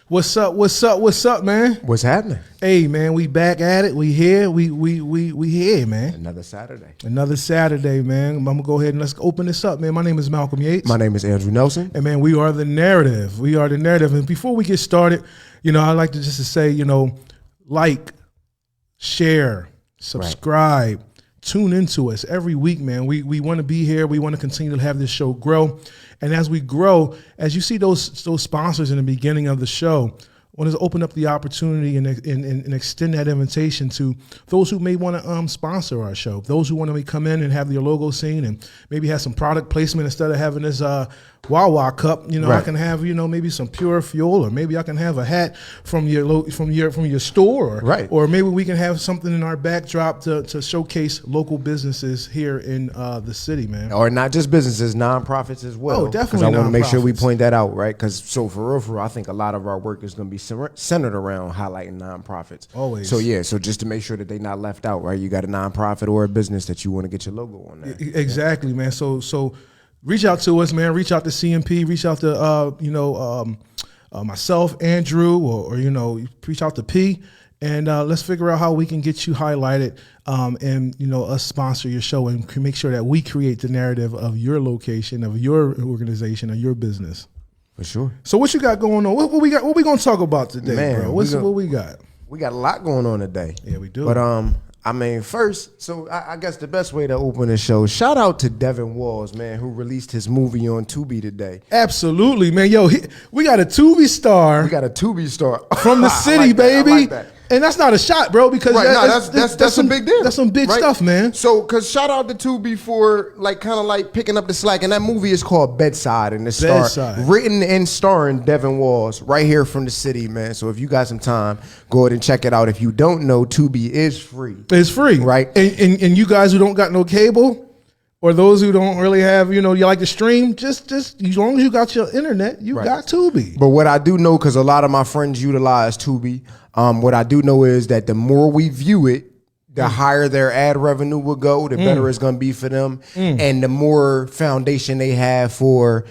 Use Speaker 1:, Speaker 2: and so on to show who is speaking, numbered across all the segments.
Speaker 1: What's up? What's up? What's up, man?
Speaker 2: What's happening?
Speaker 1: Hey, man, we back at it. We here. We here, man.
Speaker 2: Another Saturday.
Speaker 1: Another Saturday, man. I'm gonna go ahead and let's open this up, man. My name is Malcolm Yates.
Speaker 2: My name is Andrew Nelson.
Speaker 1: And man, we are the narrative. We are the narrative. And before we get started, I'd like to just to say, like, share, subscribe, tune into us every week, man. We want to be here. We want to continue to have this show grow. And as we grow, as you see those sponsors in the beginning of the show, I want to open up the opportunity and extend that invitation to those who may want to sponsor our show, those who want to come in and have their logo seen and maybe have some product placement instead of having this Wawa cup. I can have maybe some Pure Fuel, or maybe I can have a hat from your store, or maybe we can have something in our backdrop to showcase local businesses here in the city, man.
Speaker 2: Or not just businesses, nonprofits as well.
Speaker 1: Oh, definitely.
Speaker 2: Because I want to make sure we point that out, right? Because for real, I think a lot of our work is going to be centered around highlighting nonprofits.
Speaker 1: Always.
Speaker 2: So just to make sure that they're not left out, right? You got a nonprofit or a business that you want to get your logo on there.
Speaker 1: Exactly, man. So reach out to us, man. Reach out to CMP. Reach out to myself, Andrew, or reach out to P, and let's figure out how we can get you highlighted, and us sponsor your show and make sure that we create the narrative of your location, of your organization, of your business.
Speaker 2: For sure.
Speaker 1: So what you got going on? What we got? What we gonna talk about today,
Speaker 2: man,
Speaker 1: bro? What we got?
Speaker 2: We got a lot going on today.
Speaker 1: Yeah, we do.
Speaker 2: But first, so I guess the best way to open the show, shout out to Devin Walls, man, who released his movie on Tubi today.
Speaker 1: Absolutely, man. Yo, we got a Tubi star.
Speaker 2: We got a Tubi star
Speaker 1: from the city, baby. I like that. And that's not a shot, bro, because
Speaker 2: that's a big deal.
Speaker 1: That's some big stuff, man.
Speaker 2: So, because shout out to Tubi for kind of picking up the slack. And that movie is called Bedside, and it's written and starring Devin Walls right here from the city, man. So if you got some time, go ahead and check it out. If you don't know, Tubi is free.
Speaker 1: It's free,
Speaker 2: right?
Speaker 1: And you guys who don't got no cable, or those who don't really have, you like to stream, just as long as you got your internet, you got Tubi.
Speaker 2: But what I do know, because a lot of my friends utilize Tubi, what I do know is that the more we view it, the higher their ad revenue will go, the better it's going to be for them, and the more foundation they have for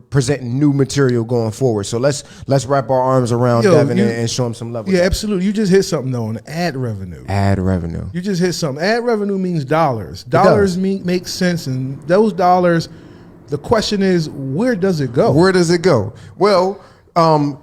Speaker 2: presenting new material going forward. So let's wrap our arms around Devin and show him some love.
Speaker 1: Yeah, absolutely. You just hit something though on ad revenue.
Speaker 2: Ad revenue.
Speaker 1: You just hit something. Ad revenue means dollars. Dollars make sense, and those dollars. The question is, where does it go?
Speaker 2: Where does it go? Well,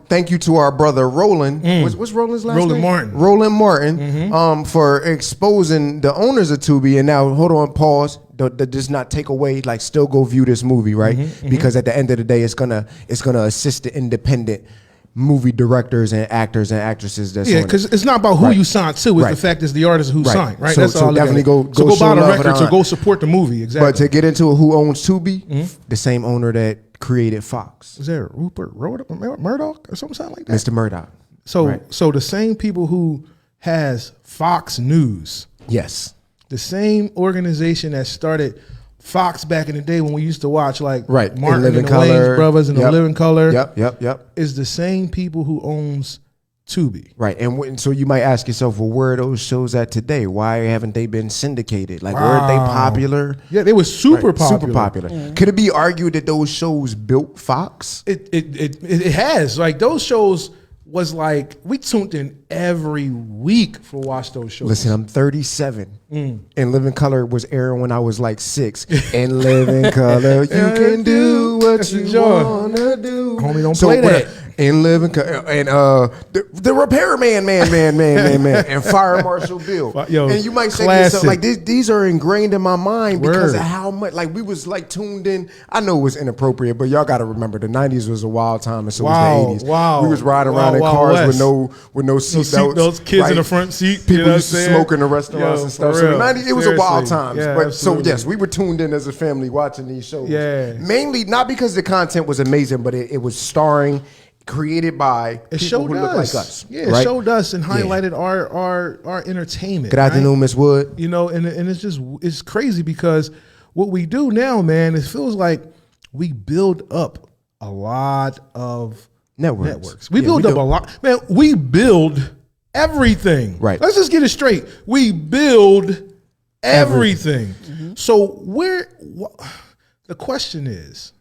Speaker 2: thank you to our brother Roland. What's Roland's last name? Roland Martin. For exposing the owners of Tubi. And now, hold on, pause. That does not take away. Still go view this movie, right? Because at the end of the day, it's gonna assist the independent movie directors and actors and actresses.
Speaker 1: Because it's not about who you signed to. It's the fact is the artist who signed, right?
Speaker 2: So,
Speaker 1: that's all.
Speaker 2: Definitely go
Speaker 1: buy the records or go support the movie. Exactly.
Speaker 2: But to get into who owns Tubi, the same owner that created Fox.
Speaker 1: Is there Rupert Murdoch or something like that?
Speaker 2: Mr. Murdoch.
Speaker 1: So the same people who has Fox News.
Speaker 2: Yes.
Speaker 1: The same organization that started Fox back in the day when we used to watch Martin and the Wayans brothers and The Living Color.
Speaker 2: Yep.
Speaker 1: Is the same people who owns Tubi.
Speaker 2: Right. And so you might ask yourself, well, where are those shows at today? Why haven't they been syndicated? Weren't they popular?
Speaker 1: Yeah, they were super popular.
Speaker 2: Super popular. Could it be argued that those shows built Fox?
Speaker 1: It has. Those shows was we tuned in every week for watch those shows.
Speaker 2: Listen, I'm 37, and Living Color was airing when I was 6. And Living Color, you can do what you wanna do.
Speaker 1: Homie, don't play that.
Speaker 2: And Living Color, and the repairman, man, and Fire Marshal Bill. And you might say to yourself, these are ingrained in my mind because of how much, we was tuned in. I know it was inappropriate, but y'all got to remember the 90s was a wild time, and so was the 80s.
Speaker 1: Wow.
Speaker 2: We was riding around in cars with no seatbelts.
Speaker 1: Kids in the front seat.
Speaker 2: People used to smoke in the restaurants and stuff. So the 90s, it was a wild time.
Speaker 1: Yeah,
Speaker 2: but so yes, we were tuned in as a family watching these shows.
Speaker 1: Yeah.
Speaker 2: Mainly not because the content was amazing, but it was starring, created by people who look like us.
Speaker 1: Yeah, it showed us and highlighted our entertainment.
Speaker 2: Good afternoon, Miss Wood.
Speaker 1: And it's crazy because what we do now, man, it feels like we build up a lot of networks. We build up a lot. Man, we build everything.
Speaker 2: Right.
Speaker 1: Let's just get it straight. We build everything. So the question is,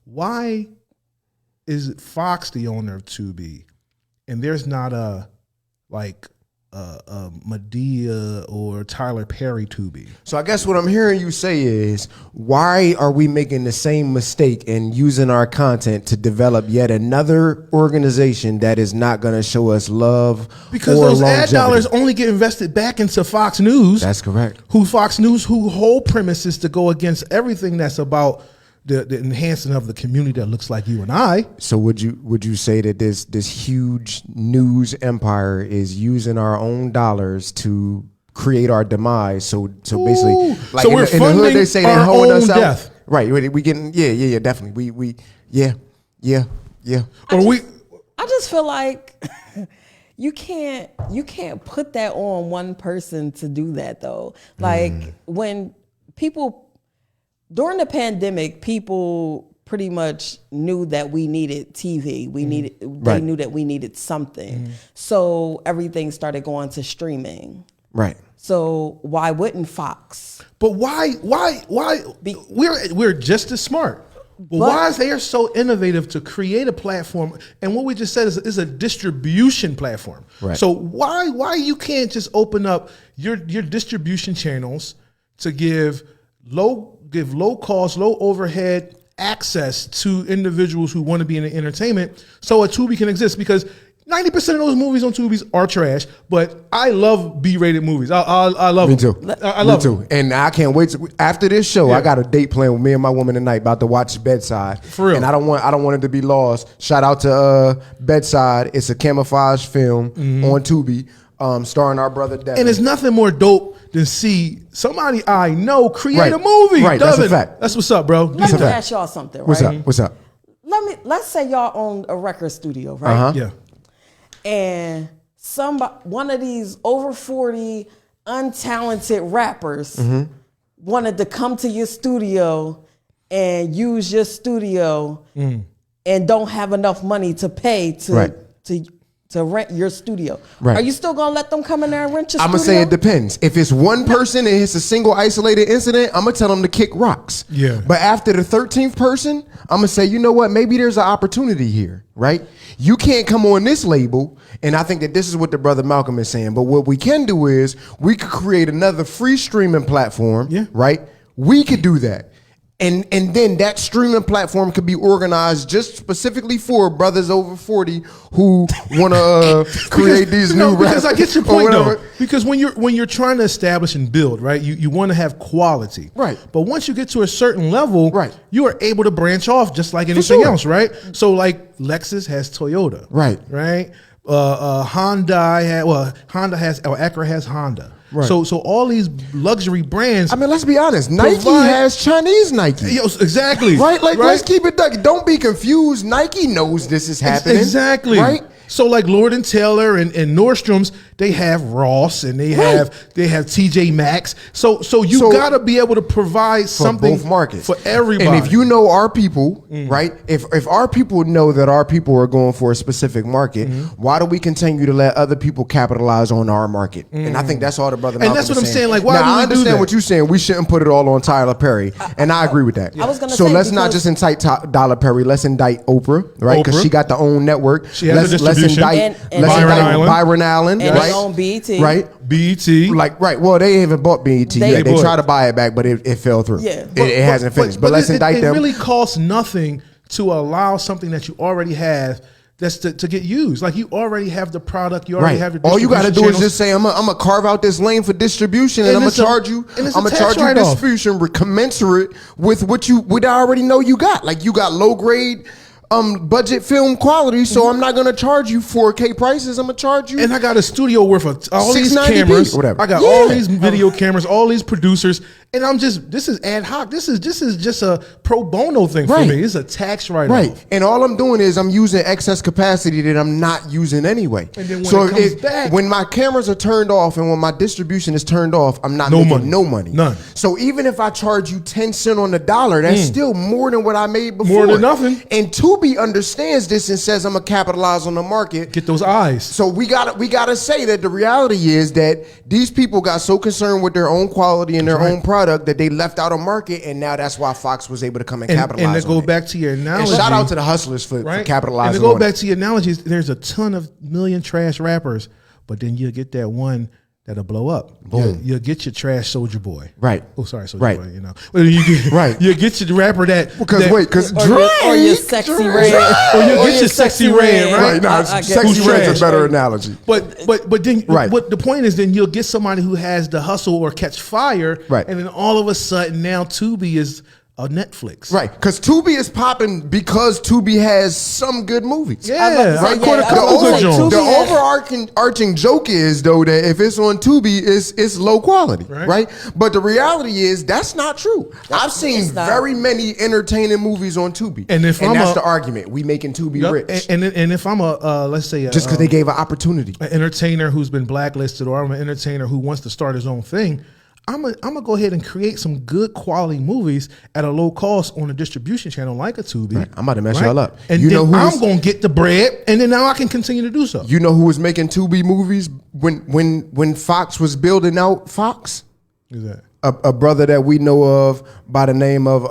Speaker 1: why is Fox the owner of Tubi, and there's not a Medea or Tyler Perry Tubi?
Speaker 2: So I guess what I'm hearing you say is, why are we making the same mistake and using our content to develop yet another organization that is not going to show us love?
Speaker 1: Because
Speaker 2: or
Speaker 1: those
Speaker 2: longevity?
Speaker 1: ad dollars only get invested back into Fox News.
Speaker 2: That's correct.
Speaker 1: Whose whole premise is to go against everything that's about the enhancing of the community that looks like you and I.
Speaker 2: So would you say that this huge news empire is using our own dollars to create our demise? So basically, like
Speaker 1: so we're
Speaker 2: in the hood, they say they're holding us
Speaker 1: death.
Speaker 2: out. Right. We getting definitely. We
Speaker 3: Or I just feel like you can't put that on one person to do that though. Like when people during the pandemic, people pretty much knew that we needed TV. They knew that we needed something. So everything started going to streaming.
Speaker 2: Right.
Speaker 3: So why wouldn't Fox?
Speaker 1: But why we're just as smart. But why is they so innovative to create a platform? And what we just said is a distribution platform.
Speaker 2: Right.
Speaker 1: So why you can't just open up your distribution channels to give low cost, low overhead access to individuals who want to be in the entertainment, so a Tubi can exist? Because 90% of those movies on Tubi are trash, but I love B-rated movies. I love
Speaker 2: Me
Speaker 1: them.
Speaker 2: too.
Speaker 1: I love
Speaker 2: Me too.
Speaker 1: them.
Speaker 2: And I can't wait after this show.
Speaker 1: Yeah.
Speaker 2: I got a date planned with me and my woman tonight, about to watch Bedside.
Speaker 1: For real.
Speaker 2: And I don't want it to be lost. Shout out to Bedside. It's a camouflage film on Tubi, starring our brother Devin.
Speaker 1: And there's nothing more dope than see somebody I know create a movie.
Speaker 2: Right, that's a fact.
Speaker 1: That's what's up, bro.
Speaker 3: Let me ask y'all something, right?
Speaker 2: What's up?
Speaker 3: Let's say y'all own a record studio, right?
Speaker 1: Yeah.
Speaker 3: And one of these over 40 untalented rappers wanted to come to your studio and use your studio and don't have enough money to pay to rent your studio.
Speaker 2: Right.
Speaker 3: Are you still gonna let them come in there and rent your studio?
Speaker 2: I'm gonna say it depends. If it's one person and it's a single isolated incident, I'm gonna tell them to kick rocks.
Speaker 1: Yeah.
Speaker 2: But after the 13th person, I'm gonna say, you know what? Maybe there's an opportunity here, right? You can't come on this label, and I think that this is what the brother Malcolm is saying. But what we can do is we could create another free streaming platform, right? We could do that. And then that streaming platform could be organized just specifically for brothers over 40 who want to create these new rappers.
Speaker 1: Because I get your point though. Because when you're trying to establish and build, right, you want to have quality.
Speaker 2: Right.
Speaker 1: But once you get to a certain level,
Speaker 2: right,
Speaker 1: you are able to branch off just like anything else, right? So like Lexus has Toyota.
Speaker 2: Right.
Speaker 1: Right. Acura has Honda.
Speaker 2: Right.
Speaker 1: So all these luxury brands.
Speaker 2: I mean, let's be honest. Nike has Chinese Nike.
Speaker 1: Exactly.
Speaker 2: Right? Like, let's keep it ducky. Don't be confused. Nike knows this is happening.
Speaker 1: Exactly.
Speaker 2: Right?
Speaker 1: So like Lord & Taylor and Nordstrom's, they have Ross and they have TJ Maxx. So you gotta be able to provide something
Speaker 2: both markets
Speaker 1: for everybody.
Speaker 2: And if you know our people, right? If our people know that our people are going for a specific market, why do we continue to let other people capitalize on our market? And I think that's all the brother Malcolm
Speaker 1: that's what
Speaker 2: is
Speaker 1: I'm saying. Like, why
Speaker 2: now,
Speaker 1: do we
Speaker 2: I understand
Speaker 1: do that?
Speaker 2: what you're saying. We shouldn't put it all on Tyler Perry, and I agree with that.
Speaker 3: I was gonna
Speaker 2: so
Speaker 3: say,
Speaker 2: let's not just indict Tyler Perry. Let's indict Oprah, right? Because she got the own network.
Speaker 1: She has a distribution.
Speaker 3: And
Speaker 2: Byron Allen,
Speaker 3: and
Speaker 2: right?
Speaker 3: they own BET.
Speaker 2: Right?
Speaker 1: BET.
Speaker 2: Well, they haven't bought BET yet. They tried to buy it back, but it fell through.
Speaker 3: Yeah.
Speaker 2: It hasn't finished. But let's indict them.
Speaker 1: It really costs nothing to allow something that you already have that's to get used. Like, you already have the product, you already have your
Speaker 2: all you got to do
Speaker 1: channels.
Speaker 2: is just say, I'm gonna carve out this lane for distribution, and I'm gonna charge you. I'm gonna charge you distribution commensurate with what I already know you got. Like, you got low grade budget film quality, so I'm not gonna charge you 4K prices. I'm gonna charge you.
Speaker 1: And I got a studio worth of all these
Speaker 2: 690p,
Speaker 1: cameras.
Speaker 2: whatever.
Speaker 1: I got all these video cameras, all these producers, and this is ad hoc. This is just a pro bono thing for me. It's a tax write-off.
Speaker 2: Right. And all I'm doing is I'm using excess capacity that I'm not using anyway.
Speaker 1: And then when it comes back,
Speaker 2: when my cameras are turned off and when my distribution is turned off, I'm not making no money.
Speaker 1: None.
Speaker 2: So even if I charge you 10 cents on the dollar, that's still more than what I made before.
Speaker 1: More than nothing.
Speaker 2: And Tubi understands this and says, I'm gonna capitalize on the market.
Speaker 1: Get those eyes.
Speaker 2: So we gotta say that the reality is that these people got so concerned with their own quality and their own product product that they left out on market, and now that's why Fox was able to come and capitalize on it.
Speaker 1: And to go back to your analogy.
Speaker 2: And shout out to the hustlers for capitalizing
Speaker 1: and to
Speaker 2: on
Speaker 1: go back
Speaker 2: it.
Speaker 1: to your analogies, there's a ton of million trash rappers, but then you'll get that one that'll blow up. Boom. You'll get your trash Soldier Boy.
Speaker 2: Right.
Speaker 1: Oh, sorry, Soldier Boy, you know. Well, you get, you'll get your rapper that.
Speaker 2: Because
Speaker 3: or your sexy red.
Speaker 1: Or you'll get your sexy red, right?
Speaker 2: No, sexy red's a better analogy.
Speaker 1: But then what the point is, then you'll get somebody who has the hustle or catch fire,
Speaker 2: right?
Speaker 1: And then all of a sudden now Tubi is a Netflix,
Speaker 2: right? Because Tubi is popping because Tubi has some good movies.
Speaker 1: Yeah,
Speaker 2: right. The overarching joke is though that if it's on Tubi, it's low quality, right? But the reality is that's not true. I've seen very many entertaining movies on Tubi, and that's the argument. We making Tubi rich.
Speaker 1: And if I'm a let's say
Speaker 2: just because they gave an opportunity,
Speaker 1: an entertainer who's been blacklisted, or I'm an entertainer who wants to start his own thing. I'm gonna go ahead and create some good quality movies at a low cost on a distribution channel like a Tubi.
Speaker 2: Right. I'm about to mess y'all up.
Speaker 1: And then I'm gonna get the bread, and then now I can continue to do so.
Speaker 2: You know who was making Tubi movies when Fox was building out Fox?
Speaker 1: Who's that?
Speaker 2: A brother that we know of by the name of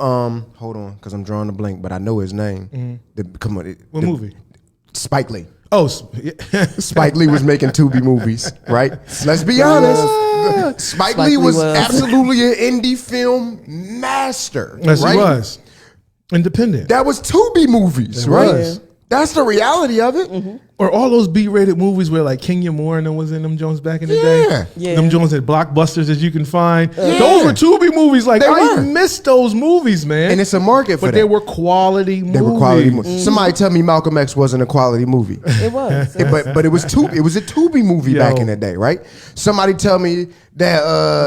Speaker 2: hold on, because I'm drawing a blank, but I know his name.
Speaker 1: Mm-hmm. What movie?
Speaker 2: Spike Lee.
Speaker 1: Oh,
Speaker 2: Spike Lee was making Tubi movies, right? Let's be honest. Spike Lee was absolutely an indie film master.
Speaker 1: Yes, he was. Independent.
Speaker 2: That was Tubi movies, right? That's the reality of it.
Speaker 3: Mm-hmm.
Speaker 1: Or all those B-rated movies where like Kenya Moore and them was in them Jones back in the day.
Speaker 3: Yeah.
Speaker 1: Them Jones had blockbusters that you can find. Those were Tubi movies. Like I missed those movies, man.
Speaker 2: And it's a market for
Speaker 1: that. But they were quality movies. They were quality movies.
Speaker 2: Mm-hmm. Somebody tell me Malcolm X wasn't a quality movie.
Speaker 3: It was.
Speaker 2: but it was Tubi. It was a Tubi movie back in the day, right? Somebody tell me that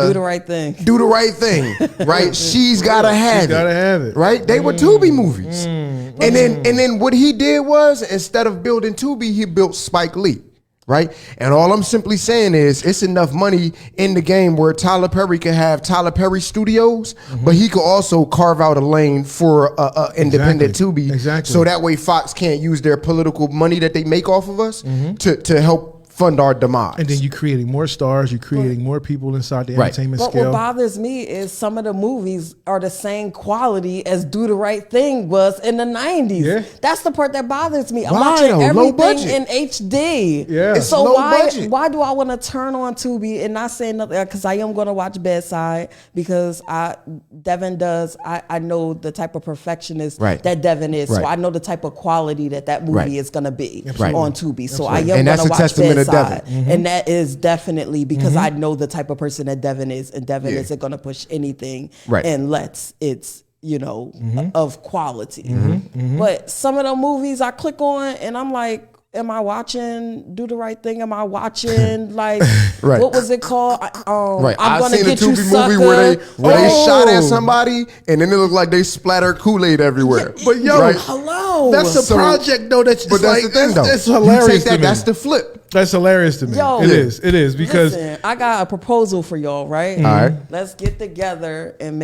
Speaker 3: Do the Right Thing.
Speaker 2: Do the Right Thing, right? She's gotta have it. Right? They were Tubi movies. And then what he did was, instead of building Tubi, he built Spike Lee, right? And all I'm simply saying is it's enough money in the game where Tyler Perry could have Tyler Perry Studios, but he could also carve out a lane for independent Tubi.
Speaker 1: Exactly.
Speaker 2: So that way Fox can't use their political money that they make off of us to help fund our demise.
Speaker 1: And then you're creating more stars, you're creating more people inside the entertainment scale.
Speaker 3: But what bothers me is some of the movies are the same quality as Do the Right Thing was in the 90s.
Speaker 1: Yeah.
Speaker 3: That's the part that bothers me. I'm
Speaker 2: Why,
Speaker 3: watching
Speaker 2: though?
Speaker 3: everything in HD.
Speaker 1: Yeah.
Speaker 2: It's
Speaker 3: So
Speaker 2: low budget.
Speaker 3: why do I want to turn on Tubi and not say nothing? Because I am going to watch Bedside because Devin does. I know the type of perfectionist that Devin is. So I know the type of quality that movie is going to be on Tubi. So I am going to watch Bedside. And that is definitely because I know the type of person that Devin is, and Devin isn't going to push anything unless it's of quality. But some of the movies I click on and I'm like, am I watching Do the Right Thing? Am I watching like what was it called?
Speaker 2: I'm gonna get you, movie where they shot at somebody and then it looked like they splattered Kool-Aid everywhere.
Speaker 1: But
Speaker 3: hello,
Speaker 1: that's a project though. That's
Speaker 2: but that's the thing though.
Speaker 1: That's hilarious. To me.
Speaker 2: That's the flip.
Speaker 1: That's hilarious to me. It is because
Speaker 3: I got a proposal for y'all. Right?
Speaker 2: All right.
Speaker 3: Let's get together and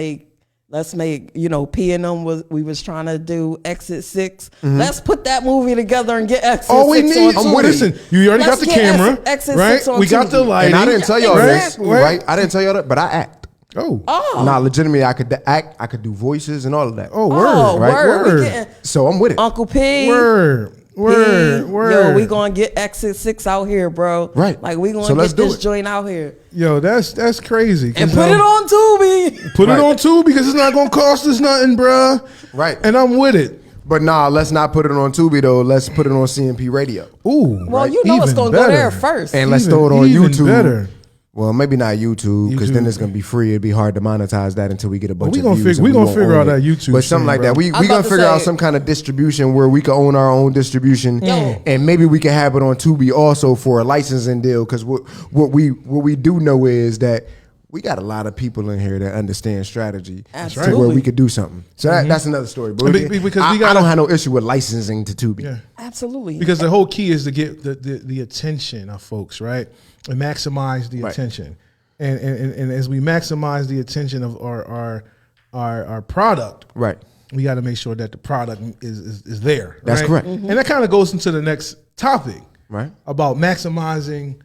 Speaker 3: Let's make, P and them we was trying to do Exit 6. Let's put that movie together and get Exit 6
Speaker 1: all we need.
Speaker 3: on
Speaker 1: Listen, you already got the camera,
Speaker 3: Exit
Speaker 1: right?
Speaker 3: 6 on
Speaker 1: we got
Speaker 3: TV.
Speaker 1: the lighting.
Speaker 2: And I didn't tell y'all this, right? I didn't tell y'all that, but I act.
Speaker 1: Oh.
Speaker 2: Nah, legitimately, I could act. I could do voices and all of that.
Speaker 1: Oh, word.
Speaker 3: Word.
Speaker 2: So I'm with it.
Speaker 3: Uncle P.
Speaker 1: Word.
Speaker 3: Yo, we gonna get Exit 6 out here, bro.
Speaker 2: Right.
Speaker 3: Like we gonna get this joint out here.
Speaker 1: Yo, that's crazy.
Speaker 3: And put it on Tubi.
Speaker 1: Put it on Tubi because it's not gonna cost us nothing, bro.
Speaker 2: Right.
Speaker 1: And I'm with it.
Speaker 2: But nah, let's not put it on Tubi though. Let's put it on CMP Radio.
Speaker 1: Ooh.
Speaker 3: Well, it's gonna go there first.
Speaker 2: And let's throw it on YouTube.
Speaker 1: Better.
Speaker 2: Well, maybe not YouTube because then it's gonna be free. It'd be hard to monetize that until we get a bunch of views.
Speaker 1: We gonna figure out that YouTube,
Speaker 2: but something like that. We gonna figure out some kind of distribution where we can own our own distribution, and maybe we can have it on Tubi also for a licensing deal. Because what we do know is that we got a lot of people in here that understand strategy to where we could do something. So that's another story. But I don't have no issue with licensing to Tubi.
Speaker 1: Yeah.
Speaker 3: Absolutely.
Speaker 1: Because the whole key is to get the attention of folks, right? And maximize the attention. And as we maximize the attention of our product,
Speaker 2: right,
Speaker 1: we got to make sure that the product is there.
Speaker 2: That's
Speaker 1: right?
Speaker 2: correct.
Speaker 1: And that kind of goes into the next topic,
Speaker 2: right?
Speaker 1: About maximizing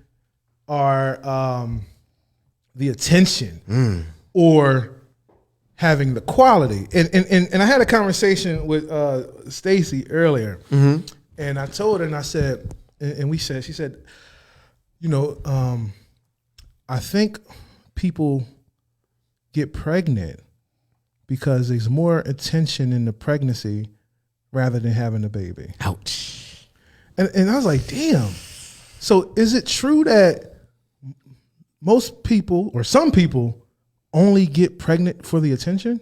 Speaker 1: our the attention or having the quality. And I had a conversation with Stacy earlier, and I told her, and I said, she said, I think people get pregnant because there's more attention in the pregnancy rather than having a baby.
Speaker 2: Ouch.
Speaker 1: And I was like, damn. So is it true that most people or some people only get pregnant for the attention?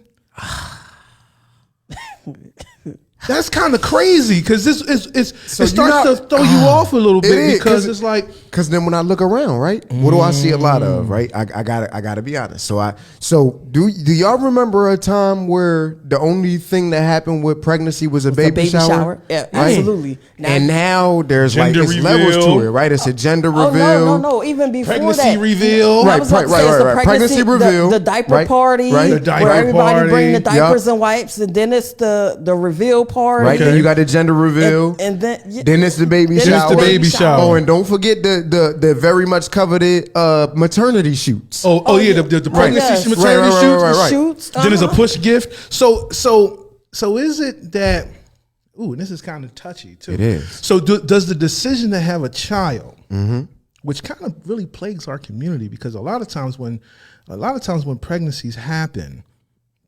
Speaker 1: That's kind of crazy because it starts to throw you off a little bit because it's like,
Speaker 2: because then when I look around, right, what do I see a lot of, right? I gotta be honest. So do y'all remember a time where the only thing that happened with pregnancy was a baby shower?
Speaker 3: Yeah,
Speaker 2: right?
Speaker 3: absolutely.
Speaker 2: Now there's like it's levels to it, right? It's a gender reveal.
Speaker 3: No. Even before
Speaker 1: pregnancy
Speaker 3: that,
Speaker 1: reveal,
Speaker 2: right? Pregnancy reveal,
Speaker 3: the diaper party,
Speaker 1: the diaper
Speaker 3: where everybody
Speaker 1: party.
Speaker 3: bring the diapers and wipes, and then it's the reveal party,
Speaker 2: right? Then you got the gender reveal,
Speaker 3: and then
Speaker 2: it's the baby shower.
Speaker 1: Then it's the baby shower.
Speaker 2: Oh, and don't forget the very much coveted maternity shoots.
Speaker 1: The pregnancy maternity shoots. Then there's a push gift. So is it that? Ooh, and this is kind of touchy too.
Speaker 2: It is.
Speaker 1: So does the decision to have a child, which kind of really plagues our community, because a lot of times when pregnancies happen,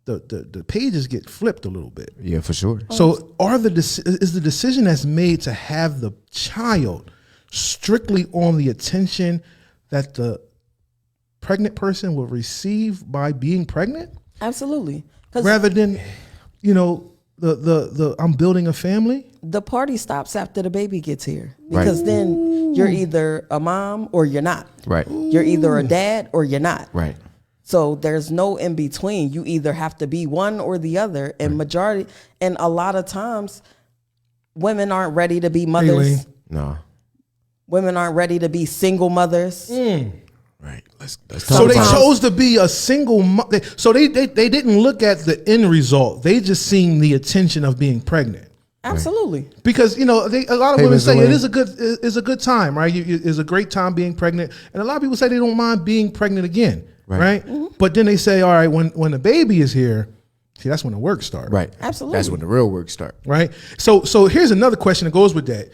Speaker 1: the pages get flipped a little bit.
Speaker 2: Yeah, for sure.
Speaker 1: So is the decision that's made to have the child strictly on the attention that the pregnant person will receive by being pregnant?
Speaker 3: Absolutely.
Speaker 1: Rather than, the I'm building a family.
Speaker 3: The party stops after the baby gets here, because then you're either a mom or you're not.
Speaker 2: Right.
Speaker 3: You're either a dad or you're not.
Speaker 2: Right.
Speaker 3: So there's no in between. You either have to be one or the other. And a lot of times, women aren't ready to be mothers.
Speaker 2: No.
Speaker 3: Women aren't ready to be single mothers.
Speaker 2: Right. Let's
Speaker 1: so they chose to be a single mother. So they didn't look at the end result. They just seen the attention of being pregnant.
Speaker 3: Absolutely.
Speaker 1: Because a lot of women say it is a good time, right? It's a great time being pregnant, and a lot of people say they don't mind being pregnant again, right? But then they say, all right, when the baby is here, see, that's when the work starts,
Speaker 2: right?
Speaker 3: Absolutely,
Speaker 2: that's when the real work starts,
Speaker 1: right? So here's another question that goes with that.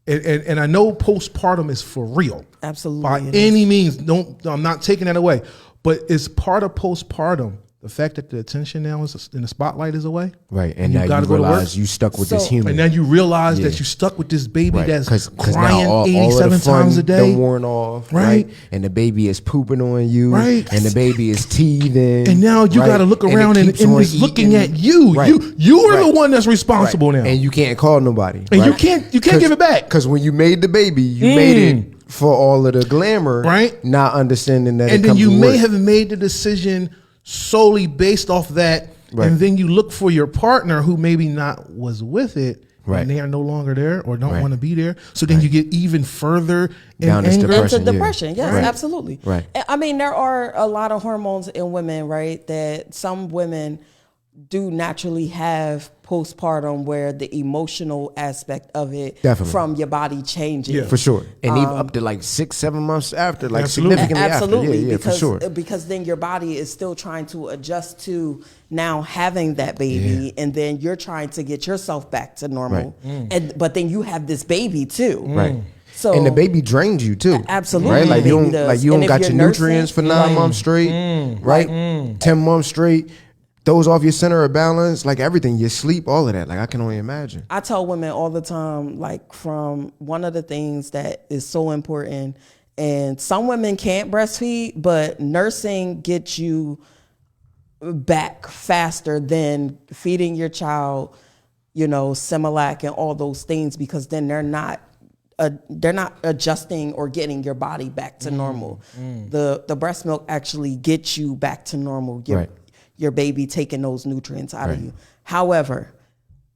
Speaker 1: And I know postpartum is for real.
Speaker 3: Absolutely.
Speaker 1: By any means, I'm not taking that away. But is part of postpartum the fact that the attention now is in the spotlight is away?
Speaker 2: Right. And now you realize you stuck with this human.
Speaker 1: And then you realize that you stuck with this baby that's crying
Speaker 2: all
Speaker 1: 87 times a day.
Speaker 2: Worn off. Right. And the baby is pooping on you.
Speaker 1: Right.
Speaker 2: And the baby is teething.
Speaker 1: And now you got to look around and it's looking at you. Right. You are the one that's responsible now.
Speaker 2: And you can't call nobody.
Speaker 1: And you can't give it back.
Speaker 2: Because when you made the baby, you made it for all of the glamour. Right. Not understanding that.
Speaker 1: And then you may have made the decision solely based off that, and then you look for your partner who maybe not was with it, and they are no longer there or don't want to be there. So then you get even further
Speaker 2: down
Speaker 3: into depression. Yes, absolutely.
Speaker 2: Right.
Speaker 3: I mean, there are a lot of hormones in women, right? That some women do naturally have postpartum, where the emotional aspect of it from your body changes.
Speaker 2: Yeah, for sure. And even up to like 6-7 months after, like significantly after. Yeah,
Speaker 3: because,
Speaker 2: for sure.
Speaker 3: Because then your body is still trying to adjust to now having that baby, and then you're trying to get yourself back to normal. But then you have this baby too.
Speaker 2: Right.
Speaker 3: So,
Speaker 2: and the baby drains you too.
Speaker 3: Absolutely.
Speaker 2: Right? Like you don't got your nutrients for 9 months straight. Right? 10 months straight. Throws off your center of balance, like everything, your sleep, all of that. Like I can only imagine.
Speaker 3: I tell women all the time, like, from one of the things that is so important, and some women can't breastfeed, but nursing gets you back faster than feeding your child, Similac and all those things, because then they're not adjusting or getting your body back to normal. The breast milk actually gets you back to normal. Your baby taking those nutrients out of you. However,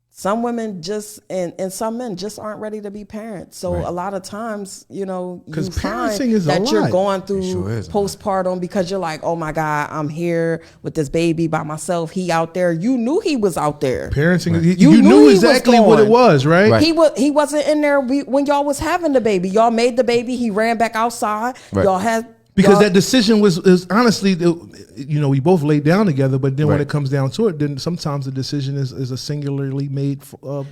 Speaker 3: some women and some men just aren't ready to be parents. So a lot of times, you find that you're going through postpartum because you're like, oh my God, I'm here with this baby by myself. He out there. You knew he was out there.
Speaker 1: Parenting. You knew exactly what it was, right?
Speaker 3: He wasn't in there when y'all was having the baby. Y'all made the baby. He ran back outside. Y'all had
Speaker 1: because that decision was honestly, we both laid down together, but then when it comes down to it, then sometimes the decision is a singularly made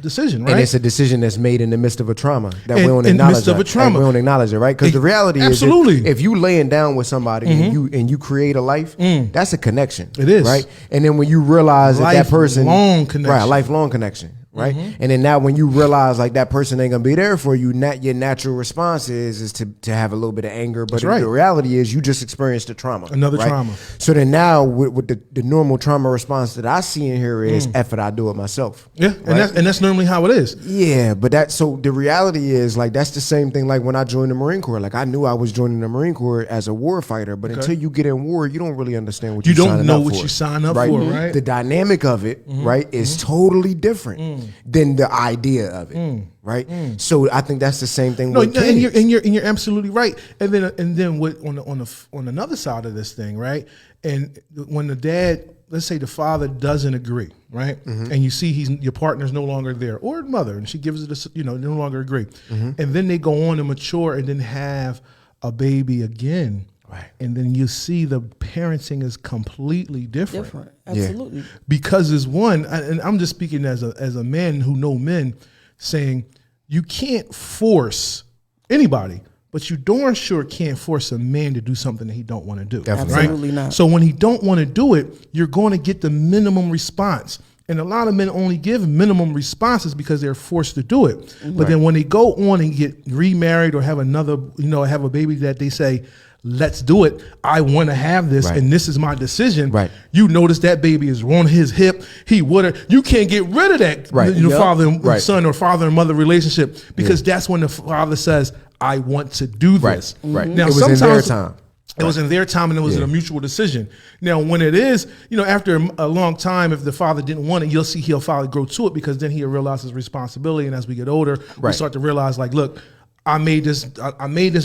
Speaker 1: decision, right?
Speaker 2: And it's a decision that's made in the midst of a trauma that we don't acknowledge. In the midst of a trauma, we don't acknowledge it, right? Because the reality is, if you laying down with somebody and you create a life, that's a connection.
Speaker 1: It is,
Speaker 2: right? And then when you realize that person,
Speaker 1: a
Speaker 2: lifelong connection. Right. And then now when you realize like that person ain't gonna be there for you, your natural response is to have a little bit of anger. But the reality is you just experienced a trauma.
Speaker 1: Another trauma.
Speaker 2: So then now with the normal trauma response that I see in here is F it, I do it myself.
Speaker 1: Yeah. Right? And that's normally how it is.
Speaker 2: Yeah, but so the reality is like that's the same thing like when I joined the Marine Corps. Like I knew I was joining the Marine Corps as a war fighter, but until you get in war, you don't really understand what you don't know what
Speaker 1: you sign up for, right?
Speaker 2: The dynamic of it, right, is totally different than the idea of it, right? So I think that's the same thing.
Speaker 1: No, and you're absolutely right. And then what on another side of this thing, right? And when the dad, let's say the father doesn't agree, right? And you see your partner's no longer there, or mother, and she gives it no longer agree, and then they go on to mature and then have a baby again. Right. And then you see the parenting is completely different.
Speaker 3: Absolutely.
Speaker 1: Yeah. Because there's one, and I'm just speaking as a man who know men, saying you can't force anybody, but you darn sure can't force a man to do something that he don't want to do.
Speaker 2: Definitely.
Speaker 3: Absolutely not.
Speaker 1: So when he don't want to do it, you're going to get the minimum response. And a lot of men only give minimum responses because they're forced to do it. But then when they go on and get remarried or have have a baby that they say, let's do it. I want to have this, and this is my decision.
Speaker 2: Right.
Speaker 1: You notice that baby is on his hip. He would. You can't get rid of that. Father and son or father and mother relationship because that's when the father says, "I want to do this."
Speaker 2: Right.
Speaker 1: Now,
Speaker 2: it was in their time.
Speaker 1: It was in their time, and it was a mutual decision. Now, when it is, after a long time, if the father didn't want it, you'll see he'll finally grow to it because then he'll realize his responsibility. And as we get older, we start to realize, like, look, I made this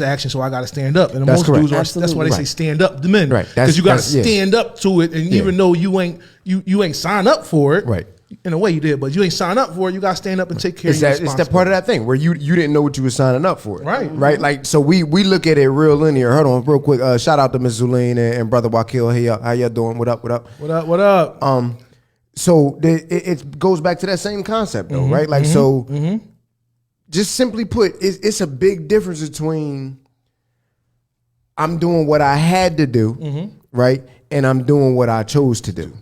Speaker 1: action, so I got to stand up. And most dudes that's why they say stand up to men, right? Because you got to stand up to it. And even though you ain't signed up for it,
Speaker 2: right?
Speaker 1: In a way you did, but you ain't signed up for it. You got to stand up and take care of your responsibility.
Speaker 2: It's that part of that thing where you didn't know what you were signing up for,
Speaker 1: right?
Speaker 2: Right. Like so, we look at it real linear. Hold on, real quick. Shout out to Miss Zuline and brother Wakil. Hey, how y'all doing? What up? What up?
Speaker 1: What up? What up?
Speaker 2: So it goes back to that same concept, though, right? Like so. Just simply put, it's a big difference between I'm doing what I had to do, right? And I'm doing what I chose to do,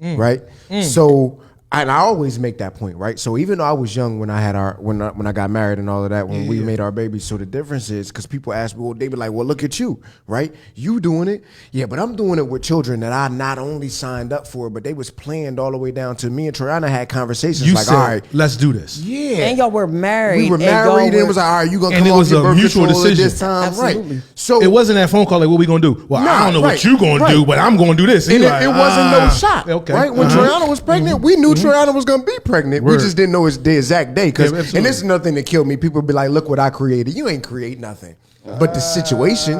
Speaker 2: right? So, and I always make that point, right? So even though I was young when I had when I got married and all of that, when we made our babies, so the difference is because people ask me, well, they be like, well, look at you, right? You doing it, yeah, but I'm doing it with children that I not only signed up for, but they was planned all the way down to me and Triana had conversations all right,
Speaker 1: let's do this.
Speaker 2: Yeah,
Speaker 3: and y'all were married.
Speaker 2: We were married, and it was like, all right, you gonna come
Speaker 1: off your birth control
Speaker 2: decision at this time,
Speaker 3: absolutely.
Speaker 2: Right? So
Speaker 1: it wasn't that phone call like, what we gonna do? Well, I don't know what you gonna do, but I'm gonna do this.
Speaker 2: And it wasn't no shot, right? When Triana was pregnant, we knew Triana was gonna be pregnant. We just didn't know the exact day. And this is another thing that killed me. People be like, look what I created. You ain't create nothing. But the situation,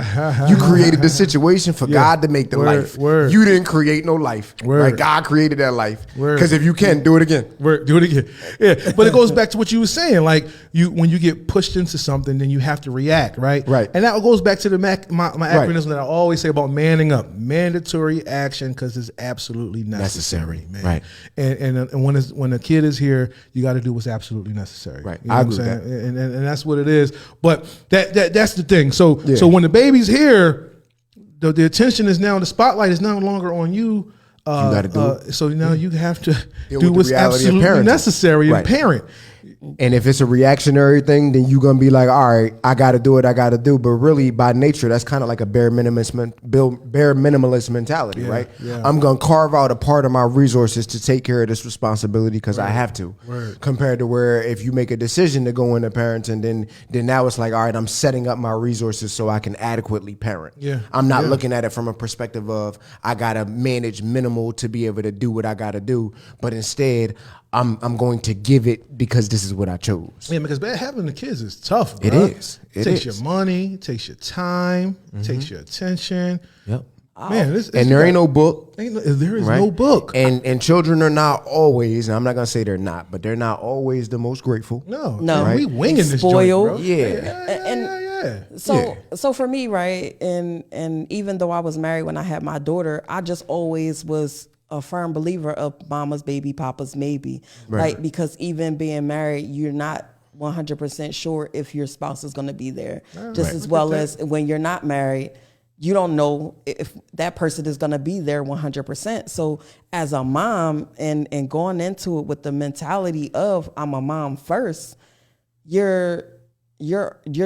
Speaker 2: you created the situation for God to make the life. You didn't create no life. Right? God created that life. Because if you can, do it again.
Speaker 1: Do it again. Yeah. But it goes back to what you were saying. Like when you get pushed into something, then you have to react, right?
Speaker 2: Right.
Speaker 1: And that goes back to my acronym that I always say about manning up. Mandatory action because it's absolutely necessary, man.
Speaker 2: Right.
Speaker 1: And when a kid is here, you got to do what's absolutely necessary.
Speaker 2: Right.
Speaker 1: You know
Speaker 2: I
Speaker 1: what
Speaker 2: agree
Speaker 1: I'm
Speaker 2: with
Speaker 1: saying? And that's what it is. But that's the thing. So when the baby's here, the attention is now, the spotlight is no longer on you.
Speaker 2: You got to do it.
Speaker 1: So now you have to do what's absolutely necessary and parent.
Speaker 2: And if it's a reactionary thing, then you're gonna be like, all right, I gotta do what I gotta do. But really, by nature, that's kind of like a bare minimalist mentality, right? Yeah. I'm gonna carve out a part of my resources to take care of this responsibility because I have to. Compared to where if you make a decision to go into parenting, then now it's like, all right, I'm setting up my resources so I can adequately parent.
Speaker 1: Yeah.
Speaker 2: I'm not looking at it from a perspective of I gotta manage minimal to be able to do what I gotta do, but instead, I'm going to give it because this is what I chose.
Speaker 1: Yeah, because having the kids is tough, bro.
Speaker 2: It is.
Speaker 1: It takes your money, it takes your time, it takes your attention.
Speaker 2: Yep.
Speaker 1: Man,
Speaker 2: and there ain't no book.
Speaker 1: There is no book.
Speaker 2: And children are not always, and I'm not going to say they're not, but they're not always the most grateful.
Speaker 1: No.
Speaker 2: Right?
Speaker 1: We winging this
Speaker 3: spoiled.
Speaker 1: joint, bro.
Speaker 2: Yeah.
Speaker 3: And
Speaker 1: Yeah.
Speaker 3: So for me, right, and even though I was married when I had my daughter, I just always was a firm believer of mama's baby, papa's maybe.
Speaker 2: Right.
Speaker 3: Like, because even being married, you're not 100% sure if your spouse is going to be there. Just as well as when you're not married, you don't know if that person is going to be there 100%. So as a mom and going into it with the mentality of I'm a mom first, your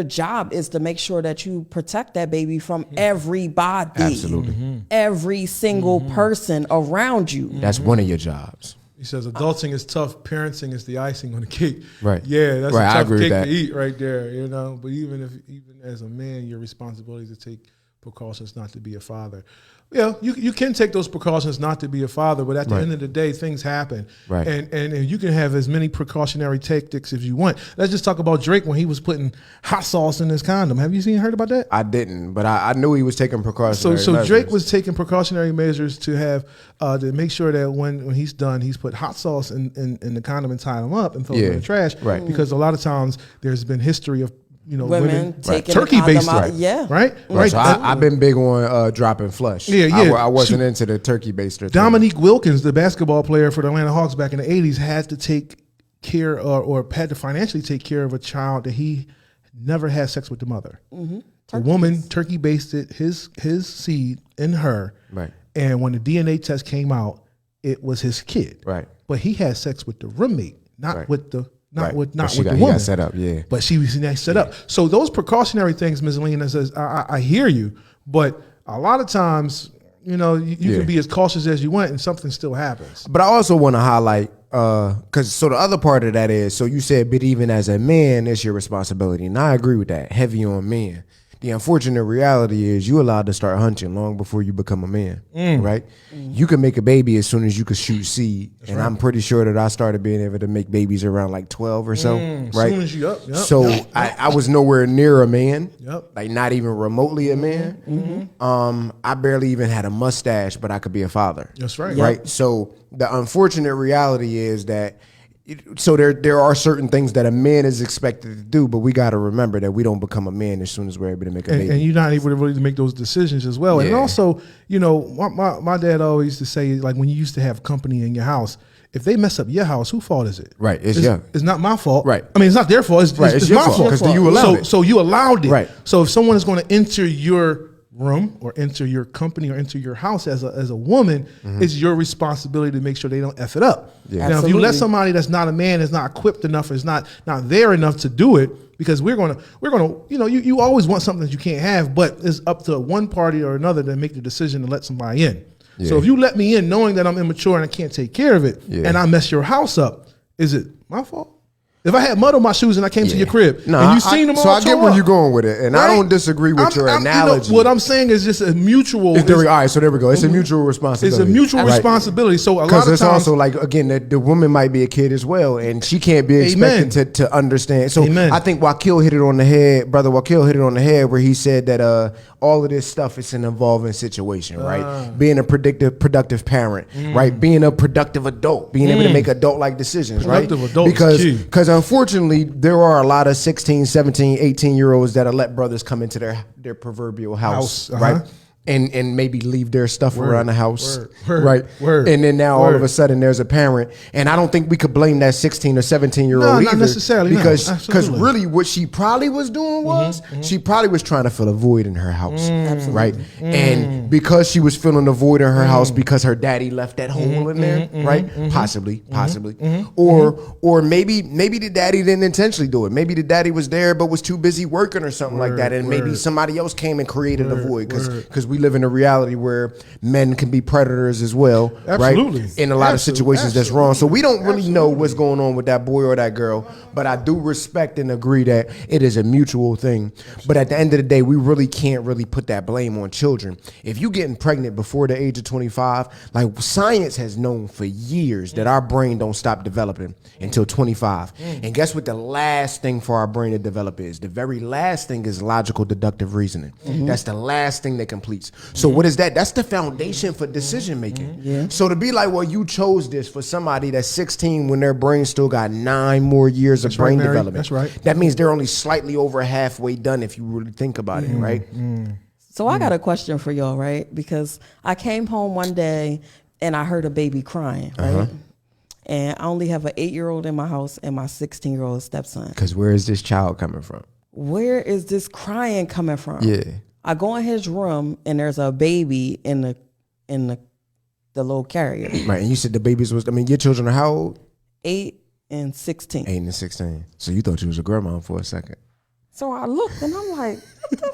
Speaker 3: job is to make sure that you protect that baby from everybody.
Speaker 2: Absolutely.
Speaker 3: Every single person around you.
Speaker 2: That's one of your jobs.
Speaker 1: He says adulting is tough, parenting is the icing on the cake.
Speaker 2: Right.
Speaker 1: Yeah, that's
Speaker 2: right.
Speaker 1: a tough cake to eat right there, you know. But even as a man, your responsibility is to take precautions not to be a father. Yeah, you can take those precautions not to be a father, but at the end of the day, things happen.
Speaker 2: Right.
Speaker 1: And you can have as many precautionary tactics as you want. Let's just talk about Drake when he was putting hot sauce in his condom. Have you heard about that?
Speaker 2: I didn't, but I knew he was taking precautionary measures.
Speaker 1: So Drake was taking precautionary measures to have to make sure that when he's done, he's put hot sauce in the condom and tied him up and throw it in the trash.
Speaker 2: Right.
Speaker 1: Because a lot of times there's been history of
Speaker 3: women taking
Speaker 1: turkey-based,
Speaker 3: out. Yeah.
Speaker 1: Right?
Speaker 2: So I've been big on dropping flush.
Speaker 1: Yeah.
Speaker 2: I wasn't into the turkey-based.
Speaker 1: Dominique Wilkins, the basketball player for the Atlanta Hawks back in the 80s, had to take care or had to financially take care of a child that he never had sex with the mother. The woman turkey-basted his seed in her.
Speaker 2: Right.
Speaker 1: And when the DNA test came out, it was his kid.
Speaker 2: Right.
Speaker 1: But he had sex with the roommate, not with the with the
Speaker 2: he
Speaker 1: woman.
Speaker 2: got set up, yeah.
Speaker 1: But she was set up. So those precautionary things, Ms. Lena says, I hear you, but a lot of times, you can be as cautious as you want and something still happens.
Speaker 2: But I also want to highlight, because the other part of that is, so you said, but even as a man, it's your responsibility. And I agree with that, heavy on men. The unfortunate reality is you allowed to start hunting long before you become a man, right? You can make a baby as soon as you can shoot seed. That's I'm pretty sure that I started being able to make babies around like 12 or so, right?
Speaker 1: As soon as
Speaker 2: so I was nowhere near a man,
Speaker 1: Yep.
Speaker 2: like not even remotely a man. I barely even had a mustache, but I could be a father.
Speaker 1: That's right.
Speaker 2: Right? So the unfortunate reality is that so there are certain things that a man is expected to do, but we got to remember that we don't become a man as soon as we're able to make a baby.
Speaker 1: And you're not able to really make those decisions as well. Yeah. And also, my dad always used to say, like, when you used to have company in your house, if they mess up your house, whose fault is it?
Speaker 2: Right. It's
Speaker 1: not my fault.
Speaker 2: Right.
Speaker 1: I mean, it's not their fault. It's
Speaker 2: your
Speaker 1: my fault.
Speaker 2: Because you allowed it.
Speaker 1: So you allowed it.
Speaker 2: Right.
Speaker 1: So if someone is going to enter your room or enter your company or enter your house as a woman, it's your responsibility to make sure they don't F it up.
Speaker 2: Yeah.
Speaker 1: Now, if you let somebody that's not a man, is not equipped enough, is not there enough to do it, because we're gonna you always want something that you can't have, but it's up to one party or another to make the decision to let somebody in. Yeah. So if you let me in knowing that I'm immature and I can't take care of it, and I mess your house up, is it my fault? If I had mud on my shoes and I came to your crib and you seen them all,
Speaker 2: so I get where you're going with it, and right? I don't disagree with your analogy.
Speaker 1: What I'm saying is just a mutual.
Speaker 2: All right, so there we go. It's a mutual responsibility.
Speaker 1: It's a mutual responsibility. So a lot of times,
Speaker 2: it's also like, again, the woman might be a kid as well, and she can't be expected to understand. So I think Wakil hit it on the head, brother. Wakil hit it on the head where he said that all of this stuff is an evolving situation, right? Being a productive parent, right? Being a productive adult, being able to make adult-like decisions,
Speaker 1: productive
Speaker 2: right?
Speaker 1: Adult
Speaker 2: because unfortunately, there are a lot of 16, 17, 18-year-olds that'll let brothers come into their proverbial house. Right? And maybe leave their stuff around the house, right? And then now all of a sudden there's a parent, and I don't think we could blame that 16 or 17-year-old either,
Speaker 1: not necessarily,
Speaker 2: because really what she probably was doing was she probably was trying to fill a void in her house, right? And because she was filling a void in her house because her daddy left that hole in there, right? Possibly, or maybe the daddy didn't intentionally do it. Maybe the daddy was there but was too busy working or something like that, and maybe somebody else came and created a void because we live in a reality where men can be predators as well, right? In a lot of situations that's wrong. So we don't really know what's going on with that boy or that girl, but I do respect and agree that it is a mutual thing. But at the end of the day, we really can't really put that blame on children. If you getting pregnant before the age of 25, like science has known for years that our brain don't stop developing until 25. And guess what the last thing for our brain to develop is? The very last thing is logical deductive reasoning. That's the last thing that completes. streets. So what is that? That's the foundation for decision making.
Speaker 3: Yeah.
Speaker 2: So to be like, well, you chose this for somebody that's 16 when their brain still got 9 more years of brain development.
Speaker 1: That's right.
Speaker 2: That means they're only slightly over halfway done if you really think about it, right?
Speaker 3: So I got a question for y'all, right? Because I came home one day and I heard a baby crying, right? And I only have an 8-year-old in my house and my 16-year-old stepson.
Speaker 2: Because where is this child coming from?
Speaker 3: Where is this crying coming from?
Speaker 2: Yeah.
Speaker 3: I go in his room and there's a baby in the little carrier.
Speaker 2: Right. And you said the babies was, your children are how old?
Speaker 3: 8 and 16.
Speaker 2: 8 and 16. So you thought you was a grandma for a second.
Speaker 3: So I looked and I'm like, what the?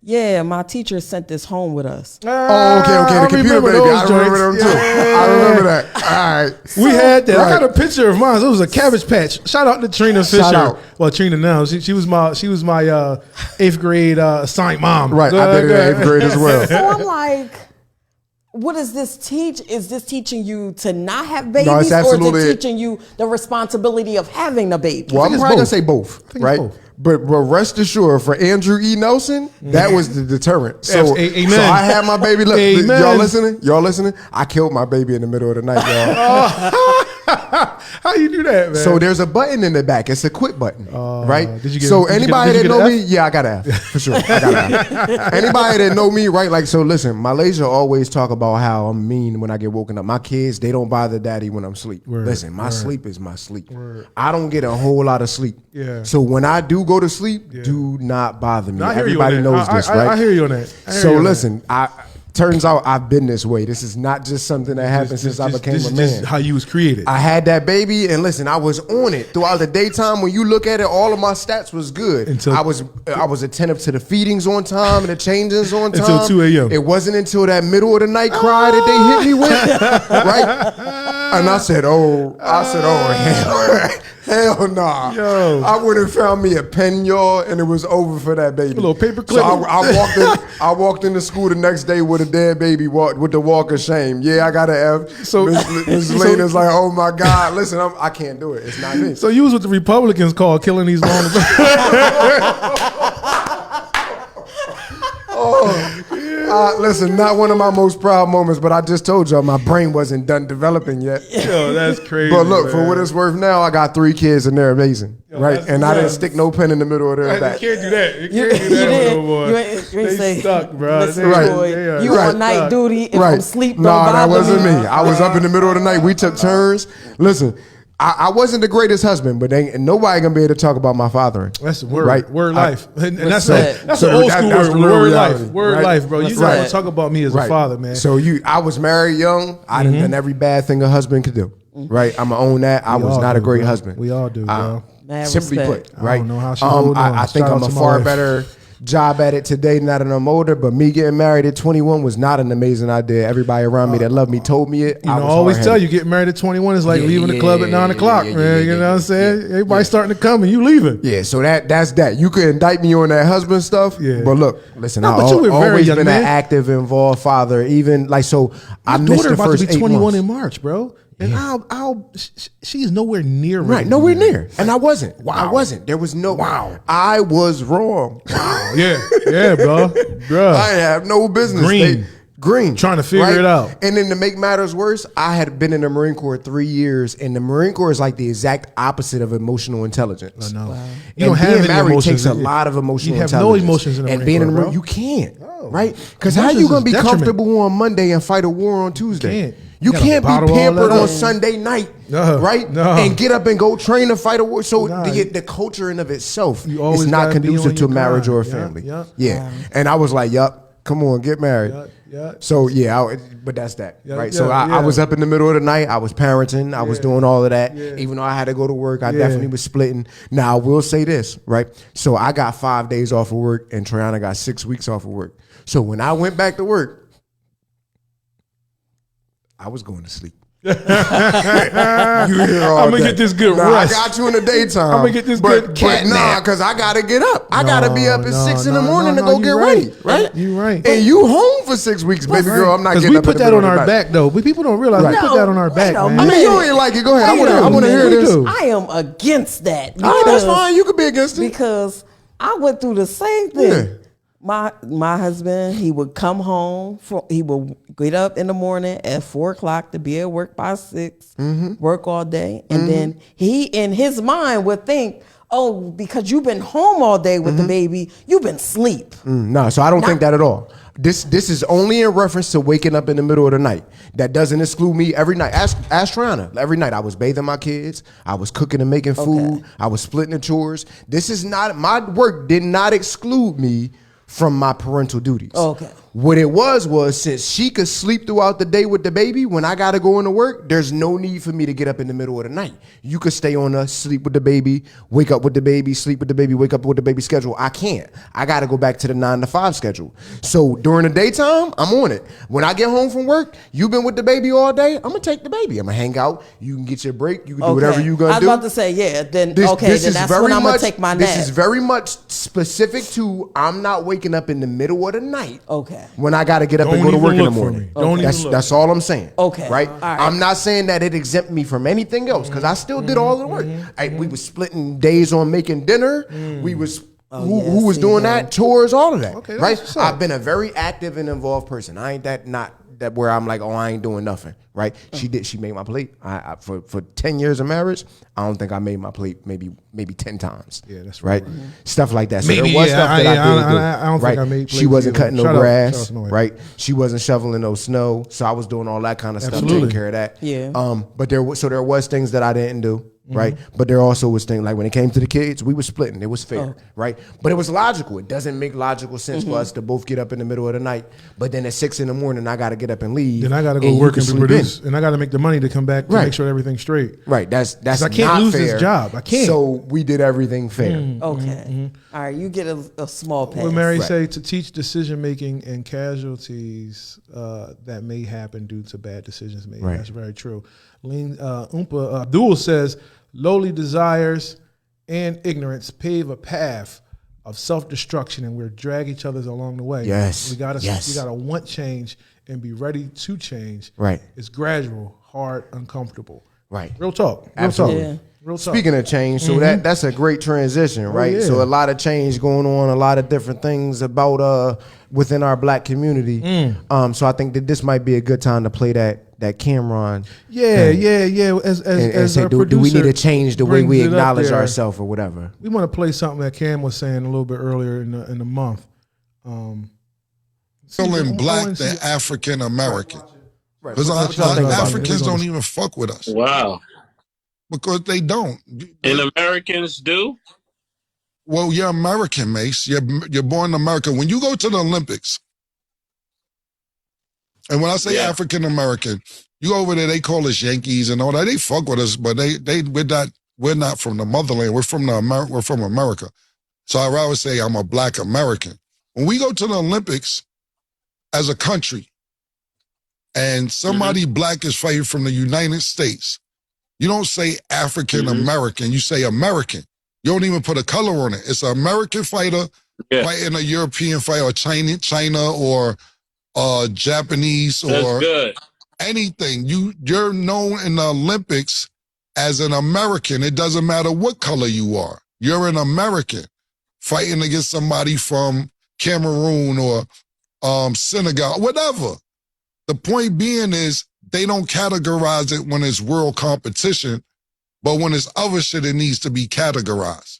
Speaker 3: Yeah, my teacher sent this home with us.
Speaker 2: Oh, okay. The computer baby. I remember them too. I remember that. All right.
Speaker 1: We had that. Right. I got a picture of mine. It was a Cabbage Patch. Shout out to Trina Fisher.
Speaker 2: Shout out.
Speaker 1: Well, Trina now. She was my 8th grade assigned mom.
Speaker 2: Right. I did it in 8th grade as well.
Speaker 3: So I'm like, what does this teach? Is this teaching you to not have babies,
Speaker 2: no, it's absolutely
Speaker 3: or is it teaching you the ressibility of having a baby?
Speaker 2: Well, I'm probably gonna say both, right? But rest assured, for Andrew E. Nelson, that was the deterrent. So,
Speaker 1: amen.
Speaker 2: So I had my baby.
Speaker 1: Amen.
Speaker 2: Y'all listening? I killed my baby in the middle of the night, y'all.
Speaker 1: How you do that, man?
Speaker 2: So there's a button in the back. It's a quit button, right?
Speaker 1: Did
Speaker 2: Anybody
Speaker 1: you
Speaker 2: that
Speaker 1: get
Speaker 2: know
Speaker 1: an
Speaker 2: me, yeah, I got an F for sure. I got an F. Anybody that know me, right? Like, so listen, Malaysia always talk about how I'm mean when I get woken up. My kids, they don't bother daddy when I'm asleep. Listen, my sleep is my sleep. I don't get a whole lot of sleep.
Speaker 1: Yeah.
Speaker 2: So when I do go to sleep, do not bother me. Everybody knows this, right?
Speaker 1: I hear you on that.
Speaker 2: So listen, turns out I've been this way. This is not just something that happened since I became a man.
Speaker 1: This is how you was created.
Speaker 2: I had that baby, and listen, I was on it throughout the daytime. When you look at it, all of my stats was good. I was attentive to the feedings on time and the changings on time.
Speaker 1: Until 2 a.m.
Speaker 2: It wasn't until that middle of the night cry that they hit me with, right? And I said, hell nah.
Speaker 1: Yo.
Speaker 2: I would have found me a pen, y'all, and it was over for that baby.
Speaker 1: A little paper clip.
Speaker 2: So I walked into school the next day with a dead baby with the walk of shame. Yeah, I got an F. So Miss Lena's like, oh my God, listen, I can't do it. It's not me.
Speaker 1: So you was what the Republicans call killing these long.
Speaker 2: Listen, not one of my most proud moments, but I just told y'all my brain wasn't done developing yet.
Speaker 1: Yo, that's crazy.
Speaker 2: But look,
Speaker 1: man.
Speaker 2: for what it's worth now, I got 3 kids and they're amazing, right? And I didn't stick no pen in the middle of their back.
Speaker 1: You can't do that. You can't do that, little boy.
Speaker 3: You ain't
Speaker 1: they
Speaker 3: say,
Speaker 1: stuck, bro.
Speaker 3: Listen,
Speaker 2: Right.
Speaker 3: boy, you on night duty if I'm sleep.
Speaker 2: Nah, that wasn't me. I was up in the middle of the night. We took turns. Listen, I wasn't the greatest husband, but nobody gonna be able to talk about my fathering.
Speaker 1: That's the word,
Speaker 2: right?
Speaker 1: Word life, and that's
Speaker 2: so
Speaker 1: an old school
Speaker 2: that's
Speaker 1: word.
Speaker 2: the real
Speaker 1: Word
Speaker 2: reality,
Speaker 1: life, word
Speaker 2: right?
Speaker 1: life, bro.
Speaker 3: That's
Speaker 1: You gotta
Speaker 3: right.
Speaker 1: talk about me as a father, man.
Speaker 2: So I was married young. I done done every bad thing a husband could do. Right? I'm gonna own that. I was not a great husband.
Speaker 1: We all do, bro.
Speaker 2: Simply
Speaker 3: respect.
Speaker 2: put, right?
Speaker 1: I don't know how she hold on.
Speaker 2: I think
Speaker 1: Shout
Speaker 2: I'm
Speaker 1: out
Speaker 2: a
Speaker 1: to my
Speaker 2: far
Speaker 1: wife.
Speaker 2: better job at it today now that I'm older, but me getting married at 21 was not an amazing idea. Everybody around me that loved me told me it.
Speaker 1: You know, I always tell you, getting married at 21 is like leaving the club at 9 o'clock, man. You know what I'm saying? Everybody's starting to come and you leaving.
Speaker 2: Yeah, so that's that. You could indict me on that husband stuff, but look, listen,
Speaker 1: No,
Speaker 2: I've
Speaker 1: but you were very
Speaker 2: always
Speaker 1: young,
Speaker 2: been
Speaker 1: man.
Speaker 2: an active, involved father. Even like so, I missed
Speaker 1: daughter
Speaker 2: the
Speaker 1: about
Speaker 2: first
Speaker 1: to be
Speaker 2: 8
Speaker 1: 21
Speaker 2: months.
Speaker 1: in March, bro. And she's nowhere near ready.
Speaker 2: Right, nowhere near. And I wasn't. Wow. I wasn't. There was no. Wow. I was wrong.
Speaker 1: Wow. Yeah, bro.
Speaker 2: I have no business. Green.
Speaker 1: Trying to figure it out.
Speaker 2: And then to make matters worse, I had been in the Marine Corps 3 years, and the Marine Corps is like the exact opposite of emotional intelligence.
Speaker 1: I know.
Speaker 2: Wow.
Speaker 1: You don't have any
Speaker 2: married
Speaker 1: emotions.
Speaker 2: takes a lot of emotional intelligence.
Speaker 1: You have no emotions in the
Speaker 2: and
Speaker 1: Marine
Speaker 2: being
Speaker 1: Corps,
Speaker 2: in the Marine,
Speaker 1: bro.
Speaker 2: you can't.
Speaker 1: Oh.
Speaker 2: Right? Because how you going to be comfortable on Monday and fight a war on Tuesday? You can't be pampered on Sunday night, right? And get up and go train to fight a war. So the culture in of itself is not conducive to a marriage or a family. Yeah. And I was like, yup, come on, get married. So but that's that, right? So I was up in the middle of the night. I was parenting. I was doing all of that. Even though I had to go to work, I definitely was splitting. Now I will say this, right? So I got 5 days off of work, and Triana got 6 weeks off of work. So when I went back to work, I was going to sleep. You hear all
Speaker 1: I'm gonna get this good rest.
Speaker 2: I got you in the daytime.
Speaker 1: I'm gonna get this good cat nap.
Speaker 2: Because I gotta get up. I gotta be up at 6 in the morning to go get ready. Right?
Speaker 1: You right.
Speaker 2: And you home for 6 weeks, baby girl. I'm not getting
Speaker 1: we
Speaker 2: up.
Speaker 1: put that on our back though. But people don't realize we put that on our back. Man.
Speaker 2: I mean, you ain't like it. Go ahead. I want to hear this.
Speaker 3: I am against that.
Speaker 2: Oh, that's fine. You could be against it
Speaker 3: because I went through the same thing. My husband, he would come home. He would get up in the morning at 4:00 to be at work by 6, work all day. And then he, in his mind, would think, oh, because you've been home all day with the baby, you've been asleep.
Speaker 2: No, so I don't think that at all. This is only in reference to waking up in the middle of the night. That doesn't exclude me every night. Ask Triana. Every night I was bathing my kids. I was cooking and making food. I was splitting the chores. This is not, my work did not exclude me from my parental duties.
Speaker 3: Okay.
Speaker 2: What it was since she could sleep throughout the day with the baby, when I got to go into work, there's no need for me to get up in the middle of the night. You could stay on us, sleep with the baby, wake up with the baby, sleep with the baby, wake up with the baby schedule. I can't. I got to go back to the 9 to 5 schedule. So during the daytime, I'm on it. When I get home from work, you've been with the baby all day, I'm going to take the baby. I'm going to hang out. You can get your break. You can do whatever you're going to do.
Speaker 3: I was about to say, then that's when I'm going to take my nap.
Speaker 2: This is very much specific to I'm not waking up in the middle of the night.
Speaker 3: Okay.
Speaker 2: When I got to get up and go to work in the morning. That's all I'm saying.
Speaker 3: Okay.
Speaker 2: Right? I'm not saying that it exempt me from anything else because I still did all the work. We was splitting days on making dinner. We was who was doing that? Chores, all of that. Okay, right? I've been a very active and involved person. I ain't that where I'm like, oh, I ain't doing nothing. Right? She made my plate. For 10 years of marriage, I don't think I made my plate maybe 10 times.
Speaker 1: Yeah, that's
Speaker 2: right. Stuff like that. So
Speaker 1: maybe,
Speaker 2: there was stuff that I didn't do.
Speaker 1: I don't think I made plates.
Speaker 2: She wasn't cutting no grass,
Speaker 1: right?
Speaker 2: She wasn't shoveling no snow. So I was doing all that kind of stuff, taking care of that.
Speaker 3: Yeah.
Speaker 2: But there was things that I didn't do. Right, but there also was things like when it came to the kids, we were splitting. It was fair, right? But it was logical. It doesn't make logical sense for us to both get up in the middle of the night, but then at 6 a.m, I got to get up and leave.
Speaker 1: Then I got to go work and produce, and I got to make the money to come back to make sure everything's straight.
Speaker 2: Right, that's
Speaker 1: I can't
Speaker 2: not
Speaker 1: lose
Speaker 2: fair.
Speaker 1: this job. I can't.
Speaker 2: So we did everything fair.
Speaker 3: Okay, all right. You get a small pass.
Speaker 1: What Mary say to teach decision making and casualties that may happen due to bad decisions made. Right. That's very true. Abdul says, lowly desires and ignorance pave a path of self-destruction, and we're drag each other along the way.
Speaker 2: Yes.
Speaker 1: We gotta want change and be ready to change.
Speaker 2: Right.
Speaker 1: It's gradual, hard, uncomfortable.
Speaker 2: Right.
Speaker 1: Real talk.
Speaker 2: Absolutely.
Speaker 1: Yeah. Real talk.
Speaker 2: Speaking of change, so that's a great transition, right?
Speaker 1: Yeah.
Speaker 2: So a lot of change going on, a lot of different things about within our black community. So I think that this might be a good time to play that Cameron.
Speaker 1: Yeah. As
Speaker 2: say,
Speaker 1: our
Speaker 2: do we need to change the way we acknowledge ourselves or whatever?
Speaker 1: We want to play something that Cam was saying a little bit earlier in the month.
Speaker 4: Feeling black than African American. Because Africans don't even fuck with us.
Speaker 5: Wow.
Speaker 4: Because they don't.
Speaker 5: And Americans do?
Speaker 4: Well, you're American, Mace. You're born in America. When you go to the Olympics, and when I say African American, you go over there, they call us Yankees and all that. They fuck with us, but we're not from the motherland. We're from America. So I'd rather say I'm a black American. When we go to the Olympics as a country, and somebody black is fighting from the United States, you don't say African American, you say American. You don't even put a color on it. It's an American fighter fighting a European fighter, or China or Japanese or anything. You're known in the Olympics as an American. It doesn't matter what color you are. You're an American fighting against somebody from Cameroon or Senegal, whatever. The point being is they don't categorize it when it's world competition, but when it's other shit, it needs to be categorized.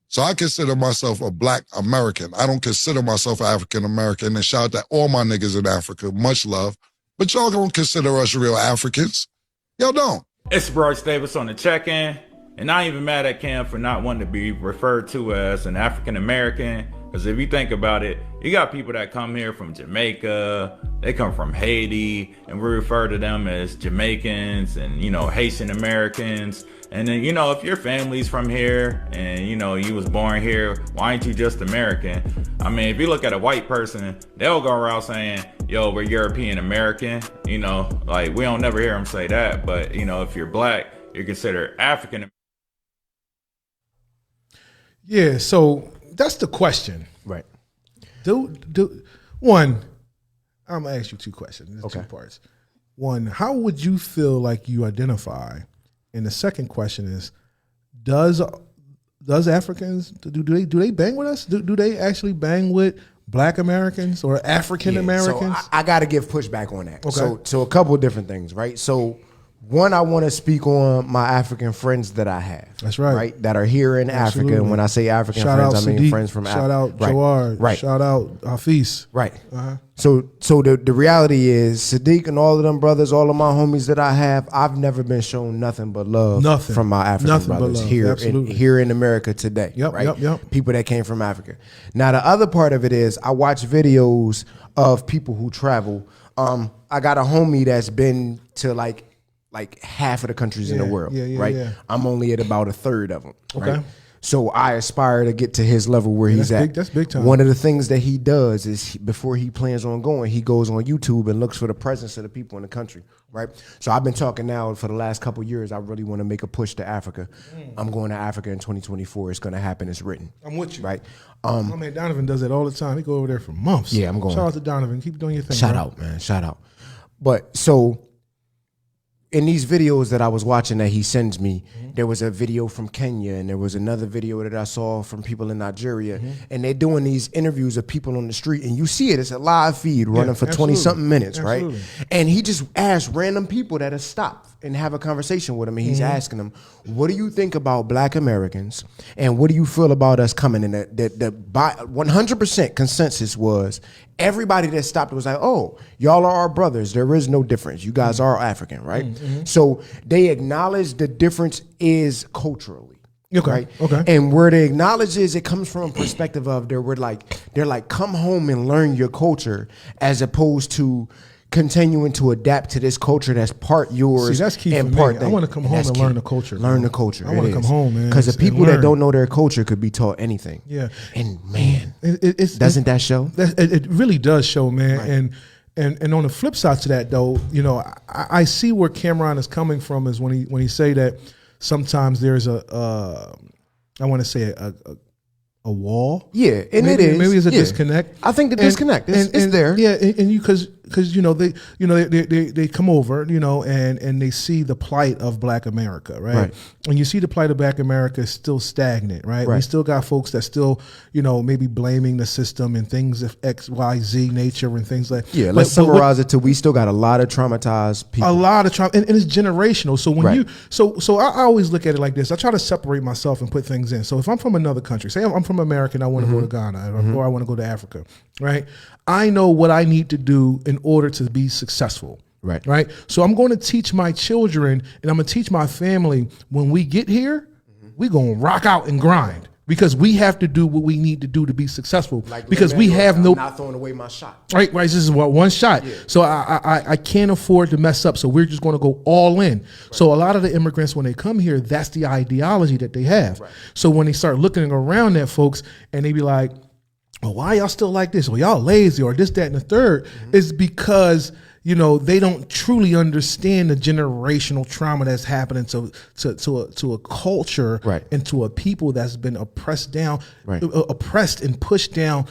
Speaker 4: So I consider myself a black American. I don't consider myself African American. And shout out to all my niggas in Africa. Much love. But y'all don't consider us real Africans. Y'all don't.
Speaker 6: It's Bryce Davis on the check-in. And I ain't even mad at Cam for not wanting to be referred to as an African American. Because if you think about it, you got people that come here from Jamaica, they come from Haiti, and we refer to them as Jamaicans and, Haitian Americans. And then, if your family's from here and, you was born here, why ain't you just American? I mean, if you look at a white person, they'll go around saying, yo, we're European American. We don't never hear them say that. But, if you're black, you're considered African.
Speaker 1: Yeah, so that's the question.
Speaker 2: Right.
Speaker 1: One, I'm going to ask you two questions. There's two parts. One, how would you feel like you identify? And the second question is, does Africans do they bang with us? Do they actually bang with Black Americans or African Americans?
Speaker 2: So I got to give pushback on that.
Speaker 1: Okay.
Speaker 2: So a couple of different things, right? So one, I want to speak on my African friends that I have.
Speaker 1: That's right.
Speaker 2: Right? That are here in Africa. And when I say African
Speaker 1: shout
Speaker 2: friends,
Speaker 1: out
Speaker 2: I mean
Speaker 1: Sadiq,
Speaker 2: friends from Africa.
Speaker 1: Shout out
Speaker 2: right.
Speaker 1: Jawad.
Speaker 2: Right.
Speaker 1: Shout out Hafiz.
Speaker 2: Right.
Speaker 1: Uh-huh.
Speaker 2: So the reality is, Sadiq and all of them brothers, all of my homies that I have, I've never been shown nothing but love from my African brothers here in America today.
Speaker 1: Yep,
Speaker 2: right?
Speaker 1: yep.
Speaker 2: People that came from Africa. Now the other part of it is, I watch videos of people who travel. I got a homie that's been to like half of the countries in the world, right?
Speaker 1: Yeah.
Speaker 2: I'm only at about a third of them.
Speaker 1: Okay.
Speaker 2: Right? So I aspire to get to his level where he's at.
Speaker 1: That's big time.
Speaker 2: One of the things that he does is before he plans on going, he goes on YouTube and looks for the presence of the people in the country, right? So I've been talking now for the last couple of years. I really want to make a push to Africa. I'm going to Africa in 2024. It's going to happen. It's written.
Speaker 1: I'm with you.
Speaker 2: Right?
Speaker 1: My man Donovan does it all the time. He go over there for months.
Speaker 2: Yeah, I'm going.
Speaker 1: Shout out to Donovan. Keep doing your thing.
Speaker 2: Shout out, man. Shout out. But so in these videos that I was watching that he sends me, there was a video from Kenya and there was another video that I saw from people in Nigeria, and they're doing these interviews of people on the street, and you see it, it's a live feed running for 20-something minutes, right? And he just asked random people that have stopped and have a conversation with him, and he's asking them, what do you think about Black Americans, and what do you feel about us coming in? The 100% consensus was, everybody that stopped was like, oh, y'all are our brothers. There is no difference. You guys are African, right? So they acknowledge the difference is culturally.
Speaker 1: Okay.
Speaker 2: Right?
Speaker 1: Okay.
Speaker 2: And where they acknowledge is, it comes from a perspective of they're like, come home and learn your culture, as opposed to continuing to adapt to this culture that's part yours.
Speaker 1: See, that's key
Speaker 2: and
Speaker 1: for
Speaker 2: part
Speaker 1: me. I want to come home and learn the culture.
Speaker 2: Learn the culture.
Speaker 1: I want to come home, man.
Speaker 2: Because the people that don't know their culture could be taught anything.
Speaker 1: Yeah.
Speaker 2: And man,
Speaker 1: doesn't
Speaker 2: that show?
Speaker 1: It really does show, man.
Speaker 2: Right.
Speaker 1: And on the flip side to that, though, I see where Cameron is coming from, is when he say that sometimes there's I want to say a wall.
Speaker 2: Yeah, and
Speaker 1: maybe,
Speaker 2: it is.
Speaker 1: Maybe it's a disconnect.
Speaker 2: I think the disconnect is there.
Speaker 1: Yeah, and you because they come over, and they see the plight of Black America, right? And you see the plight of Black America is still stagnant, right? We still got folks that still, maybe blaming the system and things of X, Y, Z nature and things like.
Speaker 2: Yeah, let's summarize it to, we still got a lot of traumatized people.
Speaker 1: A lot of trauma, and it's generational. So when so I always look at it like this. I try to separate myself and put things in. So if I'm from another country, say I'm from America and I want to go to Ghana or I want to go to Africa, right? I know what I need to do in order to be successful. Right. So I'm going to teach my children and I'm going to teach my family, when we get here, we're going to rock out and grind, because we have to do what we need to do to be successful, because we have no.
Speaker 2: I'm not throwing away my shot.
Speaker 1: Right. This is one shot. Yeah. So I can't afford to mess up. So we're just going to go all in. Right. So a lot of the immigrants, when they come here, that's the ideology that they have. Right. So when they start looking around at folks and they be like, well, why y'all still like this? Or y'all lazy or this, that, and the third, is because they don't truly understand the generational trauma that's happening to a culture and to a people that's been oppressed and pushed down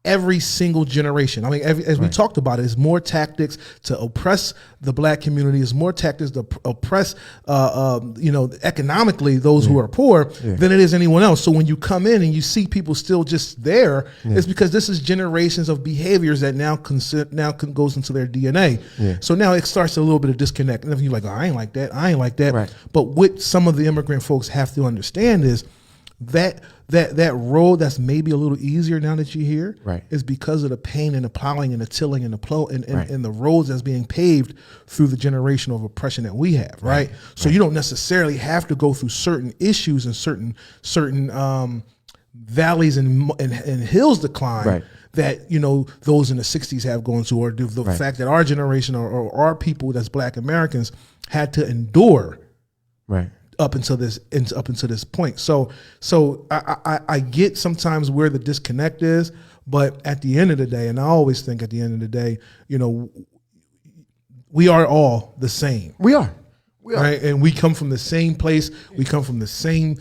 Speaker 1: every single generation. I mean, as we talked about it, it's more tactics to oppress the Black community. It's more tactics to oppress, economically those who are poor than it is anyone else. So when you come in and you see people still just there, it's because this is generations of behaviors that now goes into their DNA. Yeah. So now it starts a little bit of disconnect. And if you're like, oh, I ain't like that. Right. But what some of the immigrant folks have to understand is that road that's maybe a little easier now that you're here is because of the pain and the plowing and the tilling and the plow and the roads that's being paved through the generation of oppression that we have, right? So you don't necessarily have to go through certain issues and certain valleys and hills to climb that those in the 60s have gone to, or the fact that our generation or our people that's Black Americans had to endure up until this point. So I get sometimes where the disconnect is, but at the end of the day, and I always think at the end of the day, we are all the same.
Speaker 2: We are.
Speaker 1: Right? And we come from the same place. We come from the same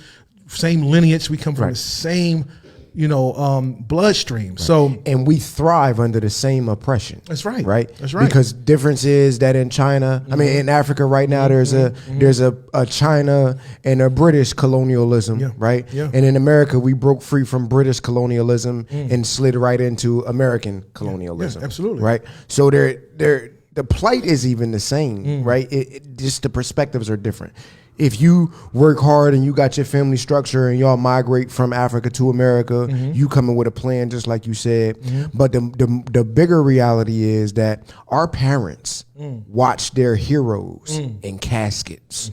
Speaker 1: lineage. We come from the same bloodstream.
Speaker 2: Right.
Speaker 1: So,
Speaker 2: and we thrive under the same oppression.
Speaker 1: That's right.
Speaker 2: Right.
Speaker 1: That's right.
Speaker 2: Because difference is that in China, I mean, in Africa right now, there's a China and a British colonialism, right?
Speaker 1: Yeah.
Speaker 2: And in America, we broke free from British colonialism and slid right into American colonialism.
Speaker 1: Yeah, absolutely.
Speaker 2: Right. So the plight is even the same, right? It just the perspectives are different. If you work hard and you got your family structure and y'all migrate from Africa to America, you coming with a plan, just like you said. But the bigger reality is that our parents watched their heroes in caskets.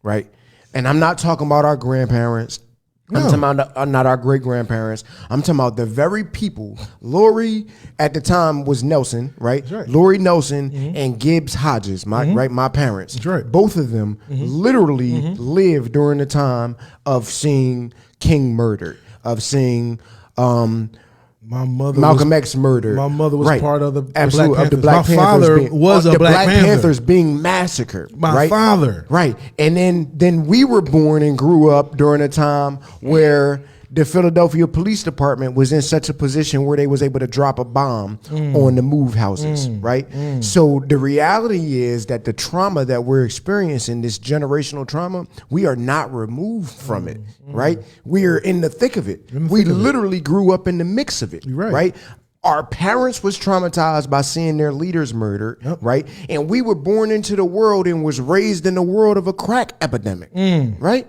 Speaker 2: Right? And I'm not talking about our grandparents. I'm talking about not our great grandparents. I'm talking about the very people. Lori at the time was Nelson, right? Lori Nelson and Gibbs Hodges, my parents.
Speaker 1: That's right.
Speaker 2: Both of them literally lived during the time of seeing King murdered, of seeing Malcolm X murdered.
Speaker 1: My mother was part of the Black Panthers.
Speaker 2: My
Speaker 1: father was a Black Panther.
Speaker 2: Panthers being massacred.
Speaker 1: My father.
Speaker 2: Right. And then we were born and grew up during a time where the Philadelphia Police Department was in such a position where they was able to drop a bomb on the move houses, right? So the reality is that the trauma that we're experiencing, this generational trauma, we are not removed from it, right? We are in the thick of it. We literally grew up in the mix of it, right? Our parents was traumatized by seeing their leaders murdered, right? And we were born into the world and was raised in the world of a crack epidemic, right?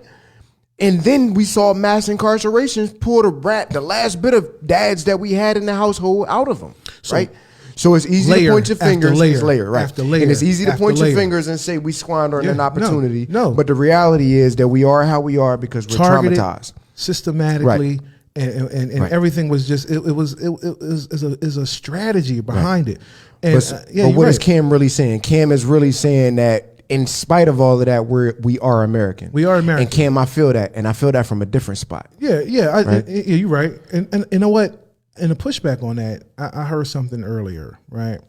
Speaker 2: And then we saw mass incarcerations pull the last bit of dads that we had in the household out of them, right? So it's easy to point your fingers. It's layer, right? And it's easy to point your fingers and say we squandered an opportunity.
Speaker 1: No.
Speaker 2: But the reality is that we are how we are because we're
Speaker 1: targeted,
Speaker 2: traumatized.
Speaker 1: Systematically, and everything was just it was a strategy behind it. And,
Speaker 2: but what is Cam really saying? Cam is really saying that in spite of all of that, we are American.
Speaker 1: We are American.
Speaker 2: And Cam, I feel that, and I feel that from a different spot.
Speaker 1: Yeah, you're right. And you know what? And the pushback on that, I heard something earlier, right?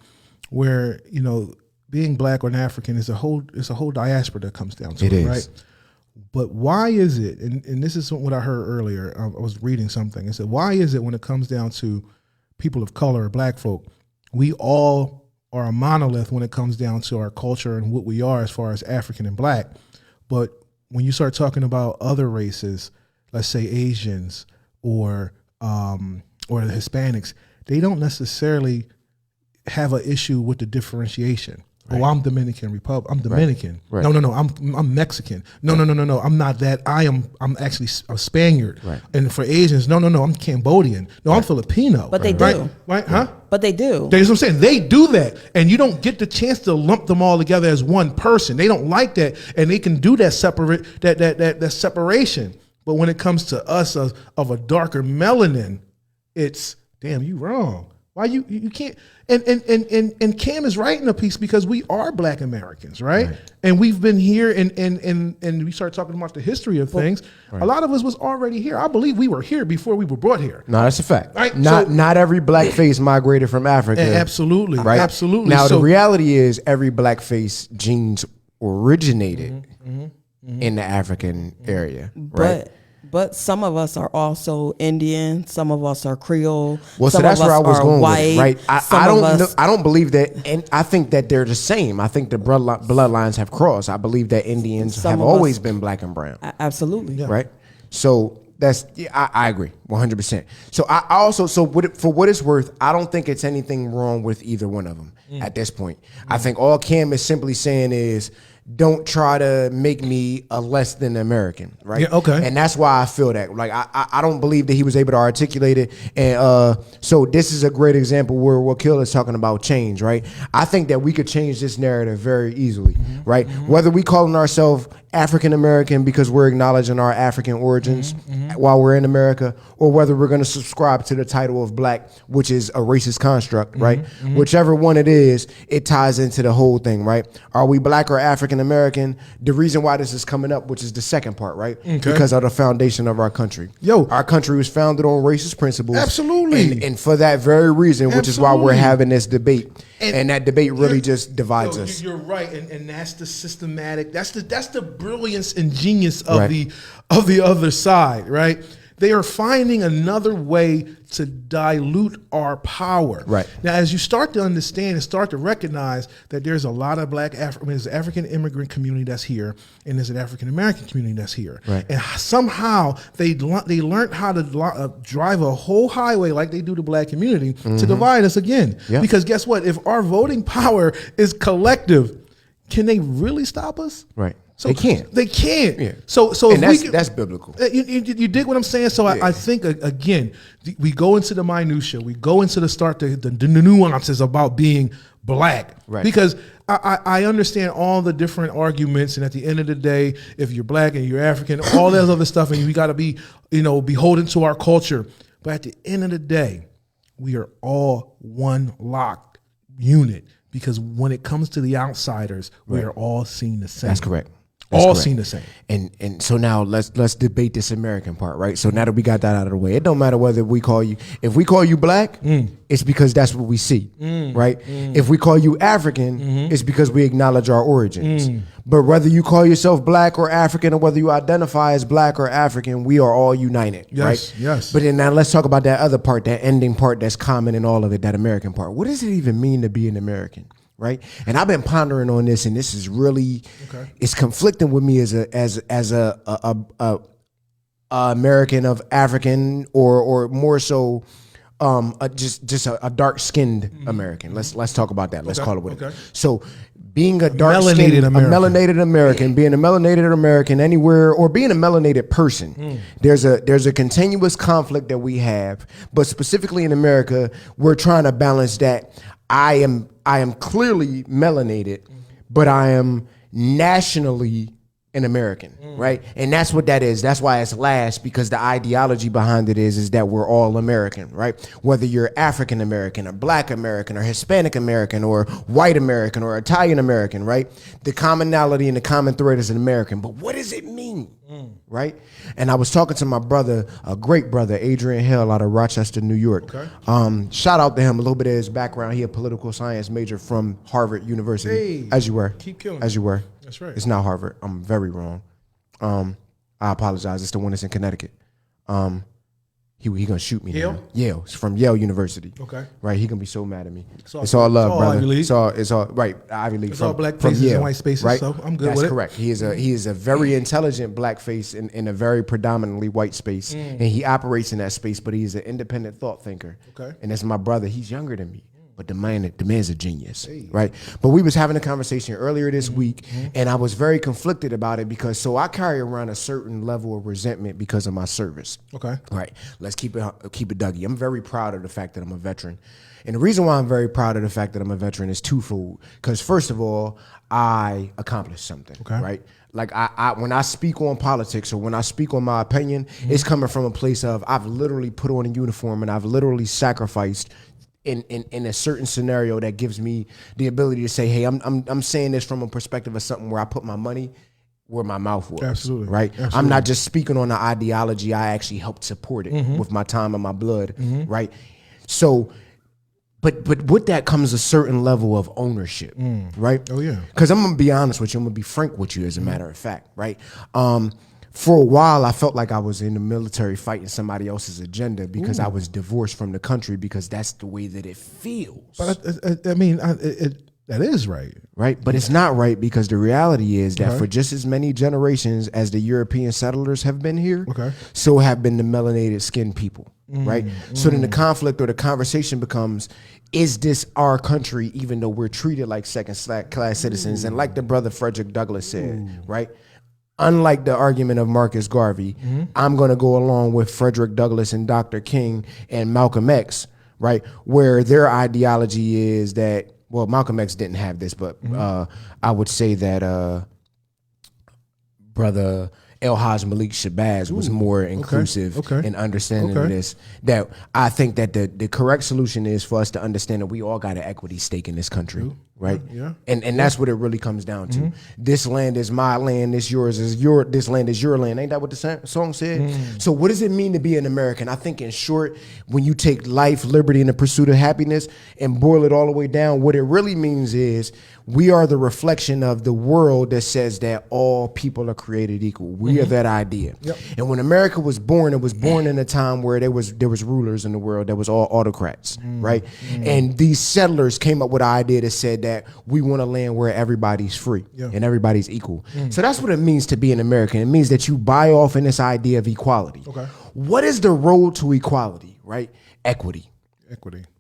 Speaker 1: Where being Black or an African is a whole diaspora that comes down to it, right? But why is it? And this is what I heard earlier. I was reading something. I said, why is it when it comes down to people of color or Black folk, we all are a monolith when it comes down to our culture and what we are as far as African and Black. But when you start talking about other races, let's say Asians or the Hispanics, they don't necessarily have an issue with the differentiation. Right. Oh, I'm Dominican Republic. I'm Dominican. Right. No. I'm Mexican. No. I'm not that. I'm actually a Spaniard. Right. And for Asians, no. I'm Cambodian. No, I'm Filipino.
Speaker 3: But they do.
Speaker 1: Right? Huh?
Speaker 3: But they do.
Speaker 1: That's what I'm saying. They do that. And you don't get the chance to lump them all together as one person. They don't like that. And they can do that that separation. But when it comes to us of a darker melanin, it's, damn, you wrong. Why you can't? And Cam is writing a piece because we are Black Americans, right? And we've been here, and we start talking about the history of things. A lot of us was already here. I believe we were here before we were brought here.
Speaker 2: No, that's a fact. Right? Not every black face migrated from Africa.
Speaker 1: Absolutely, right? Absolutely.
Speaker 2: Now the reality is every black face genes originated in the African area, right?
Speaker 3: But some of us are also Indian. Some of us are Creole.
Speaker 2: Well, so that's where I was going with it, right? I don't believe that, and I think that they're the same. I think the bloodlines have crossed. I believe that Indians have always been black and brown.
Speaker 3: Absolutely,
Speaker 2: right? So I agree 100%. So I also for what it's worth, I don't think it's anything wrong with either one of them at this point. I think all Cam is simply saying is, don't try to make me a less than American, right?
Speaker 1: Yeah, okay.
Speaker 2: And that's why I feel that. Like, I don't believe that he was able to articulate it. And so this is a great example where Wakil is talking about change, right? I think that we could change this narrative very easily, right? Whether we calling ourselves African American because we're acknowledging our African origins while we're in America, or whether we're going to subscribe to the title of black, which is a racist construct, right? Whichever one it is, it ties into the whole thing, right? Are we black or African American? The reason why this is coming up, which is the second part, right? Okay. Because of the foundation of our country. Our country was founded on racist principles.
Speaker 1: Absolutely.
Speaker 2: And for that very reason, which is why we're having this debate. And that debate really just divides us.
Speaker 1: You're right, and that's the systematic. That's the brilliance and genius of the other side, right? They are finding another way to dilute our power.
Speaker 2: Right.
Speaker 1: Now, as you start to understand and start to recognize that there's a lot of there's an African immigrant community that's here, and there's an African American community that's here.
Speaker 2: Right.
Speaker 1: And somehow they learned how to drive a whole highway like they do the black community to divide us again.
Speaker 2: Yeah.
Speaker 1: Because guess what? If our voting power is collective, can they really stop us?
Speaker 2: Right.
Speaker 1: So
Speaker 2: they can't.
Speaker 1: They can't.
Speaker 2: Yeah.
Speaker 1: So
Speaker 2: and
Speaker 1: if
Speaker 2: that's biblical.
Speaker 1: You dig what I'm saying? So I think again, we go into the minutia, we go into the nuances about being black,
Speaker 2: right?
Speaker 1: Because I understand all the different arguments, and at the end of the day, if you're black and you're African, all that other stuff, and we got to be beholden to our culture. But at the end of the day, we are all one locked unit, because when it comes to the outsiders, we are all seen the same.
Speaker 2: That's correct.
Speaker 1: All seen the same.
Speaker 2: And so now let's debate this American part, right? So now that we got that out of the way, it don't matter whether if we call you black, it's because that's what we see, right? If we call you African, it's because we acknowledge our origins. But whether you call yourself black or African, or whether you identify as black or African, we are all united, right?
Speaker 1: Yes.
Speaker 2: But then now let's talk about that other part, that ending part that's common in all of it, that American part. What does it even mean to be an American? Right, and I've been pondering on this, and this is really it's conflicting with me as a American of African or more so just a dark skinned American. Let's talk about that. Let's call it what it is. So being a dark skinned melanated American, being a melanated American anywhere, or being a melanated person, there's a continuous conflict that we have, but specifically in America, we're trying to balance that. I am clearly melanated, but I am nationally an American, right? And that's what that is. That's why it's last, because the ideology behind it is that we're all American, right? Whether you're African American or Black American or Hispanic American or white American or Italian American, right? The commonality and the common thread is an American. But what does it mean, right? And I was talking to my brother, a great brother, Adrian Hill, out of Rochester, New York. Shout out to him, a little bit of his background. He a political science major from Harvard University, as you were.
Speaker 1: Keep killing
Speaker 2: as you were.
Speaker 1: That's right.
Speaker 2: It's not Harvard. I'm very wrong. I apologize. It's the one that's in Connecticut. He gonna shoot me now. Yale. It's from Yale University.
Speaker 1: Okay.
Speaker 2: Right. He gonna be so mad at me. It's all love, brother.
Speaker 1: Ivy League.
Speaker 2: It's all right. Ivy League.
Speaker 1: It's
Speaker 2: from,
Speaker 1: all black
Speaker 2: from
Speaker 1: faces
Speaker 2: Yale,
Speaker 1: and white spaces.
Speaker 2: right?
Speaker 1: So I'm good
Speaker 2: That's
Speaker 1: with it.
Speaker 2: correct. He is a very intelligent black face in a very predominantly white space, and he operates in that space. But he's an independent thought thinker.
Speaker 1: Okay.
Speaker 2: And that's my brother. He's younger than me. But the man's a genius, right? But we was having a conversation earlier this week, and I was very conflicted about it because I carry around a certain level of resentment because of my service.
Speaker 1: Okay.
Speaker 2: Right. Let's keep it Dougie. I'm very proud of the fact that I'm a veteran. And the reason why I'm very proud of the fact that I'm a veteran is twofold. Because first of all, I accomplished something, right? Like I when I speak on politics or when I speak on my opinion, it's coming from a place of I've literally put on a uniform and I've literally sacrificed in a certain scenario that gives me the ability to say, hey, I'm saying this from a perspective of something where I put my money where my mouth was.
Speaker 1: Absolutely.
Speaker 2: Right?
Speaker 1: Absolutely.
Speaker 2: I'm not just speaking on the ideology. I actually helped support it with my time and my blood. Right? So, but with that comes a certain level of ownership. Right?
Speaker 1: Oh, yeah.
Speaker 2: Because I'm going to be honest with you. I'm going to be frank with you, as a matter of fact. Right? For a while, I felt like I was in the military fighting somebody else's agenda because I was divorced from the country because that's the way that it feels.
Speaker 1: But I mean, that is right.
Speaker 2: Right? But it's not right because the reality is that for just as many generations as the European settlers have been here, so have been the melanated skinned people. Right? So then the conflict or the conversation becomes, is this our country even though we're treated like second-class citizens? And like the brother Frederick Douglass said, right? Unlike the argument of Marcus Garvey, I'm going to go along with Frederick Douglass and Dr. King and Malcolm X, right? Where their ideology is that, well, Malcolm X didn't have this, but I would say that brother El-Haj Malik Shabazz was more inclusive in understanding of this. That I think that the correct solution is for us to understand that we all got an equity stake in this country, right? And that's what it really comes down to. This land is my land. This land is your land. Ain't that what the song said? So what does it mean to be an American? I think in short, when you take life, liberty, and the pursuit of happiness and boil it all the way down, what it really means is we are the reflection of the world that says that all people are created equal. We are that idea.
Speaker 1: Yep.
Speaker 2: And when America was born, it was born in a time where there was rulers in the world that was all autocrats, right? And these settlers came up with an idea that said that we want a land where everybody's free and everybody's equal. So that's what it means to be an American. It means that you buy off in this idea of equality.
Speaker 1: Okay.
Speaker 2: What is the road to equality, right? Equity.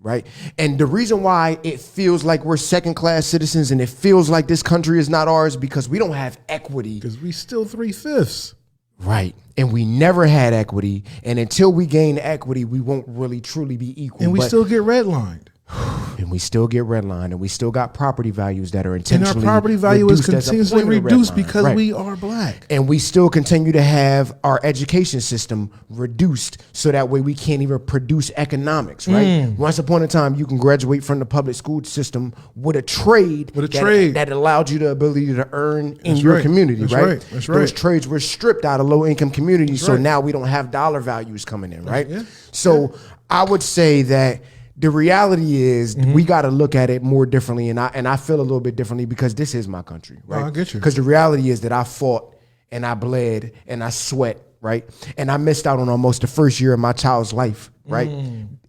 Speaker 2: Right. And the reason why it feels like we're second class citizens and it feels like this country is not ours because we don't have equity.
Speaker 1: Because we still 3/5.
Speaker 2: Right. And we never had equity. And until we gain equity, we won't really truly be equal.
Speaker 1: And we still get redlined.
Speaker 2: And we still get redlined, and we still got property values that are intentionally
Speaker 1: and our property value is continuously reduced because we are black.
Speaker 2: And we still continue to have our education system reduced so that way we can't even produce economics, right? Once upon a time, you can graduate from the public school system with a trade that allowed you the ability to earn in your community, right?
Speaker 1: That's right.
Speaker 2: Those trades were stripped out of low-income communities, so now we don't have dollar values coming in, right? So I would say that the reality is we got to look at it more differently, and I feel a little bit differently because this is my country, right?
Speaker 1: I get you.
Speaker 2: Because the reality is that I fought and I bled and I sweat, right? And I missed out on almost the first year of my child's life, right?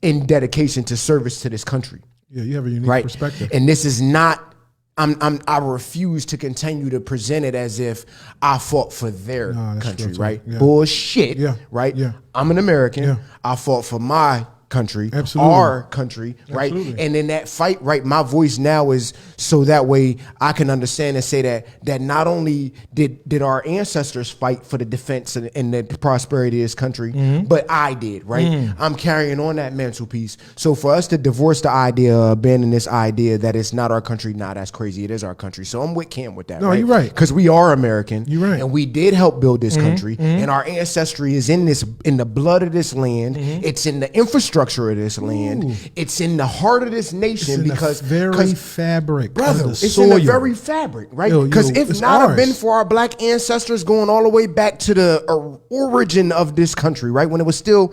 Speaker 2: In dedication to service to this country.
Speaker 1: Yeah, you have a unique perspective.
Speaker 2: And this is not. I refuse to continue to present it as if I fought for their country, right?
Speaker 1: Yeah.
Speaker 2: Bullshit, right?
Speaker 1: Yeah.
Speaker 2: I'm an American.
Speaker 1: Yeah.
Speaker 2: I fought for my country,
Speaker 1: Absolutely.
Speaker 2: our country, right?
Speaker 1: Absolutely.
Speaker 2: And in that fight, right, my voice now is so that way I can understand and say that not only did our ancestors fight for the defense and the prosperity of this country, but I did, right? I'm carrying on that mantelpiece. So for us to divorce the idea, abandon this idea that it's not our country, that's crazy. It is our country. So I'm with Cam with that.
Speaker 1: No,
Speaker 2: right?
Speaker 1: you're right.
Speaker 2: Because we are American.
Speaker 1: You're right.
Speaker 2: And we did help build this country. And our ancestry is in the blood of this land. It's in the infrastructure of this land. It's in the heart of this nation because
Speaker 1: the very fabric,
Speaker 2: brother,
Speaker 1: it's
Speaker 2: in the very fabric, right? Because if not have been for our black ancestors going all the way back to the origin of this country, right? When it was still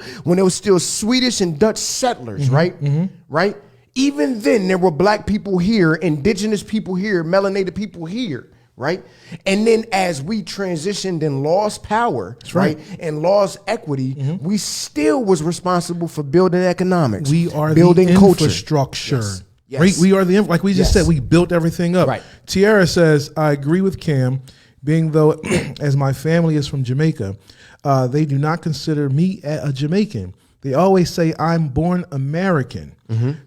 Speaker 2: Swedish and Dutch settlers, right? Right? Even then there were black people here, indigenous people here, melanated people here. Right. And then as we transitioned and lost power, right, and lost equity, we still was responsible for building economics.
Speaker 1: We are
Speaker 2: building
Speaker 1: the
Speaker 2: infrastructure.
Speaker 1: Culture.
Speaker 2: Yes.
Speaker 1: Right? We are like we just said, we built everything up.
Speaker 2: Right.
Speaker 1: Tiara says, I agree with Cam, being though as my family is from Jamaica, they do not consider me a Jamaican. They always say I'm born American.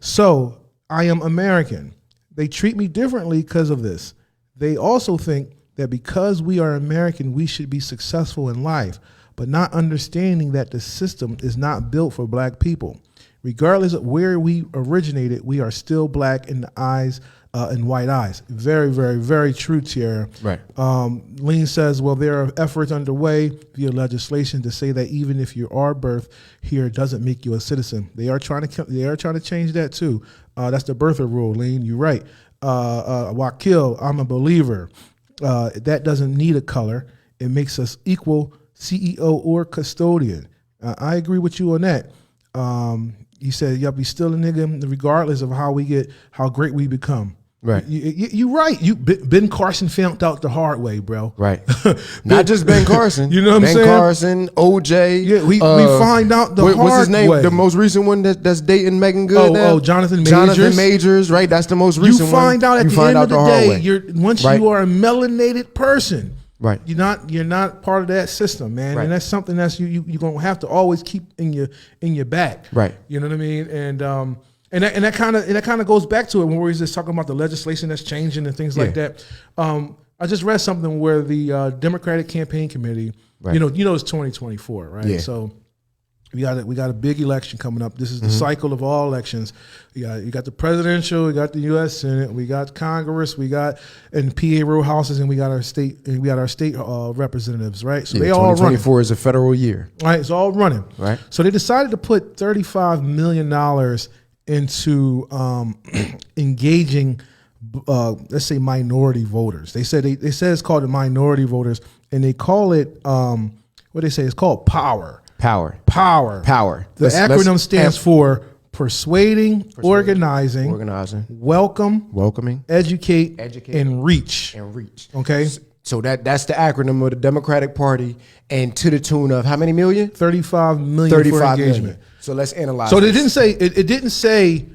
Speaker 1: So I am American. They treat me differently because of this. They also think that because we are American, we should be successful in life, but not understanding that the system is not built for black people. Regardless of where we originated, we are still black in the eyes and white eyes. Very, very, very true, Tierra.
Speaker 2: Right.
Speaker 1: Lean says, well, there are efforts underway via legislation to say that even if you are birthed here doesn't make you a citizen. They are trying to change that too. That's the birther rule, Lean. You're right. Wakil, I'm a believer. That doesn't need a color. It makes us equal CEO or custodian. I agree with you on that. You said, yep, he's still a nigga regardless of how great we become.
Speaker 2: Right.
Speaker 1: You're right. Ben Carson found out the hard way, bro.
Speaker 2: Right. Not just Ben Carson.
Speaker 1: You know what I'm saying?
Speaker 2: Ben Carson, OJ.
Speaker 1: Yeah, we find out the hard way.
Speaker 2: What's his name? Way. The most recent one that's dating Megan Good now?
Speaker 1: Oh, Jonathan Majors.
Speaker 2: Jonathan Majors, right? That's the most recent one.
Speaker 1: You find out at the end of the day, once you are a melanated person,
Speaker 2: right?
Speaker 1: You're not part of that system, man.
Speaker 2: Right.
Speaker 1: And that's something that's you're gonna have to always keep in your back.
Speaker 2: Right.
Speaker 1: You know what I mean? And that kind of goes back to it when we're just talking about the legislation that's changing and things like that. I just read something where the Democratic Campaign Committee, you know, it's 2024, right?
Speaker 2: Yeah.
Speaker 1: So we got a big election coming up. This is the cycle of all elections. You got the presidential, we got the U.S. Senate, we got Congress, we got and PA row houses, and we got our state representatives, right? So they all running.
Speaker 2: 2024 is a federal year,
Speaker 1: right? It's all running,
Speaker 2: right?
Speaker 1: So they decided to put $35 million into engaging, let's say, minority voters. They said it's called the minority voters, and they call it what they say it's called power.
Speaker 2: Power.
Speaker 1: The acronym stands for persuading, organizing,
Speaker 2: welcoming,
Speaker 1: educate, and reach. Okay.
Speaker 2: So that's the acronym of the Democratic Party, and to the tune of how many million?
Speaker 1: 35 million for engagement.
Speaker 2: Million. So let's analyze.
Speaker 1: So it didn't say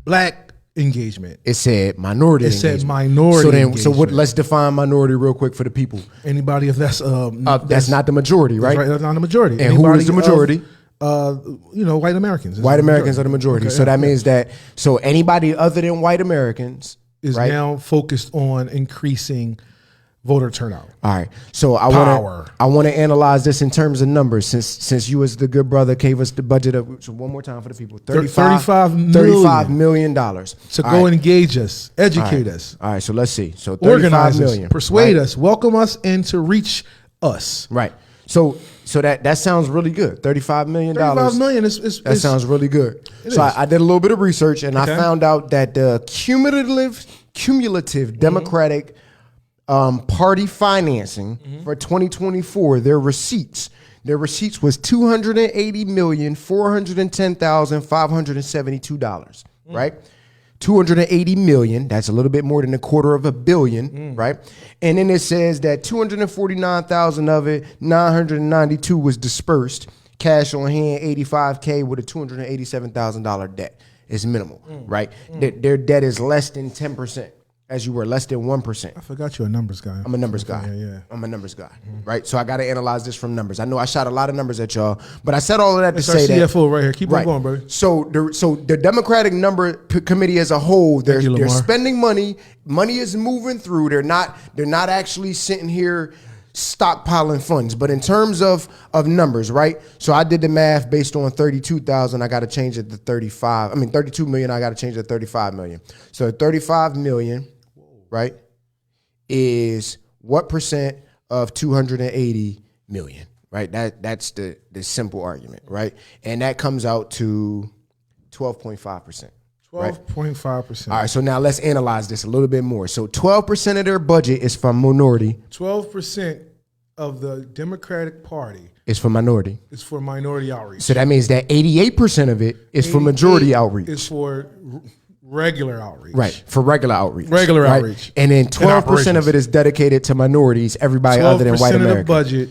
Speaker 1: black engagement.
Speaker 2: It said minority.
Speaker 1: It
Speaker 2: engagement.
Speaker 1: said minority.
Speaker 2: So let's define minority real quick for the people.
Speaker 1: Anybody, if that's
Speaker 2: not the majority, right?
Speaker 1: That's not the majority.
Speaker 2: And who is the majority?
Speaker 1: White Americans.
Speaker 2: White Americans are the majority. Okay, so that means that anybody other than white Americans
Speaker 1: is now focused on increasing voter turnout.
Speaker 2: All right. So I want to analyze this in terms of numbers since you as the good brother gave us the budget of, so one more time for the people. $35 million.
Speaker 1: So go and engage us, educate us.
Speaker 2: All right. So let's see. So
Speaker 1: organize us, persuade us, welcome us, and to reach us.
Speaker 2: Right. So that sounds really good. $35 million.
Speaker 1: $35 million
Speaker 2: that sounds really good. So I did a little bit of research and I found out that the cumulative Democratic party financing for 2024, their receipts was $280,410,572, right? 280 million, that's a little bit more than a quarter of a billion, right? And then it says that 249,000 of it, 992 was dispersed, cash on hand, 85K with a $287,000 debt is minimal, right? Their debt is less than 10%. As you were less than 1%.
Speaker 1: I forgot you're a numbers guy.
Speaker 2: I'm a numbers guy.
Speaker 1: Yeah.
Speaker 2: I'm a numbers guy, right? So I got to analyze this from numbers. I know I shot a lot of numbers at y'all, but I said all of that to say that.
Speaker 1: CFO right here. Keep on going, brother.
Speaker 2: So the Democratic number committee as a whole, they're spending money. Money is moving through. They're not actually sitting here stockpiling funds. But in terms of numbers, right? So I did the math based on 32,000. I got to change it to 35. I mean 32 million. I got to change it to 35 million. So 35 million. Right, is what percent of 280 million? Right, that's the simple argument, right? And that comes out to 12.5%.
Speaker 1: 12.5%.
Speaker 2: All right, so now let's analyze this a little bit more. So 12% of their budget is for minority.
Speaker 1: 12% of the Democratic Party
Speaker 2: is for minority.
Speaker 1: It's for minority outreach.
Speaker 2: So that means that 88% of it is for majority outreach.
Speaker 1: It's for regular outreach.
Speaker 2: Right, for regular outreach.
Speaker 1: Outreach.
Speaker 2: And then 12% of it is dedicated to minorities, everybody other than white Americans.
Speaker 1: 12% of the budget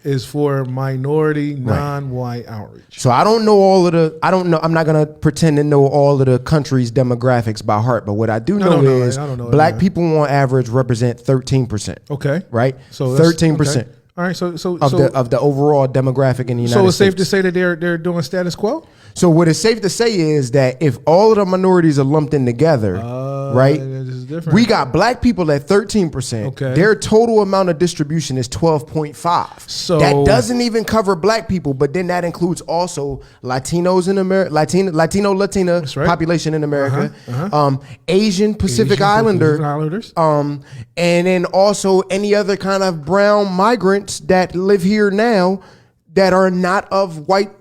Speaker 1: is for minority, non-white outreach.
Speaker 2: So I don't know I'm not going to pretend to know all of the country's demographics by heart, but what I do know is black people on average represent 13%.
Speaker 1: Okay.
Speaker 2: Right? So 13%.
Speaker 1: Okay. All right, so
Speaker 2: of the overall demographic in the United States.
Speaker 1: So it's safe to say that they're doing status quo?
Speaker 2: So what is safe to say is that if all of the minorities are lumped in together, right? We got black people at 13%.
Speaker 1: Okay.
Speaker 2: Their total amount of distribution is 12.5.
Speaker 1: So
Speaker 2: that doesn't even cover black people, but then that includes also Latinos in America, Latina population in America, Asian Pacific Islanders, and then also any other kind of brown migrants that live here now that are not of white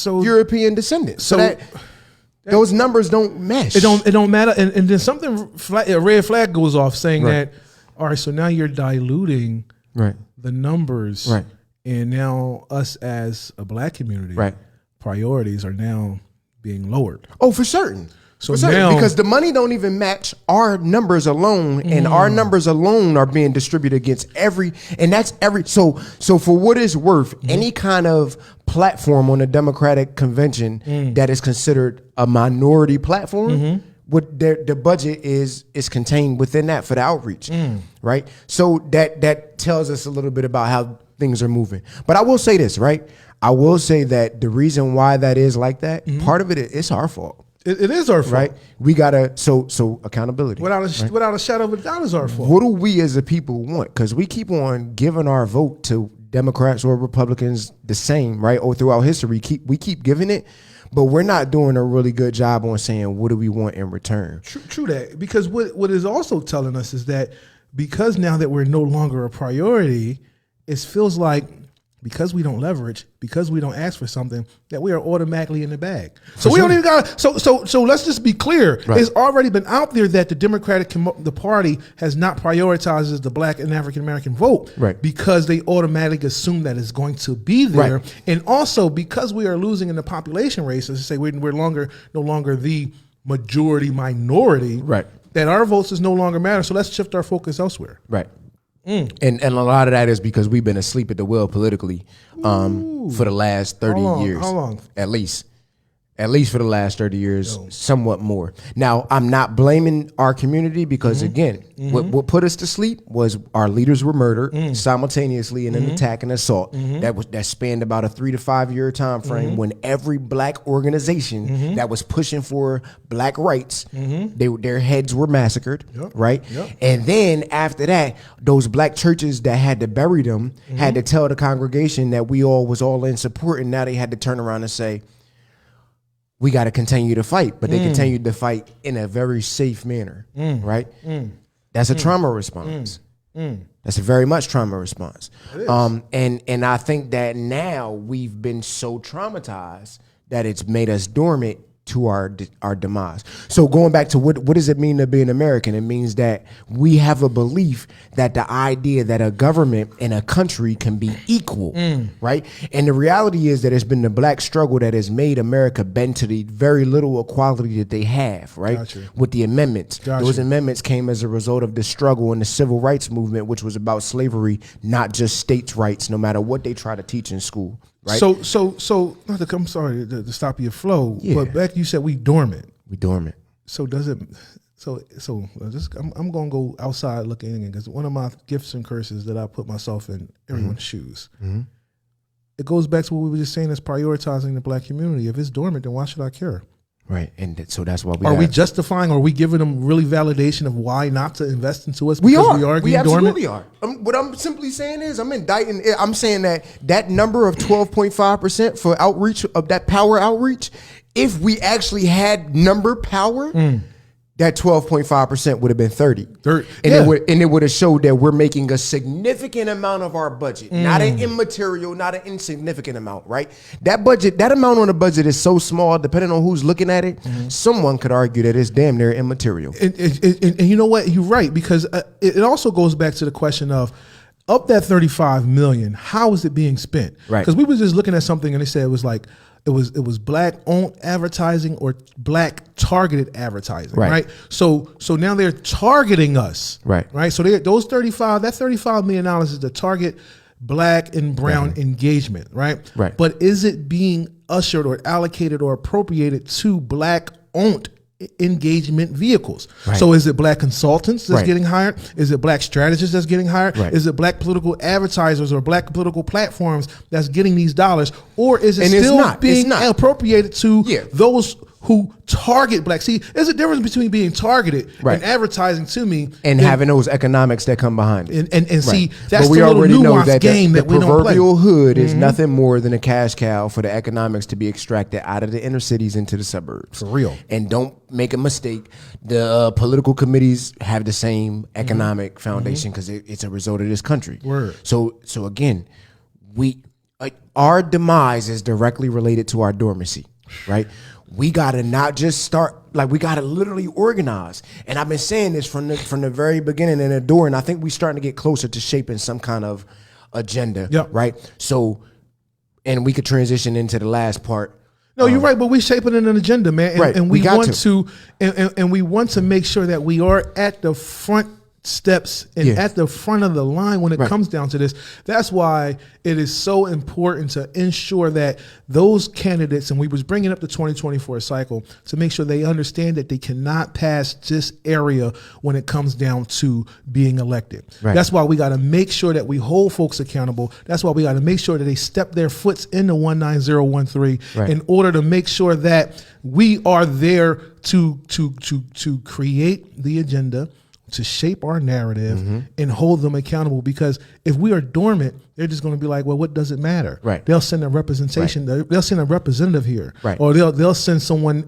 Speaker 2: European descendants. So that those numbers don't mesh.
Speaker 1: It don't matter. And then a red flag goes off saying that, all right, so now you're diluting the numbers.
Speaker 2: Right.
Speaker 1: And now us as a black community, priorities are now being lowered.
Speaker 2: Oh, for certain.
Speaker 1: So now,
Speaker 2: because the money don't even match our numbers alone, and our numbers alone are being distributed against every. So for what it's worth, any kind of platform on a Democratic convention that is considered a minority platform, the budget is contained within that for the outreach, right? So that tells us a little bit about how things are moving. But I will say this, right? I will say that the reason why that is like that, part of it's our fault.
Speaker 1: It is our fault,
Speaker 2: right? We gotta so accountability
Speaker 1: without a shadow of a doubt is our fault.
Speaker 2: What do we as a people want? Because we keep on giving our vote to Democrats or Republicans the same, right? Or throughout history, we keep giving it, but we're not doing a really good job on saying what do we want in return.
Speaker 1: True that, because what is also telling us is that because now that we're no longer a priority, it feels like because we don't leverage, because we don't ask for something, that we are automatically in the bag. So we don't even got. So let's just be clear.
Speaker 2: Right.
Speaker 1: It's already been out there that the party has not prioritized the Black and African American vote,
Speaker 2: right,
Speaker 1: because they automatically assume that it's going to be there,
Speaker 2: right,
Speaker 1: and also because we are losing in the population race. As I say, we're no longer the majority minority.
Speaker 2: Right.
Speaker 1: That our votes is no longer matter. So let's shift our focus elsewhere.
Speaker 2: Right. And a lot of that is because we've been asleep at the wheel politically for the last 30 years.
Speaker 1: How long?
Speaker 2: At least for the last 30 years, somewhat more. Now, I'm not blaming our community because, again, what put us to sleep was our leaders were murdered simultaneously in an attack and assault that spanned about a 3 to 5 year time frame when every Black organization that was pushing for Black rights, their heads were massacred, right? Yep. And then after that, those Black churches that had to bury them had to tell the congregation that we all was all in support, and now they had to turn around and say, we got to continue to fight, but they continued to fight in a very safe manner, right? That's a trauma response. That's a very much trauma response. And I think that now we've been so traumatized that it's made us dormant to our demise. So going back to what does it mean to be an American? It means that we have a belief that the idea that a government and a country can be equal, right? And the reality is that it's been the Black struggle that has made America bend to the very little equality that they have, right?
Speaker 1: Gotcha.
Speaker 2: With the amendments.
Speaker 1: Gotcha.
Speaker 2: Those amendments came as a result of the struggle in the civil rights movement, which was about slavery, not just states' rights, no matter what they try to teach in school. Right?
Speaker 1: So not to, I'm sorry to stop your flow, but back you said we dormant.
Speaker 2: We dormant.
Speaker 1: So does it? So I'm gonna go outside looking in, because one of my gifts and curses that I put myself in everyone's shoes. It goes back to what we were just saying as prioritizing the Black community. If it's dormant, then why should I care?
Speaker 2: Right, and so that's why
Speaker 1: we justifying, or are we giving them really validation of why not to invest into us?
Speaker 2: We
Speaker 1: because
Speaker 2: are. We absolutely
Speaker 1: dormant?
Speaker 2: are. What I'm simply saying is, I'm indicting. I'm saying that number of 12.5% for outreach, of that power outreach, if we actually had number power, that 12.5% would have been 30. And it would have showed that we're making a significant amount of our budget, not an immaterial, not an insignificant amount, right? That amount on the budget is so small, depending on who's looking at it, someone could argue that it's damn near immaterial.
Speaker 1: And you know what? You're right, because it also goes back to the question of that 35 million, how is it being spent?
Speaker 2: Right.
Speaker 1: Because we were just looking at something and they said it was like, it was Black owned advertising or Black targeted advertising, right? So now they're targeting us, right? So that 35 million dollars is the target Black and brown engagement, right? But is it being ushered or allocated or appropriated to Black owned engagement vehicles? So is it Black consultants that's getting hired? Is it Black strategists that's getting hired? Is it Black political advertisers or Black political platforms that's getting these dollars? Or is it still being appropriated to those who target Black? See, there's a difference between being targeted and advertising to me
Speaker 2: and having those economics that come behind it.
Speaker 1: And see, that's the little nuanced game that we don't play.
Speaker 2: The proverbial hood is nothing more than a cash cow for the economics to be extracted out of the inner cities into the suburbs.
Speaker 1: For real.
Speaker 2: And don't make a mistake. The political committees have the same economic foundation because it's a result of this country.
Speaker 1: Word.
Speaker 2: So again, our demise is directly related to our dormancy, right? We gotta not just start, we gotta literally organize. And I've been saying this from the very beginning in the door, and I think we're starting to get closer to shaping some kind of agenda, right? So, and we could transition into the last part.
Speaker 1: No, you're right, but we're shaping an agenda, man, and we want to, and we want to make sure that we are at the front steps and at the front of the line when it comes down to this. That's why it is so important to ensure that those candidates, and we was bringing up the 2024 cycle, to make sure they understand that they cannot pass this area when it comes down to being elected. That's why we got to make sure that we hold folks accountable. That's why we got to make sure that they step their foots into 19013 in order to make sure that we are there to create the agenda, to shape our narrative and hold them accountable. Because if we are dormant, they're just going to be like, well, what does it matter?
Speaker 2: Right.
Speaker 1: They'll send a representation.
Speaker 2: Right.
Speaker 1: They'll send a representative here,
Speaker 2: right.
Speaker 1: or they'll send someone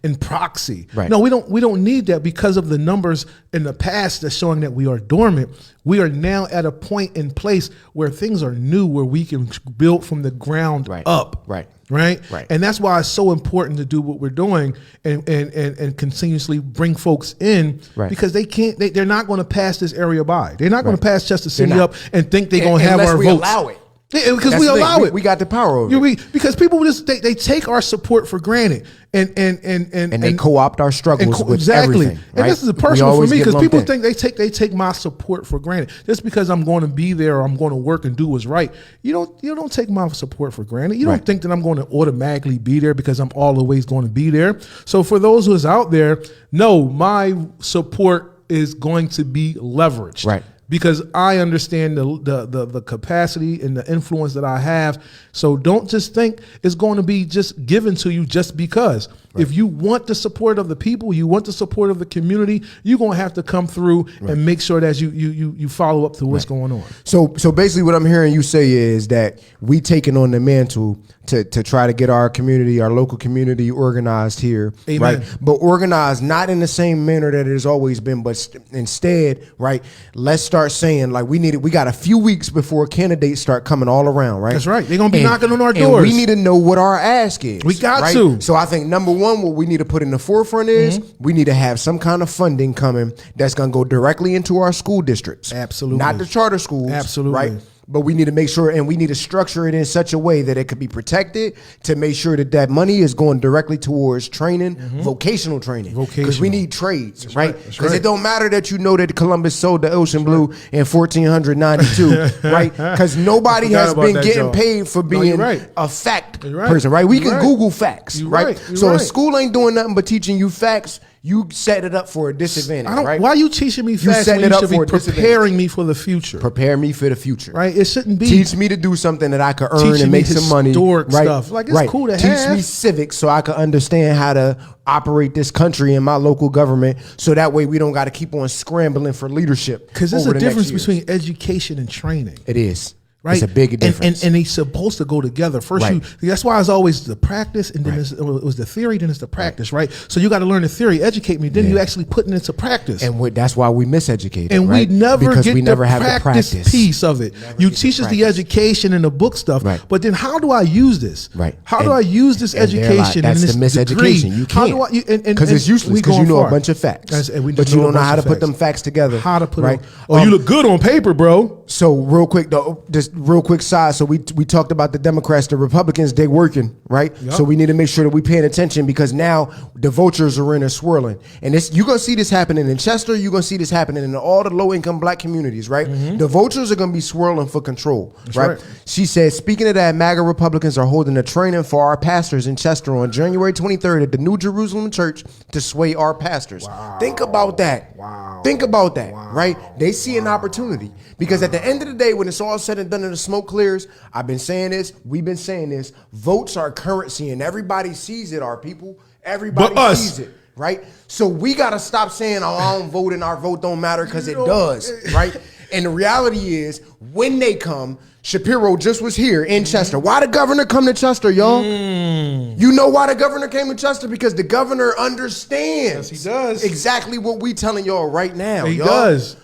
Speaker 1: in proxy.
Speaker 2: Right.
Speaker 1: No, we don't need that, because of the numbers in the past that's showing that we are dormant. We are now at a point in place where things are new, where we can build from the ground up.
Speaker 2: Right.
Speaker 1: Right.
Speaker 2: Right.
Speaker 1: And that's why it's so important to do what we're doing and continuously bring folks in, because they're not going to pass this area by. They're not going to pass Chester City up and think they're going to have our votes.
Speaker 2: Allow it.
Speaker 1: Yeah, because we allow it.
Speaker 2: We got the power over it.
Speaker 1: Because people just they take our support for granted, and
Speaker 2: they co-opt our struggles with
Speaker 1: exactly.
Speaker 2: everything.
Speaker 1: And this is personal for me, because people think they take my support for granted. Just because I'm going to be there or I'm going to work and do what's right, you don't take my support for granted. You don't think that I'm going to automatically be there because I'm always going to be there. So for those who's out there, no, my support is going to be leveraged.
Speaker 2: Right.
Speaker 1: Because I understand the capacity and the influence that I have. So don't just think it's going to be just given to you just because. Right. If you want the support of the people, you want the support of the community, you're going to have to come through and make sure that you follow up to what's going on.
Speaker 2: So basically what I'm hearing you say is that we taking on the mantle to try to get our community, our local community organized here.
Speaker 1: Amen.
Speaker 2: Right? But organized not in the same manner that it has always been, but instead, right, let's start saying, like, we got a few weeks before candidates start coming all around, right?
Speaker 1: That's right. They're going to be knocking on our doors.
Speaker 2: And we need to know what our ask is.
Speaker 1: We got to.
Speaker 2: So I think number one, what we need to put in the forefront is we need to have some kind of funding coming that's going to go directly into our school districts.
Speaker 1: Absolutely.
Speaker 2: Not the charter schools.
Speaker 1: Absolutely.
Speaker 2: Right? But we need to make sure, and we need to structure it in such a way that it could be protected, to make sure that money is going directly towards training, vocational training. Because we need trades, right? Because it don't matter that you know that Columbus sold the ocean blue in 1492, right? Because nobody has been getting paid for being a fact person, right? We can Google facts, right? So if school ain't doing nothing but teaching you facts, you set it up for a disadvantage, right?
Speaker 1: Why are you teaching me facts when you should be preparing me for the future?
Speaker 2: Prepare me for the future.
Speaker 1: Right? It shouldn't be.
Speaker 2: Teach me to do something that I could earn and make some money.
Speaker 1: Right? Stuff. Like, it's cool to have.
Speaker 2: Teach me civics so I can understand how to operate this country and my local government, so that way we don't got to keep on scrambling for leadership.
Speaker 1: Because there's a difference between education and training.
Speaker 2: It is.
Speaker 1: Right?
Speaker 2: It's a big difference.
Speaker 1: And they're supposed to go together. First, that's why it's always the practice, and then it was the theory, then it's the practice, right? So you got to learn the theory, educate me, then you actually put it into practice.
Speaker 2: And that's why we miseducate.
Speaker 1: And we never
Speaker 2: because
Speaker 1: get
Speaker 2: we never
Speaker 1: the
Speaker 2: have
Speaker 1: practice
Speaker 2: the practice
Speaker 1: piece of it. You teach us the education and the book stuff, but then how do I use this?
Speaker 2: Right.
Speaker 1: How do I use this education and this
Speaker 2: the miseducation.
Speaker 1: Degree?
Speaker 2: You can't.
Speaker 1: Because
Speaker 2: it's useless, because you know a bunch of facts. But you don't know how to put them facts together.
Speaker 1: How to put them. Oh, you look good on paper, bro.
Speaker 2: So real quick, though, just real quick side. So we talked about the Democrats, the Republicans, they working, right? Yep. So we need to make sure that we paying attention, because now the vultures are in and swirling. And you're going to see this happening in Chester. You're going to see this happening in all the low-income black communities, right? The vultures are going to be swirling for control, right? She said, speaking of that, MAGA Republicans are holding a training for our pastors in Chester on January 23rd at the New Jerusalem Church to sway our pastors. Wow. Think about that. Wow. Think about that, right? They see an opportunity, because at the end of the day, when it's all said and done and the smoke clears, I've been saying this, we've been saying this, votes are currency and everybody sees it, our people. Everybody sees it, right? So we got to stop saying, oh, I don't vote and our vote don't matter, because it does, right? And the reality is, when they come, Shapiro just was here in Chester. Why the governor come to Chester, y'all? You know why the governor came to Chester? Because the governor understands.
Speaker 1: Yes, he does.
Speaker 2: Exactly what we telling y'all right now.
Speaker 1: He does.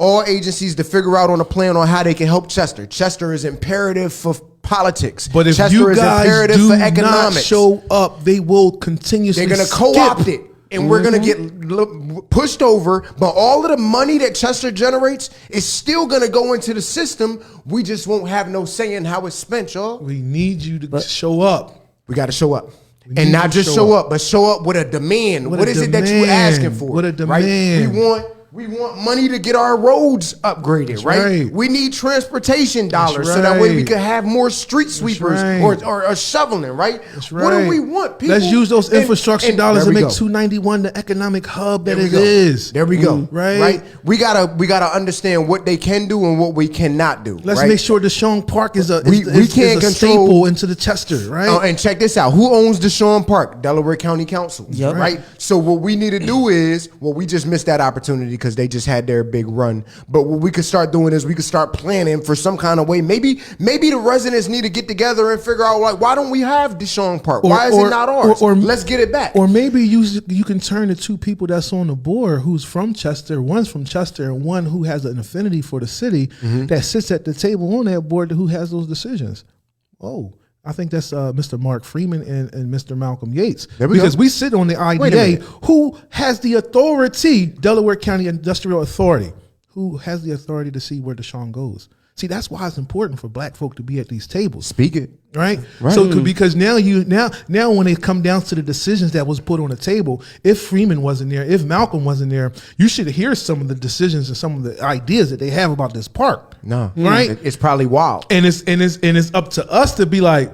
Speaker 2: All agencies to figure out on a plan on how they can help Chester. Chester is imperative for politics.
Speaker 1: But if
Speaker 2: Chester
Speaker 1: you
Speaker 2: is
Speaker 1: guys
Speaker 2: imperative
Speaker 1: do
Speaker 2: for
Speaker 1: not
Speaker 2: economics.
Speaker 1: show up, they will continuously
Speaker 2: They're going to co-opt it. And we're going to get pushed over. But all of the money that Chester generates is still going to go into the system. We just won't have no say in how it's spent, y'all.
Speaker 1: We need you to show up.
Speaker 2: We got to show up. And not just show up, but show up with a demand. What is it that you asking for?
Speaker 1: What a demand.
Speaker 2: Right? We want money to get our roads upgraded, right? We need transportation dollars so that way we can have more street sweepers or shoveling, right? What do we want, people?
Speaker 1: Let's use those infrastructure dollars to make 291 the economic hub that it is.
Speaker 2: There we go. Right? We gotta understand what they can do and what we cannot do.
Speaker 1: Let's make sure Deshaun Park is a staple into the Chester, right?
Speaker 2: And check this out. Who owns Deshaun Park? Delaware County Council. Yep. Right? So what we need to do is, we just missed that opportunity because they just had their big run. But what we could start doing is we could start planning for some kind of way. Maybe the residents need to get together and figure out, like, why don't we have Deshaun Park? Why is it not ours? Or let's get it back.
Speaker 1: Or maybe you can turn the two people that's on the board who's from Chester, one's from Chester, and one who has an affinity for the city that sits at the table on that board who has those decisions. Oh, I think that's Mr. Mark Freeman and Mr. Malcolm Yates. Because we sit on the IDA, who has the authority, Delaware County Industrial Authority, who has the authority to see where Deshaun goes. See, that's why it's important for black folk to be at these tables.
Speaker 2: Speak it.
Speaker 1: Right? So because now when it come down to the decisions that was put on the table, if Freeman wasn't there, if Malcolm wasn't there, you should hear some of the decisions and some of the ideas that they have about this park.
Speaker 2: No.
Speaker 1: Right?
Speaker 2: It's probably wild.
Speaker 1: And it's up to us to be like,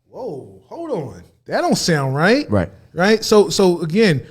Speaker 1: whoa, hold on. That don't sound right. Right? So again,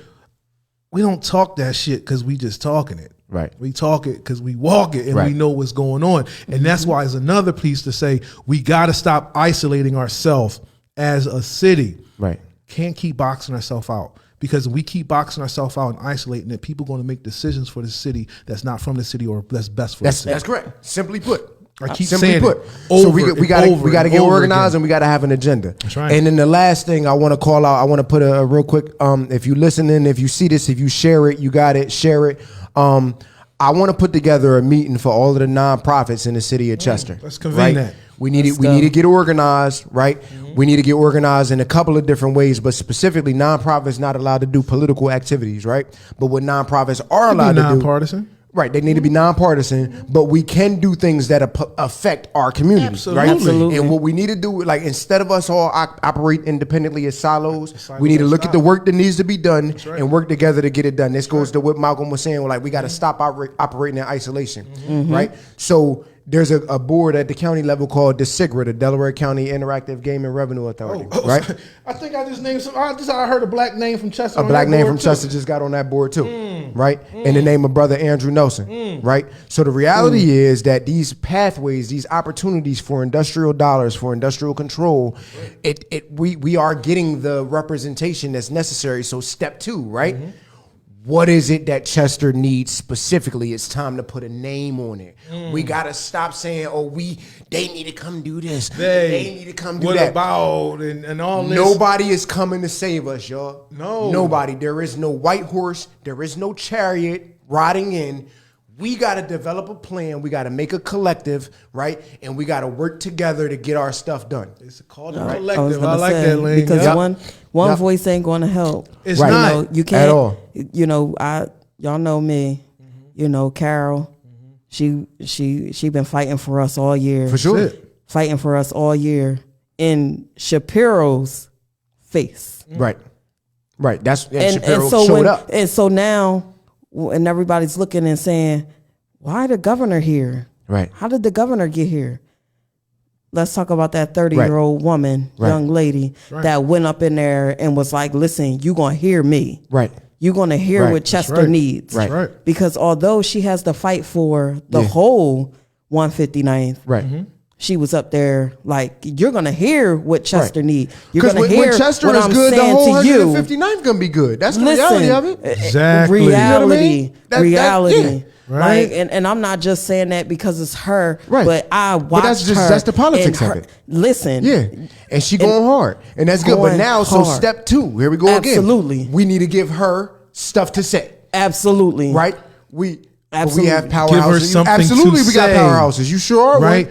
Speaker 1: we don't talk that shit because we just talking it.
Speaker 2: Right.
Speaker 1: We talk it because we walk it and we know what's going on. And that's why it's another piece to say we got to stop isolating ourselves as a city.
Speaker 2: Right.
Speaker 1: Can't keep boxing ourselves out. Because if we keep boxing ourselves out and isolating it, people are going to make decisions for the city that's not from the city or that's best for the city.
Speaker 2: That's correct. Simply put.
Speaker 1: I keep saying it.
Speaker 2: So we got to get organized and we got to have an agenda.
Speaker 1: That's right.
Speaker 2: And then the last thing I want to call out, I want to put a real quick, if you listening, if you see this, if you share it, you got it, share it. I want to put together a meeting for all of the nonprofits in the city of Chester.
Speaker 1: Let's convene that.
Speaker 2: We need to get organized, right? We need to get organized in a couple of different ways, but specifically nonprofits not allowed to do political activities, right? But what nonprofits are allowed to do,
Speaker 1: nonpartisan.
Speaker 2: Right, they need to be nonpartisan, but we can do things that affect our community, right?
Speaker 3: Absolutely.
Speaker 2: And what we need to do, like, instead of us all operate independently as silos, we need to look at the work that needs to be done and work together to get it done. This goes to what Malcolm was saying, like, we got to stop operating in isolation, right? So there's a board at the county level called the SIGRA, the Delaware County Interactive Game and Revenue Authority, right?
Speaker 1: I think I just named some. I heard a black name from Chester.
Speaker 2: A black name from Chester just got on that board too, right? In the name of Brother Andrew Nelson, right? So the reality is that these pathways, these opportunities for industrial dollars, for industrial control, we are getting the representation that's necessary. So step 2, right? What is it that Chester needs specifically? It's time to put a name on it. We gotta stop saying, they need to come do this. They need to come do that.
Speaker 1: What about and all this?
Speaker 2: Nobody is coming to save us, y'all.
Speaker 1: No.
Speaker 2: Nobody. There is no white horse. There is no chariot riding in. We got to develop a plan. We got to make a collective, right? And we got to work together to get our stuff done.
Speaker 1: It's called a collective. I like that, Lane.
Speaker 3: Because one voice ain't going to help.
Speaker 1: It's not.
Speaker 3: You can't.
Speaker 2: At all.
Speaker 3: Y'all know me. Carol. She been fighting for us all year.
Speaker 2: For sure.
Speaker 3: Fighting for us all year in Shapiro's face.
Speaker 2: Right. That's
Speaker 3: and
Speaker 2: Shapiro
Speaker 3: so
Speaker 2: showed up.
Speaker 3: And so now, and everybody's looking and saying, why the governor here?
Speaker 2: Right.
Speaker 3: How did the governor get here? Let's talk about that 30-year-old woman, young lady, that went up in there and was like, listen, you're going to hear me.
Speaker 2: Right.
Speaker 3: You're going to hear what Chester needs.
Speaker 2: Right.
Speaker 3: Because although she has to fight for the whole 159th, she was up there like, you're going to hear what Chester needs. You're going to hear
Speaker 2: when Chester
Speaker 3: what
Speaker 2: is
Speaker 3: I'm
Speaker 2: good, the
Speaker 3: saying
Speaker 2: whole
Speaker 3: to you.
Speaker 2: 159th going to be good. That's the reality of it.
Speaker 1: Exactly.
Speaker 3: Reality.
Speaker 2: You know what I mean?
Speaker 3: Right. And I'm not just saying that because it's her, but I watched her.
Speaker 2: That's the politics of it.
Speaker 3: Listen.
Speaker 2: Yeah. And she going hard. And that's good. But now, so step 2, here we go again.
Speaker 3: Absolutely.
Speaker 2: We need to give her stuff to say.
Speaker 3: Absolutely.
Speaker 2: Right?
Speaker 3: Absolutely.
Speaker 2: We have powerhouses.
Speaker 1: Give her something
Speaker 2: Absolutely,
Speaker 1: to
Speaker 2: we got
Speaker 1: say.
Speaker 2: powerhouses. You sure are,
Speaker 1: Right.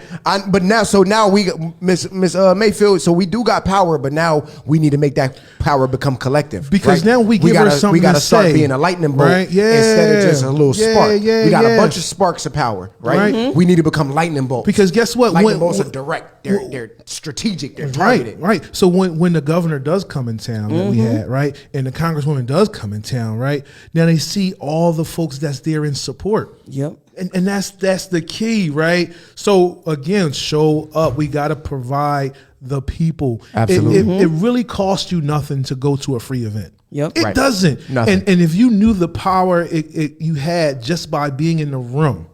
Speaker 2: But now we Miss Mayfield. So we do got power, but now we need to make that power become collective.
Speaker 1: Because
Speaker 2: right?
Speaker 1: now we give her something
Speaker 2: We got
Speaker 1: to
Speaker 2: to start
Speaker 1: say.
Speaker 2: being a lightning bolt
Speaker 1: Right. Yeah.
Speaker 2: instead of just a little
Speaker 1: Yeah,
Speaker 2: spark.
Speaker 1: yeah,
Speaker 2: We got
Speaker 1: yeah.
Speaker 2: a bunch of sparks of power, right?
Speaker 1: Right. Mhm.
Speaker 2: We need to become lightning bolts.
Speaker 1: Because guess what?
Speaker 2: Lightning bolts are direct. They're strategic. They're targeted.
Speaker 1: Right. So when the governor does come in town that we had, right, and the congresswoman does come in town, right, now they see all the folks that's there in support.
Speaker 3: Yep.
Speaker 1: And that's the key, right? So again, show up. We got to provide the people.
Speaker 2: Absolutely.
Speaker 1: It really costs you nothing to go to a free event.
Speaker 3: Yep.
Speaker 1: It
Speaker 2: Right.
Speaker 1: doesn't.
Speaker 2: Nothing.
Speaker 1: And if you knew the power you had just by being in the room,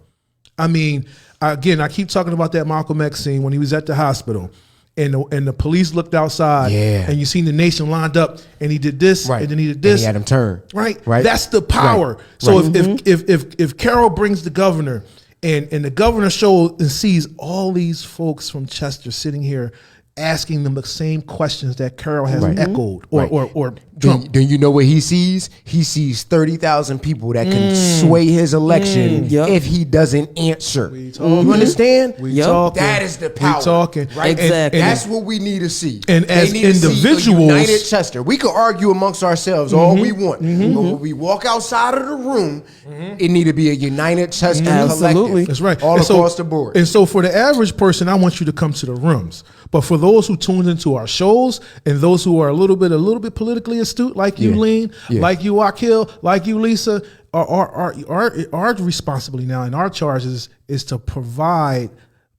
Speaker 1: I mean, again, I keep talking about that Malcolm X scene when he was at the hospital. And the police looked outside,
Speaker 2: Yeah.
Speaker 1: and you seen the nation lined up, and he did this,
Speaker 2: Right.
Speaker 1: and then he did
Speaker 2: And
Speaker 1: this.
Speaker 2: he had him turn.
Speaker 1: Right.
Speaker 2: Right.
Speaker 1: That's the power.
Speaker 2: Right.
Speaker 1: So
Speaker 2: Right.
Speaker 1: if Carol brings the governor and the governor shows and sees all these folks from Chester sitting here asking them the same questions that Carol has
Speaker 2: Right.
Speaker 1: echoed
Speaker 2: Right.
Speaker 1: or Trump.
Speaker 2: Then you know what he sees? He sees 30,000 people that can sway his election
Speaker 3: Yep.
Speaker 2: if he doesn't answer.
Speaker 1: talking.
Speaker 2: You understand?
Speaker 1: We
Speaker 3: Yep.
Speaker 1: talking.
Speaker 2: That is the power.
Speaker 1: We talking.
Speaker 2: Right?
Speaker 3: Exactly.
Speaker 2: That's what we need to see.
Speaker 1: And
Speaker 2: They
Speaker 1: as
Speaker 2: need to see a
Speaker 1: individuals-
Speaker 2: united Chester. We could argue amongst ourselves all we want, but when we walk outside of the room, it need to be a united Chester
Speaker 3: Absolutely.
Speaker 2: collective.
Speaker 1: That's right.
Speaker 2: All
Speaker 1: And so-
Speaker 2: across the board.
Speaker 1: And so for the average person, I want you to come to the rooms. But for those who tuned into our shows and those who are a little bit politically astute, like you,
Speaker 2: Yeah.
Speaker 1: Lean,
Speaker 2: Yeah.
Speaker 1: like you, Akil, like you, Lisa, our responsibility now and our charge is to provide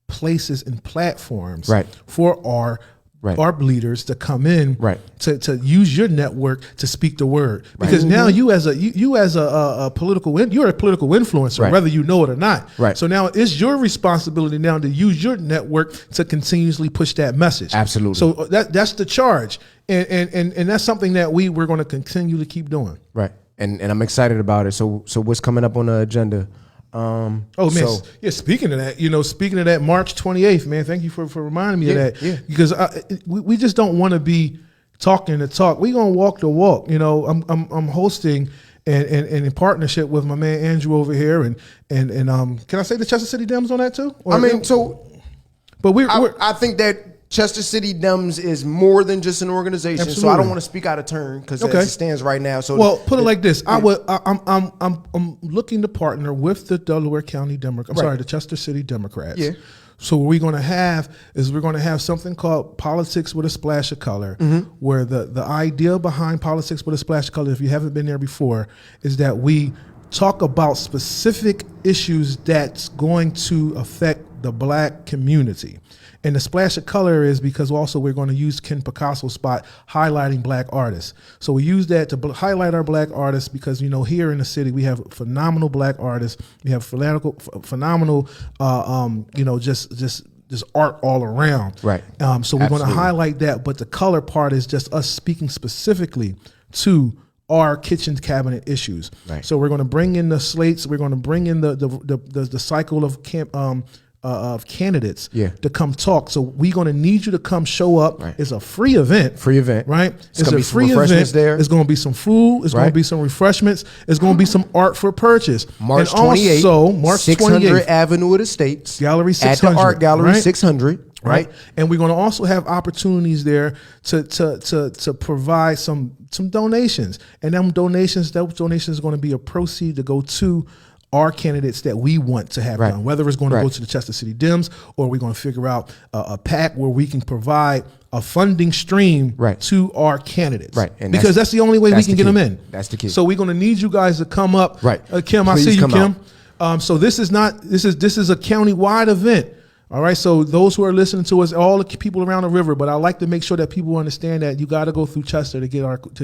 Speaker 1: places and platforms
Speaker 2: Right.
Speaker 1: for our
Speaker 2: Right.
Speaker 1: leaders to come in,
Speaker 2: Right.
Speaker 1: to use your network to speak the word. Because now you as a political you're a political influencer,
Speaker 2: Right.
Speaker 1: whether you know it or not.
Speaker 2: Right.
Speaker 1: So now it's your responsibility now to use your network to continuously push that message.
Speaker 2: Absolutely.
Speaker 1: So that's the charge, and that's something that we're going to continue to keep doing.
Speaker 2: Right. And I'm excited about it. So what's coming up on the agenda?
Speaker 1: Oh man, speaking of that, March 28th, man. Thank you for reminding me of that.
Speaker 2: Yeah.
Speaker 1: Because we just don't want to be talking the talk. We're gonna walk the walk. I'm hosting and in partnership with my man Andrew over here, and can I say the Chester City Dems on that too? Or- but
Speaker 2: I think that Chester City Dems is more than just an organization, so I
Speaker 1: Absolutely.
Speaker 2: don't want to speak out of turn because
Speaker 1: Okay.
Speaker 2: as it stands right now. So
Speaker 1: Well, put it like this: I'm looking to partner with the Delaware County Democrats. I'm sorry, the Chester City Democrats.
Speaker 2: Yeah.
Speaker 1: So what we're going to have something called Politics with a Splash of Color, where the idea behind Politics with a Splash of Color, if you haven't been there before, is that we talk about specific issues that's going to affect the Black community. And the splash of color is because also we're going to use Ken Picasso's spot highlighting Black artists. So we use that to highlight our Black artists because, here in the city we have phenomenal Black artists. We have phenomenal, just art all around.
Speaker 2: Right.
Speaker 1: So we're going to
Speaker 2: Absolutely.
Speaker 1: highlight that. But the color part is just us speaking specifically to our kitchen cabinet issues.
Speaker 2: Right.
Speaker 1: So we're going to bring in the slates. We're going to bring in the cycle of candidates to come talk. So we're going to need you to come show up.
Speaker 2: Right.
Speaker 1: It's a free event. Right?
Speaker 2: It's gonna be some refreshments there.
Speaker 1: It's going to be some food. It's going
Speaker 2: Right.
Speaker 1: to be some refreshments. It's going to be some art for purchase.
Speaker 2: March
Speaker 1: And
Speaker 2: 28th,
Speaker 1: also, March
Speaker 2: 600
Speaker 1: 28th,
Speaker 2: Avenue of the States.
Speaker 1: Gallery 600.
Speaker 2: At the Art Gallery
Speaker 1: right?
Speaker 2: 600. Right.
Speaker 1: And we're going to also have opportunities there to provide some donations. And those donations are going to be a proceed to go to our candidates that we want to have
Speaker 2: Right.
Speaker 1: done, whether it's going to
Speaker 2: Right.
Speaker 1: go to the Chester City Dems or we're going to figure out a PAC where we can provide a funding stream
Speaker 2: Right.
Speaker 1: to our candidates.
Speaker 2: Right. And
Speaker 1: because that's the only way we
Speaker 2: that's
Speaker 1: can
Speaker 2: the
Speaker 1: get
Speaker 2: key.
Speaker 1: them in.
Speaker 2: That's the key.
Speaker 1: So we're going to need you guys to come up.
Speaker 2: Right.
Speaker 1: Kim, I
Speaker 2: Please
Speaker 1: see you,
Speaker 2: come
Speaker 1: Kim.
Speaker 2: out.
Speaker 1: So this is a county-wide event. All right, so those who are listening to us, all the people around the river, but I like to make sure that people understand that you got to go through Chester to get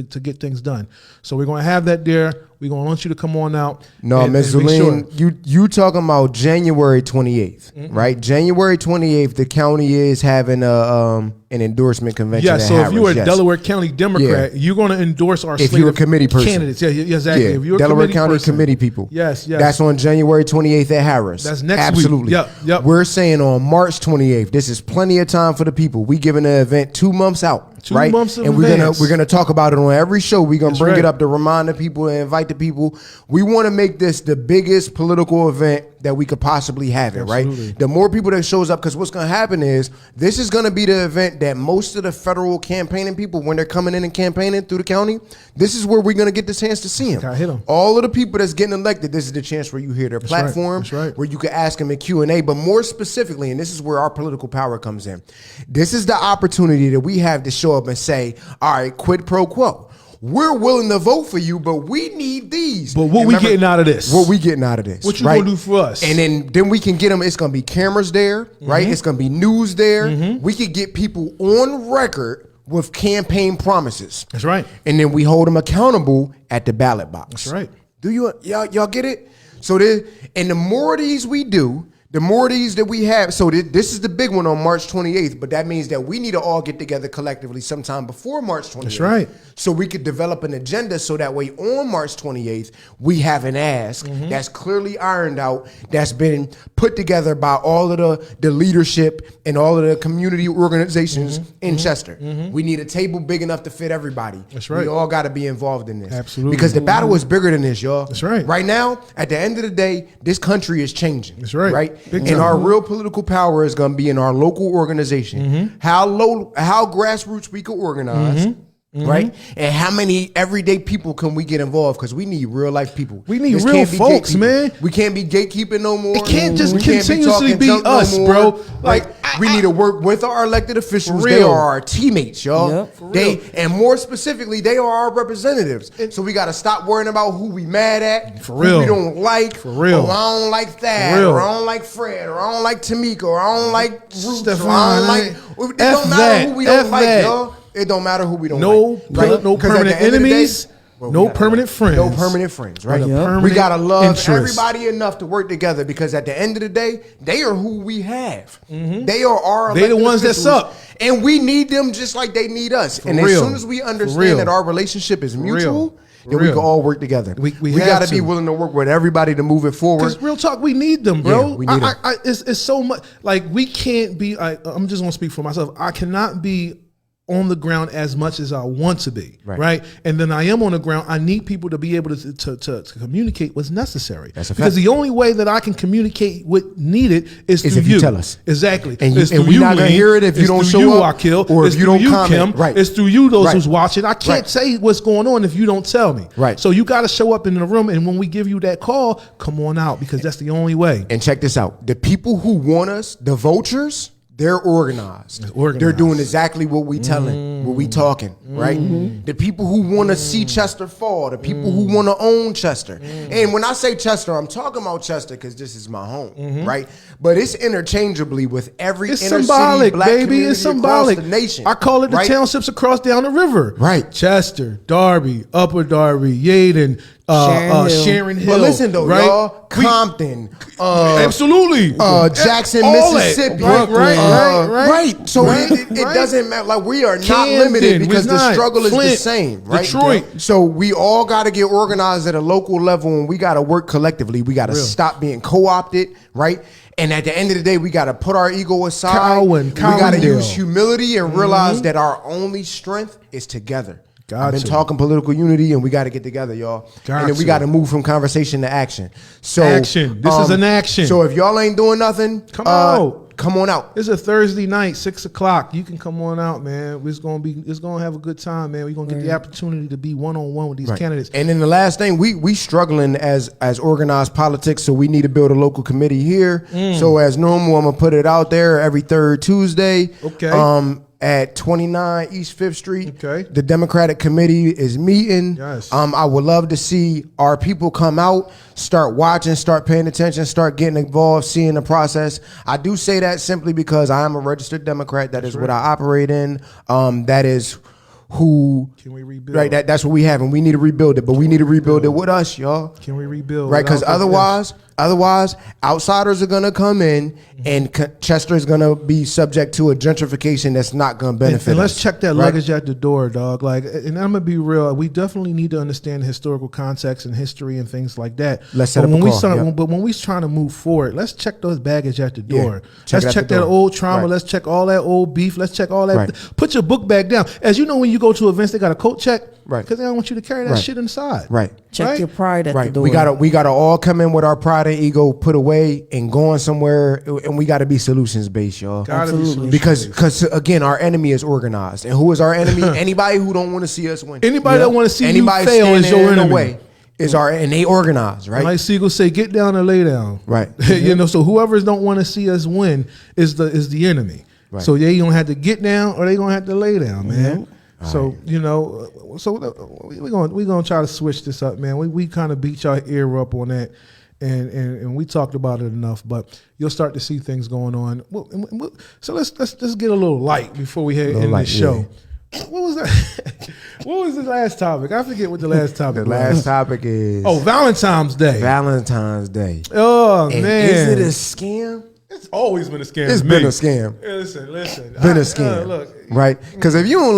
Speaker 1: to get things done. So we're going to have that there. We're going to want you to come on out.
Speaker 2: No, Ms.
Speaker 1: and make
Speaker 2: Zulene,
Speaker 1: sure.
Speaker 2: you talking about January 28th, right? January 28th, the county is having an endorsement convention.
Speaker 1: Yeah,
Speaker 2: at
Speaker 1: so
Speaker 2: Harris,
Speaker 1: if you're a
Speaker 2: yes.
Speaker 1: Delaware County Democrat,
Speaker 2: Yeah.
Speaker 1: you're going to endorse our
Speaker 2: If
Speaker 1: slate
Speaker 2: you're a
Speaker 1: of
Speaker 2: committee person.
Speaker 1: candidates. Yeah, exactly.
Speaker 2: Yeah,
Speaker 1: If you're a
Speaker 2: Delaware
Speaker 1: committee
Speaker 2: County
Speaker 1: person.
Speaker 2: committee people.
Speaker 1: Yes.
Speaker 2: That's on January 28th at Harris.
Speaker 1: That's next week.
Speaker 2: Absolutely.
Speaker 1: Yep.
Speaker 2: We're saying on March 28th. This is plenty of time for the people. We giving the event 2 months out.
Speaker 1: 2
Speaker 2: right?
Speaker 1: months in
Speaker 2: and
Speaker 1: advance.
Speaker 2: we're gonna talk about it on every show. We're gonna bring it up to remind the people and invite the people. We want to make this the biggest political event that we could possibly have it, right? The more people that shows up, because what's going to happen is this is going to be the event that most of the federal campaigning people, when they're coming in and campaigning through the county, this is where we're going to get the chance to see them. All of the people that's getting elected, this is the chance where you hear their platform, where you can ask them a Q&A, but more specifically, and this is where our political power comes in, this is the opportunity that we have to show up and say, all right, quid pro quo. We're willing to vote for you, but we need these.
Speaker 1: But what we getting out of this?
Speaker 2: What we getting out of this?
Speaker 1: What you gonna do for us?
Speaker 2: And then we can get them. It's gonna be cameras there, right? It's gonna be news there. We could get people on record with campaign promises.
Speaker 1: That's right.
Speaker 2: And then we hold them accountable at the ballot box.
Speaker 1: That's right.
Speaker 2: Do y'all get it? So and the more of these we do, the more of these that we have, so this is the big one on March 28th, but that means that we need to all get together collectively sometime before March 28th.
Speaker 1: That's right.
Speaker 2: So we could develop an agenda so that way on March 28th, we have an ask that's clearly ironed out, that's been put together by all of the leadership and all of the community organizations in Chester. We need a table big enough to fit everybody.
Speaker 1: That's right.
Speaker 2: We all got to be involved in this.
Speaker 1: Absolutely.
Speaker 2: Because the battle is bigger than this, y'all.
Speaker 1: That's right.
Speaker 2: Right now, at the end of the day, this country is changing.
Speaker 1: That's right.
Speaker 2: Right?
Speaker 1: Big
Speaker 2: And
Speaker 1: time.
Speaker 2: our real political power is going to be in our local organization. How grassroots we can organize. Right? And how many everyday people can we get involved? Because we need real life people.
Speaker 1: We need
Speaker 2: This
Speaker 1: real
Speaker 2: can't be
Speaker 1: folks,
Speaker 2: gatekeeping.
Speaker 1: man.
Speaker 2: We can't be gatekeeping no more.
Speaker 1: It can't just
Speaker 2: We can't
Speaker 1: continuously
Speaker 2: talking
Speaker 1: be
Speaker 2: junk
Speaker 1: us,
Speaker 2: no
Speaker 1: bro.
Speaker 2: more.
Speaker 1: Like,
Speaker 2: we need to work with our elected officials.
Speaker 1: For
Speaker 2: They
Speaker 1: real.
Speaker 2: are our teammates, y'all.
Speaker 3: Yep.
Speaker 1: For real.
Speaker 2: And more specifically, they are our representatives. So we got to stop worrying about who we mad at,
Speaker 1: For
Speaker 2: who
Speaker 1: real.
Speaker 2: we don't like.
Speaker 1: For real.
Speaker 2: Oh, I don't like that.
Speaker 1: For real.
Speaker 2: Or I don't like Fred. Or I don't like Tamika. Or I don't like Roots. Or I
Speaker 1: Stefan,
Speaker 2: don't like. It don't matter who we don't like, y'all. It don't matter who we don't like.
Speaker 1: No
Speaker 2: 'Cause at
Speaker 1: permanent
Speaker 2: the end of the day,
Speaker 1: enemies.
Speaker 2: well,
Speaker 1: No
Speaker 2: we gotta
Speaker 1: permanent
Speaker 2: love-
Speaker 1: friends.
Speaker 2: No permanent friends, right?
Speaker 1: But a permanent
Speaker 2: We gotta love
Speaker 1: interest.
Speaker 2: everybody enough to work together because at the end of the day, they are who we have. They are our.
Speaker 1: They the
Speaker 2: elected
Speaker 1: ones that's
Speaker 2: officials,
Speaker 1: up.
Speaker 2: and we need them just like they need us. And
Speaker 1: real.
Speaker 2: as soon as we
Speaker 1: real.
Speaker 2: understand that our relationship is mutual, then we
Speaker 1: real.
Speaker 2: can all work together.
Speaker 1: We
Speaker 2: got
Speaker 1: have
Speaker 2: to be
Speaker 1: to.
Speaker 2: willing to work with everybody to move it forward.
Speaker 1: Because real talk, we need them, bro.
Speaker 2: Yeah, we need them.
Speaker 1: It's so much. Like, we can't be. I'm just gonna speak for myself. I cannot be on the ground as much as I want to be, right? And then I am on the ground. I need people to be able to communicate what's necessary.
Speaker 2: That's a
Speaker 1: because
Speaker 2: fact.
Speaker 1: the only way that I can communicate what needed is through
Speaker 2: if you tell us.
Speaker 1: Exactly.
Speaker 2: And
Speaker 1: it's
Speaker 2: and
Speaker 1: through
Speaker 2: we're
Speaker 1: you,
Speaker 2: not gonna
Speaker 1: Lane.
Speaker 2: hear it if you
Speaker 1: It's
Speaker 2: don't
Speaker 1: through
Speaker 2: show
Speaker 1: you,
Speaker 2: up,
Speaker 1: Akil.
Speaker 2: or
Speaker 1: It's
Speaker 2: if you
Speaker 1: through
Speaker 2: don't
Speaker 1: you,
Speaker 2: comment.
Speaker 1: Kim.
Speaker 2: Right.
Speaker 1: It's through you, those
Speaker 2: Right.
Speaker 1: who's watching. I can't
Speaker 2: Right.
Speaker 1: say what's going on if you don't tell me.
Speaker 2: Right.
Speaker 1: So you got to show up in the room, and when we give you that call, come on out because that's the only way.
Speaker 2: And check this out. The people who want us, the vultures, they're organized. They're doing exactly what we telling, what we talking, right? The people who want to see Chester fall, the people who want to own Chester. And when I say Chester, I'm talking about Chester because this is my home, right? But it's interchangeably with every
Speaker 1: It's
Speaker 2: inner
Speaker 1: symbolic,
Speaker 2: city black
Speaker 1: baby.
Speaker 2: community
Speaker 1: It's symbolic.
Speaker 2: across the nation.
Speaker 1: I call it the
Speaker 2: right?
Speaker 1: townships across down the river.
Speaker 2: Right.
Speaker 1: Chester, Darby, Upper Darby, Yaden, Sharon Hill.
Speaker 2: But listen though,
Speaker 1: right?
Speaker 2: y'all, Compton,
Speaker 1: Absolutely.
Speaker 2: Jackson,
Speaker 1: all
Speaker 2: Mississippi,
Speaker 1: that. Right.
Speaker 2: So
Speaker 1: Right.
Speaker 2: it doesn't matter. Like we are not
Speaker 1: Camden,
Speaker 2: limited because
Speaker 1: we're
Speaker 2: the
Speaker 1: not.
Speaker 2: struggle is the
Speaker 1: Flint,
Speaker 2: same, right?
Speaker 1: Detroit.
Speaker 2: So we all got to get organized at a local level, and we got to work collectively. We got to stop being co-opted, right? And at the end of the day, we got to put our ego aside. We got to
Speaker 1: Cowendale.
Speaker 2: use humility and realize that our only strength is together. I've been talking political unity, and we got to get together, y'all. And then we got to move from conversation to action. So
Speaker 1: Action. This is an action.
Speaker 2: So if y'all ain't doing nothing,
Speaker 1: Come out.
Speaker 2: Come on out.
Speaker 1: It's a Thursday night, 6:00. You can come on out, man. It's gonna have a good time, man. We're gonna get the opportunity to be one-on-one with these candidates.
Speaker 2: And then the last thing, we struggling as organized politics, so we need to build a local committee here. So as normal, I'm gonna put it out there every third Tuesday.
Speaker 1: Okay.
Speaker 2: At 29 East 5th Street.
Speaker 1: Okay.
Speaker 2: The Democratic Committee is meeting.
Speaker 1: Yes.
Speaker 2: I would love to see our people come out, start watching, start paying attention, start getting involved, seeing the process. I do say that simply because I am a registered Democrat. That is what I operate in. That is who.
Speaker 1: Can we rebuild?
Speaker 2: Right, that's what we have, and we need to rebuild it. But we need to rebuild it with us, y'all.
Speaker 1: Can we rebuild?
Speaker 2: Right, because
Speaker 1: without this?
Speaker 2: Otherwise, outsiders are gonna come in, and Chester is gonna be subject to a gentrification that's not gonna benefit.
Speaker 1: And let's
Speaker 2: us,
Speaker 1: check that
Speaker 2: right?
Speaker 1: luggage at the door, dog. Like, and I'm gonna be real. We definitely need to understand historical context and history and things like that.
Speaker 2: Let's set
Speaker 1: but
Speaker 2: up
Speaker 1: when
Speaker 2: a
Speaker 1: we
Speaker 2: call,
Speaker 1: start,
Speaker 2: yep.
Speaker 1: but when we trying to move forward, let's check those baggage at the door.
Speaker 2: Check it
Speaker 1: Let's
Speaker 2: at
Speaker 1: check
Speaker 2: the
Speaker 1: that
Speaker 2: door.
Speaker 1: old trauma.
Speaker 2: Right.
Speaker 1: Let's check all that old beef. Let's check all that.
Speaker 2: Right.
Speaker 1: Put your book bag down. As you know, when you go to events, they got a coat check,
Speaker 2: Right.
Speaker 1: Because they don't want you to carry that
Speaker 2: Right.
Speaker 1: shit inside,
Speaker 2: Right.
Speaker 3: Check your pride at the
Speaker 2: Right.
Speaker 3: door.
Speaker 2: We gotta all come in with our pride and ego put away and going somewhere, and we gotta be solutions based, y'all.
Speaker 1: Gotta be solutions
Speaker 2: Because again, our enemy is organized, and who is our enemy? Anybody who don't want to see us win.
Speaker 1: Anybody that want to see
Speaker 2: Anybody
Speaker 1: you fail is
Speaker 2: standing
Speaker 1: your
Speaker 2: in the
Speaker 1: enemy.
Speaker 2: way is our, and they organize, right?
Speaker 1: Like Siegel say, get down or lay down.
Speaker 2: Right.
Speaker 1: You know, so whoever's don't want to see us win is the enemy.
Speaker 2: Right.
Speaker 1: So they gonna have to get down or they gonna have to lay down, man. So you know, we gonna try to switch this up, man. We kind of beat y'all ear up on that, and we talked about it enough. But you'll start to see things going on. So let's get a little light before we head in the show. What was that? What was the last topic? I forget what the last topic
Speaker 2: The
Speaker 1: was.
Speaker 2: last topic is
Speaker 1: Valentine's Day.
Speaker 2: Valentine's Day.
Speaker 1: Oh
Speaker 2: And
Speaker 1: man,
Speaker 2: is it a scam?
Speaker 1: it's always been a scam.
Speaker 2: It's
Speaker 1: to
Speaker 2: been
Speaker 1: me.
Speaker 2: a scam.
Speaker 1: Listen.
Speaker 2: Been a scam.
Speaker 1: Look,
Speaker 2: Right? Because if you ain't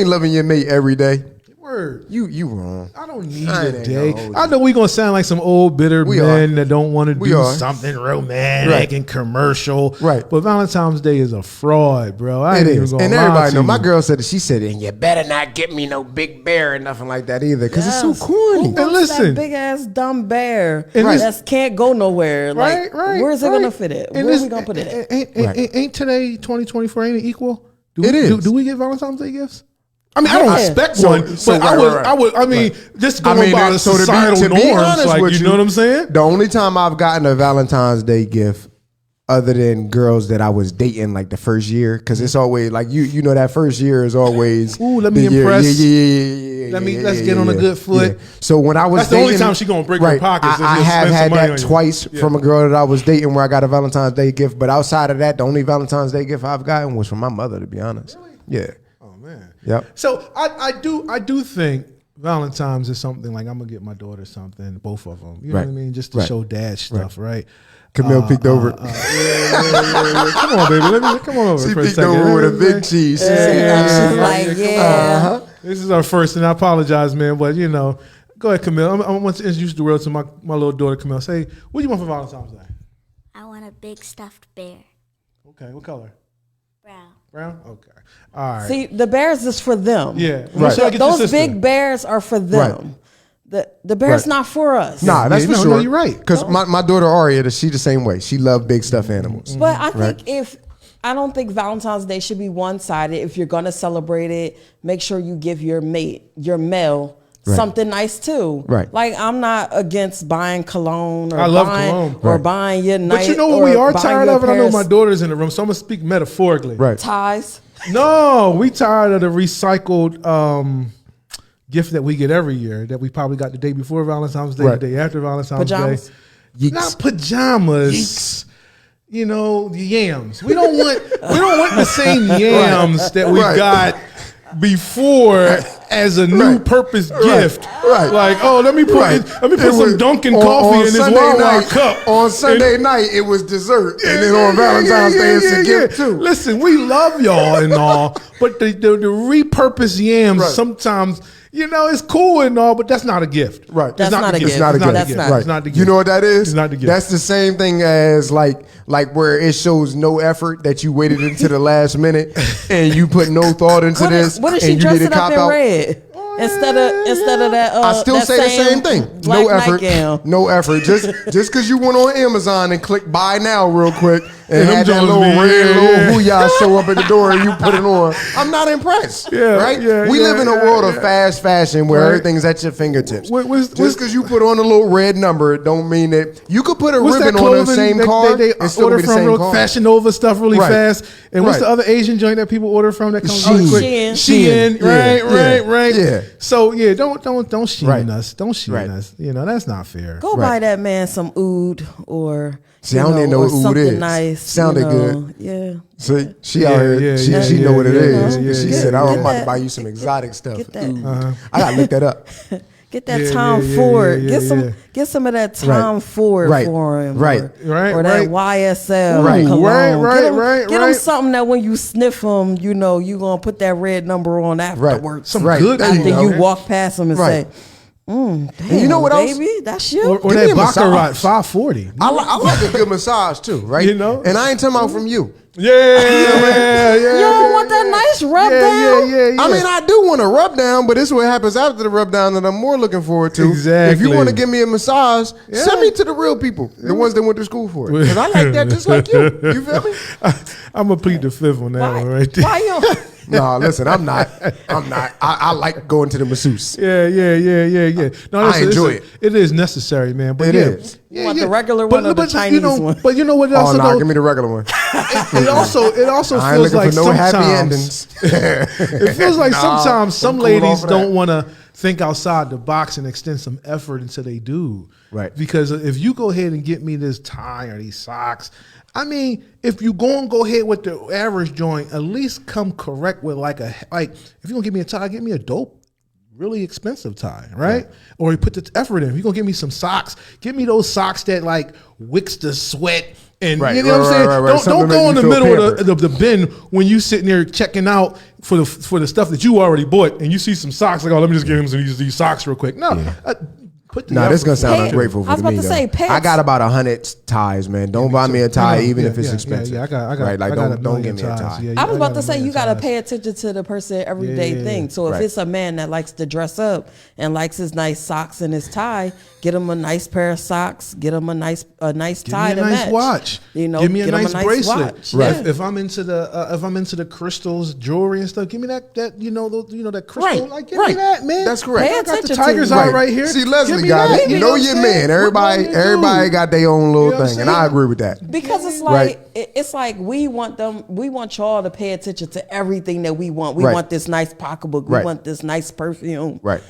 Speaker 2: loving your mate every day,
Speaker 1: word.
Speaker 2: you wrong.
Speaker 1: I don't need
Speaker 2: I
Speaker 1: a
Speaker 2: ain't
Speaker 1: day.
Speaker 2: gonna hold
Speaker 1: I know we gonna sound like some old bitter
Speaker 2: We
Speaker 1: men
Speaker 2: are.
Speaker 1: that don't want to
Speaker 2: We
Speaker 1: do
Speaker 2: are.
Speaker 1: something romantic
Speaker 2: Right.
Speaker 1: and commercial.
Speaker 2: Right.
Speaker 1: But Valentine's Day is a fraud, bro. I
Speaker 2: It
Speaker 1: ain't even
Speaker 2: is.
Speaker 1: gonna
Speaker 2: And
Speaker 1: lie
Speaker 2: everybody
Speaker 1: to
Speaker 2: know.
Speaker 1: you.
Speaker 2: My girl said it. She said, and you better not get me no big bear or nothing like that either. Because it's so
Speaker 3: Yes.
Speaker 2: corny.
Speaker 3: Who wants
Speaker 1: listen.
Speaker 3: that big ass dumb bear
Speaker 1: And this-
Speaker 3: that can't go nowhere. Like, where's it gonna fit it?
Speaker 1: And
Speaker 3: Where
Speaker 1: this-
Speaker 3: we gonna put it?
Speaker 1: Ain't today 2024? Ain't it equal? Do
Speaker 2: It is.
Speaker 1: Do we get Valentine's Day gifts? I mean, I don't
Speaker 3: Yeah.
Speaker 1: expect
Speaker 2: So-
Speaker 1: one,
Speaker 2: so
Speaker 1: but
Speaker 2: right.
Speaker 1: I would. I mean, just going by the
Speaker 2: so to be
Speaker 1: societal norms,
Speaker 2: honest
Speaker 1: like
Speaker 2: with
Speaker 1: you know what I'm saying?
Speaker 2: The only time I've gotten a Valentine's Day gift, other than girls that I was dating like the first year, because it's always like you know that first year is always
Speaker 1: Ooh, let me
Speaker 2: the year.
Speaker 1: impress.
Speaker 2: Yeah.
Speaker 1: Let's get on a good foot.
Speaker 2: So when I was
Speaker 1: That's the
Speaker 2: dating,
Speaker 1: only time she gonna break her pockets if
Speaker 2: I
Speaker 1: you
Speaker 2: have
Speaker 1: spend some
Speaker 2: had
Speaker 1: money
Speaker 2: that
Speaker 1: on you.
Speaker 2: twice
Speaker 1: Yeah.
Speaker 2: from a girl that I was dating where I got a Valentine's Day gift. But outside of that, the only Valentine's Day gift I've gotten was from my mother, to be honest. Yeah.
Speaker 1: Oh man.
Speaker 2: Yep.
Speaker 1: So I do think Valentine's is something like I'm gonna get my daughter something, both of them. You know
Speaker 2: Right.
Speaker 1: what I mean? Just to
Speaker 2: Right.
Speaker 1: show dad stuff, right?
Speaker 2: Camille peeked over.
Speaker 1: Yeah. Come on, baby. Come on over
Speaker 2: She
Speaker 1: for a
Speaker 2: peeked
Speaker 1: second.
Speaker 2: over with a big cheese. She said,
Speaker 3: She's like, yeah.
Speaker 1: This is our first, and I apologize, man, but you know, go ahead, Camille. I want to introduce the world to my little daughter, Camille. Say, what do you want for Valentine's Day?
Speaker 7: I want a big stuffed bear.
Speaker 1: Okay, what color?
Speaker 7: Brown.
Speaker 1: Brown? Okay. All right.
Speaker 3: See, the bears is for them.
Speaker 1: Yeah.
Speaker 2: Right.
Speaker 1: So I get your
Speaker 3: Those
Speaker 1: sister.
Speaker 3: big bears are for them. The bear's
Speaker 2: Right.
Speaker 3: not for us.
Speaker 2: Nah, that's
Speaker 1: Yeah,
Speaker 2: for
Speaker 1: no,
Speaker 2: sure.
Speaker 1: no, you're right.
Speaker 2: Because my daughter Aria, she the same way. She loved big stuffed animals.
Speaker 3: But I think I don't think Valentine's Day should be one sided. If you're gonna celebrate it, make sure you give your mate, your male, something nice too.
Speaker 2: Right.
Speaker 3: Like I'm not against buying cologne or
Speaker 1: I love
Speaker 3: buying
Speaker 1: cologne.
Speaker 3: or
Speaker 2: Right.
Speaker 3: buying your night.
Speaker 1: But you know what
Speaker 3: or
Speaker 1: we are
Speaker 3: buying
Speaker 1: tired
Speaker 3: your
Speaker 1: of? And I know
Speaker 3: Paris
Speaker 1: my daughter's in the room, so I'm going to speak metaphorically.
Speaker 2: Right.
Speaker 3: ties.
Speaker 1: No, we tired of the recycled gift that we get every year that we probably got the day before Valentine's Day,
Speaker 2: Right.
Speaker 1: the day after Valentine's
Speaker 3: Pajamas?
Speaker 1: Day. Not pajamas. You know, the yams. We don't want the same yams that we
Speaker 2: Right.
Speaker 1: got before as a new
Speaker 2: Right.
Speaker 1: purpose
Speaker 2: Right.
Speaker 1: gift.
Speaker 2: Right.
Speaker 1: Like, oh, let me put
Speaker 2: Right.
Speaker 1: some
Speaker 2: was-
Speaker 1: Dunkin'
Speaker 2: on-
Speaker 1: coffee
Speaker 2: on
Speaker 1: in this
Speaker 2: Sunday
Speaker 1: Wawa
Speaker 2: night-
Speaker 1: cup.
Speaker 2: On Sunday night, it was dessert. And then on Valentine's Day, it's a gift too.
Speaker 1: Listen, we love y'all and all, but the repurposed yams
Speaker 2: Right.
Speaker 1: sometimes, you know, it's cool and all, but that's not a gift.
Speaker 2: Right.
Speaker 3: That's
Speaker 1: It's
Speaker 3: not
Speaker 1: the
Speaker 3: a gift.
Speaker 1: It's
Speaker 2: not a
Speaker 1: not
Speaker 2: gift.
Speaker 1: a
Speaker 3: That's
Speaker 1: gift.
Speaker 3: not.
Speaker 1: Right. It's not the gift.
Speaker 2: You know what that is?
Speaker 1: It's not the gift.
Speaker 2: That's the same thing as like where it shows no effort that you waited until the last minute and you put no thought into this.
Speaker 3: What if
Speaker 2: and
Speaker 3: she
Speaker 2: you
Speaker 3: dressed
Speaker 2: get
Speaker 3: it up
Speaker 2: cop
Speaker 3: in
Speaker 2: out.
Speaker 3: red instead of that?
Speaker 2: I still
Speaker 3: that
Speaker 2: say the same thing.
Speaker 3: black
Speaker 2: No effort.
Speaker 3: nightgown.
Speaker 2: No effort. Just because you went on Amazon and clicked buy now real quick and
Speaker 1: And them
Speaker 2: had that
Speaker 1: Jones
Speaker 2: little
Speaker 1: be-
Speaker 2: red
Speaker 1: yeah,
Speaker 2: little hooyah show up at the door and you put it on. I'm not impressed.
Speaker 1: Yeah,
Speaker 2: right?
Speaker 1: yeah,
Speaker 2: we
Speaker 1: yeah,
Speaker 2: live in a
Speaker 1: yeah,
Speaker 2: world of
Speaker 1: yeah.
Speaker 2: fast fashion where
Speaker 1: Right.
Speaker 2: everything's at your fingertips.
Speaker 1: What's-
Speaker 2: Just because you put on a little red number don't mean that you could put a
Speaker 1: What's
Speaker 2: ribbon
Speaker 1: that
Speaker 2: on the
Speaker 1: clothing
Speaker 2: same
Speaker 1: that
Speaker 2: car
Speaker 1: they
Speaker 2: and still
Speaker 1: order
Speaker 2: be the
Speaker 1: from
Speaker 2: same
Speaker 1: real
Speaker 2: car.
Speaker 1: Fashion Nova stuff really
Speaker 2: Right.
Speaker 1: fast? And what's
Speaker 2: Right.
Speaker 1: the other Asian joint that people order from that comes really
Speaker 2: Shein.
Speaker 1: quick?
Speaker 3: Shein.
Speaker 1: Shein.
Speaker 2: Yeah,
Speaker 1: Right.
Speaker 2: yeah.
Speaker 1: So yeah, don't Shein
Speaker 2: Right.
Speaker 1: us. Don't Shein
Speaker 2: Right.
Speaker 1: us. You know, that's not fair.
Speaker 3: Go buy that man some oud or
Speaker 2: See, I don't even know
Speaker 3: or
Speaker 2: what oud
Speaker 3: something
Speaker 2: is.
Speaker 3: nice.
Speaker 2: Sounded
Speaker 3: you know.
Speaker 2: good.
Speaker 3: Yeah.
Speaker 2: See, she
Speaker 1: Yeah,
Speaker 2: out here.
Speaker 1: yeah,
Speaker 2: she
Speaker 1: yeah,
Speaker 2: she
Speaker 1: yeah,
Speaker 2: know what it
Speaker 1: yeah,
Speaker 2: is.
Speaker 1: yeah,
Speaker 2: she
Speaker 1: yeah,
Speaker 2: said,
Speaker 1: yeah.
Speaker 2: "I'm
Speaker 3: Get
Speaker 2: about to
Speaker 3: that.
Speaker 2: buy you some exotic stuff."
Speaker 3: Get that.
Speaker 2: I gotta look that up.
Speaker 3: Get that Tom Ford. Get some of that Tom Ford for him. Or that YSL cologne. Get him something that when you sniff them, you know you gonna put that red number on afterwards.
Speaker 1: Some good
Speaker 3: after you walk past them and say, damn,
Speaker 2: and you know what else?
Speaker 3: Baby, that's you.
Speaker 1: Or that Baccarat 540.
Speaker 2: I like a good massage too, right?
Speaker 1: You know,
Speaker 2: and I ain't talking about from you.
Speaker 3: You don't want that nice rub down?
Speaker 2: Yeah. I mean, I do want a rub down, but this is what happens after the rub down that I'm more looking forward to.
Speaker 1: Exactly.
Speaker 2: If you want to give me a massage, send me to the real people, the ones that went to school for it. Because I like that just like you. You feel me?
Speaker 1: I'm going to plead the fifth on that one right there.
Speaker 3: Why you?
Speaker 2: No, listen, I'm not. I like going to the masseuse.
Speaker 1: Yeah. No,
Speaker 2: I enjoy it.
Speaker 1: It is necessary, man. But
Speaker 2: it is.
Speaker 3: You want the regular one or the Chinese one?
Speaker 1: But you know what else?
Speaker 2: Oh, no, give me the regular one.
Speaker 1: It also feels like sometimes it feels like sometimes some ladies don't want to think outside the box and extend some effort until they do.
Speaker 2: Right.
Speaker 1: Because if you go ahead and get me this tie or these socks, I mean, if you go ahead with the average joint, at least come correct with like if you're gonna give me a tie, give me a dope, really expensive tie, right? Or you put the effort in. If you're gonna give me some socks, give me those socks that like wicks the sweat. And you know what I'm saying? Don't go in the middle of the bin when you sitting there checking out for the stuff that you already bought and you see some socks, like, oh, let me just give him some of these socks real quick. No.
Speaker 2: This is gonna sound ungrateful for me. I was about to say, I got about 100 ties, man. Don't buy me a tie, even if it's expensive.
Speaker 1: I got
Speaker 2: don't give me a tie.
Speaker 3: I was about to say, you gotta pay attention to the person everyday thing. So if it's a man that likes to dress up and likes his nice socks and his tie, get him a nice pair of socks. Get him a nice tie to match.
Speaker 1: Give me a nice watch.
Speaker 3: You know,
Speaker 1: give me a nice bracelet.
Speaker 3: Right.
Speaker 1: If I'm into the crystals, jewelry and stuff, give me that that crystal. Like, give me that, man.
Speaker 2: That's correct.
Speaker 3: Pay
Speaker 1: I got the Tiger's Eye right here.
Speaker 2: See, Leslie got it. You know your man. Everybody got their own little thing, and I agree with that.
Speaker 3: Because it's like we want y'all to pay attention to everything that we want. We want this nice pocketbook. We want this nice perfume.
Speaker 2: Right.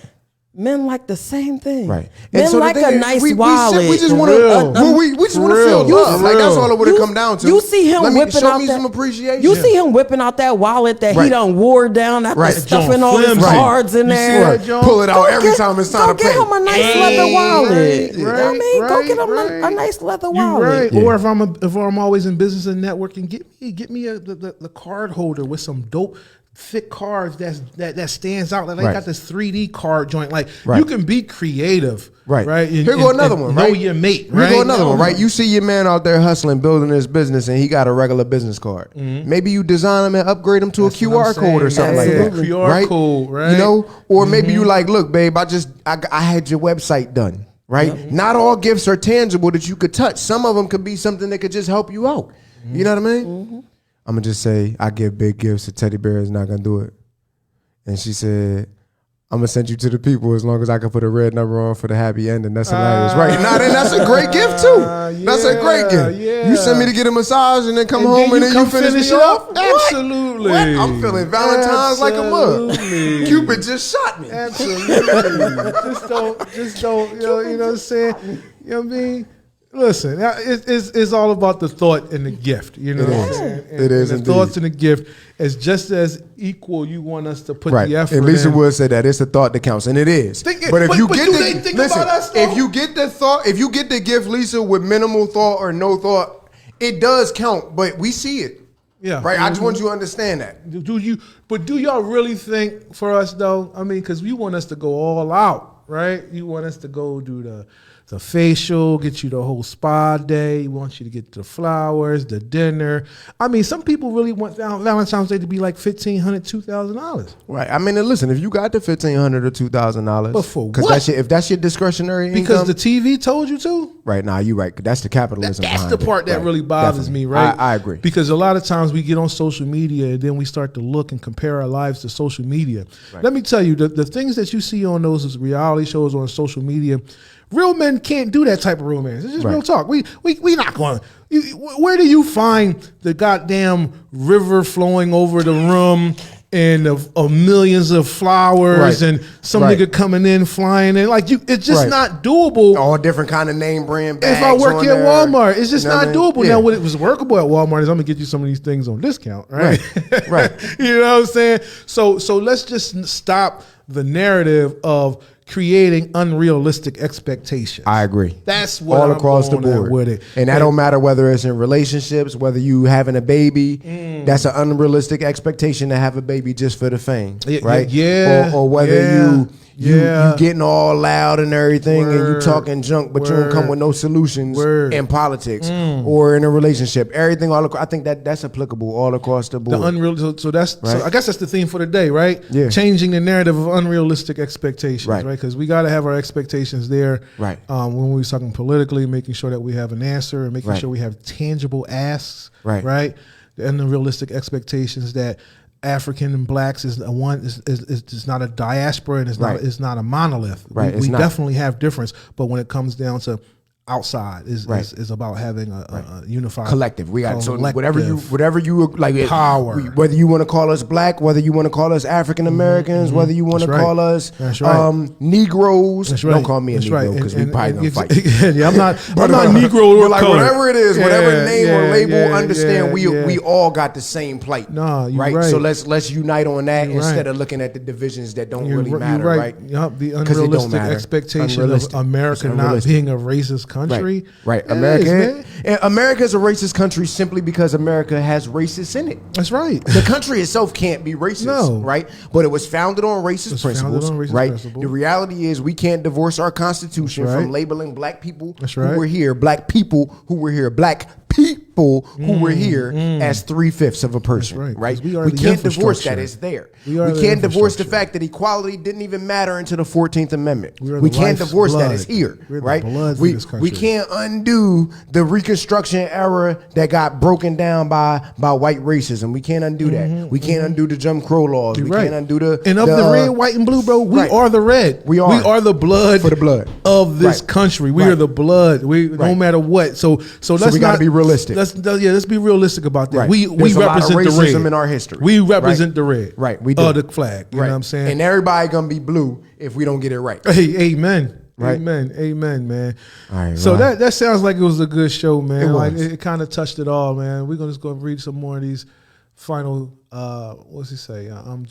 Speaker 3: Men like the same thing.
Speaker 2: Right.
Speaker 3: Men
Speaker 2: so
Speaker 3: like a nice wallet.
Speaker 2: We just want to. We just want to feel love. Like that's all it would have come down to.
Speaker 3: You see him whipping out
Speaker 2: some appreciation.
Speaker 3: You see him whipping out that wallet that he done wore down after stuffing all his cards in there.
Speaker 2: Pull it out every time it's time to play.
Speaker 3: Go get him a nice leather wallet. You know what I mean? Go get him a nice leather wallet.
Speaker 1: Or if I'm always in business and networking, get me the card holder with some dope thick cards that stands out. Like they got this 3D card joint. Like you can be creative, right?
Speaker 2: Here go another one.
Speaker 1: Know your mate. Right?
Speaker 2: Here go another one. Right? You see your man out there hustling, building his business, and he got a regular business card. Mm-hmm. Maybe you design him and upgrade him to a QR code or something like that.
Speaker 1: QR code, right?
Speaker 2: You know, or maybe you like, look, babe, I had your website done. Right? Yep. Not all gifts are tangible that you could touch. Some of them could be something that could just help you out. Mm-hmm. You know what I mean? Mm-hmm. I'm going to just say, I give big gifts. A teddy bear is not going to do it. And she said, I'm going to send you to the people as long as I can put a red number on for the happy ending. That's hilarious. Right. Now, then that's a great gift, too. That's a great gift. Yeah. You send me to get a massage and then come home and then you finish me off?
Speaker 1: Absolutely.
Speaker 2: What? I'm feeling Valentine's like a mug. Cupid just shot me.
Speaker 1: Absolutely. just don't, you know what I'm saying? You know what I mean? Listen, it's all about the thought and the gift. You know what I'm saying?
Speaker 2: It is
Speaker 1: the thoughts and the gift is just as equal. You want us to put the effort in.
Speaker 2: And Lisa Wood said that it's the thought that counts, and it is. But if you get the gift, Lisa, with minimal thought or no thought, it does count. But we see it.
Speaker 1: Yeah.
Speaker 2: Right. I just want you to understand that.
Speaker 1: Do y'all really think for us though? I mean, because you want us to go all out, right? You want us to go do the facial, get you the whole spa day. We want you to get the flowers, the dinner. I mean, some people really want Valentine's Day to be like $1,500, $2,000.
Speaker 2: Right. I mean, listen, if you got the $1,500 or $2,000,
Speaker 1: but for what?
Speaker 2: If that's your discretionary income,
Speaker 1: because the TV told you to.
Speaker 2: Right. Now you right. That's the capitalism.
Speaker 1: That's the part that really bothers me. Right.
Speaker 2: I agree.
Speaker 1: Because a lot of times we get on social media and then we start to look and compare our lives to social media. Right. Let me tell you, the things that you see on those reality shows on social media. Real men can't do that type of romance. It's just real talk. We not going. Where do you find the goddamn river flowing over the room and of millions of flowers and some nigga coming in flying in? Like it's just not doable.
Speaker 2: All different kind of name brand bags.
Speaker 1: If I work here at Walmart, it's just not doable. Yeah. Now, what it was workable at Walmart is I'm gonna get you some of these things on discount, right?
Speaker 2: Right.
Speaker 1: You know what I'm saying? So let's just stop the narrative of creating unrealistic expectations.
Speaker 2: I agree.
Speaker 1: That's what
Speaker 2: all
Speaker 1: I'm
Speaker 2: across the
Speaker 1: going at
Speaker 2: board
Speaker 1: with it.
Speaker 2: And that don't matter whether it's in relationships, whether you having a baby. That's an unrealistic expectation to have a baby just for the fame, right?
Speaker 1: Yeah.
Speaker 2: Or whether you getting all loud and everything and you talking junk, but you don't come with no solutions in politics or in a relationship. Everything all across, I think that's applicable all across the board.
Speaker 1: The unreal. So that's
Speaker 2: right?
Speaker 1: so I guess that's the theme for the day, right?
Speaker 2: Yeah.
Speaker 1: Changing the narrative of unrealistic expectations, right? Because we got to have our expectations there,
Speaker 2: right?
Speaker 1: When we were talking politically, making sure that we have an answer and making sure we have tangible asks, right? The unrealistic expectations that African and blacks is not a diaspora and it's not a monolith.
Speaker 2: Right.
Speaker 1: We definitely have difference, but when it comes down to outside is about having a unified
Speaker 2: collective. We got
Speaker 1: collective.
Speaker 2: So whatever you like
Speaker 1: power.
Speaker 2: Whether you want to call us black, whether you want to call us African Americans, whether you want to call us Negroes. Don't call me a Negro because we probably gonna fight.
Speaker 1: Yeah, I'm not Negro or
Speaker 2: like
Speaker 1: color.
Speaker 2: whatever it is, whatever name or label. Understand we all got the same plight.
Speaker 1: No, you're
Speaker 2: right. So let's unite on that instead of looking at the divisions that don't really matter.
Speaker 1: You're
Speaker 2: right.
Speaker 1: Yep. The unrealistic expectation of America not being a racist country.
Speaker 2: Right. America is a racist country simply because America has racists in it.
Speaker 1: That's right.
Speaker 2: The country itself can't be racist, right? But it was founded on racist principles, right? The reality is we can't divorce our Constitution from labeling black people who were here, black people who were here, black people who were here as 3/5 of a person, right? We can't divorce that. It's there. We can't divorce the fact that equality didn't even matter until the 14th Amendment. We can't divorce that. It's here, right? We can't undo the Reconstruction era that got broken down by white racism. We can't undo that. We can't undo the Jim Crow laws. We can't undo the
Speaker 1: red, white, and blue, bro. We are the red. We are the blood
Speaker 2: for the blood
Speaker 1: of this country. We are the blood. No matter what. So we
Speaker 2: got to be realistic.
Speaker 1: Let's be realistic about that. We represent
Speaker 2: the
Speaker 1: racism
Speaker 2: in our history.
Speaker 1: We represent the red.
Speaker 2: Right. We do.
Speaker 1: The flag. You know what I'm saying?
Speaker 2: And everybody gonna be blue if we don't get it right.
Speaker 1: Hey, amen. Right. Amen, man. All right, so that sounds like it was a good show, man. It kind of touched it all, man. We're gonna just go read some more of these final. What's he say? I'm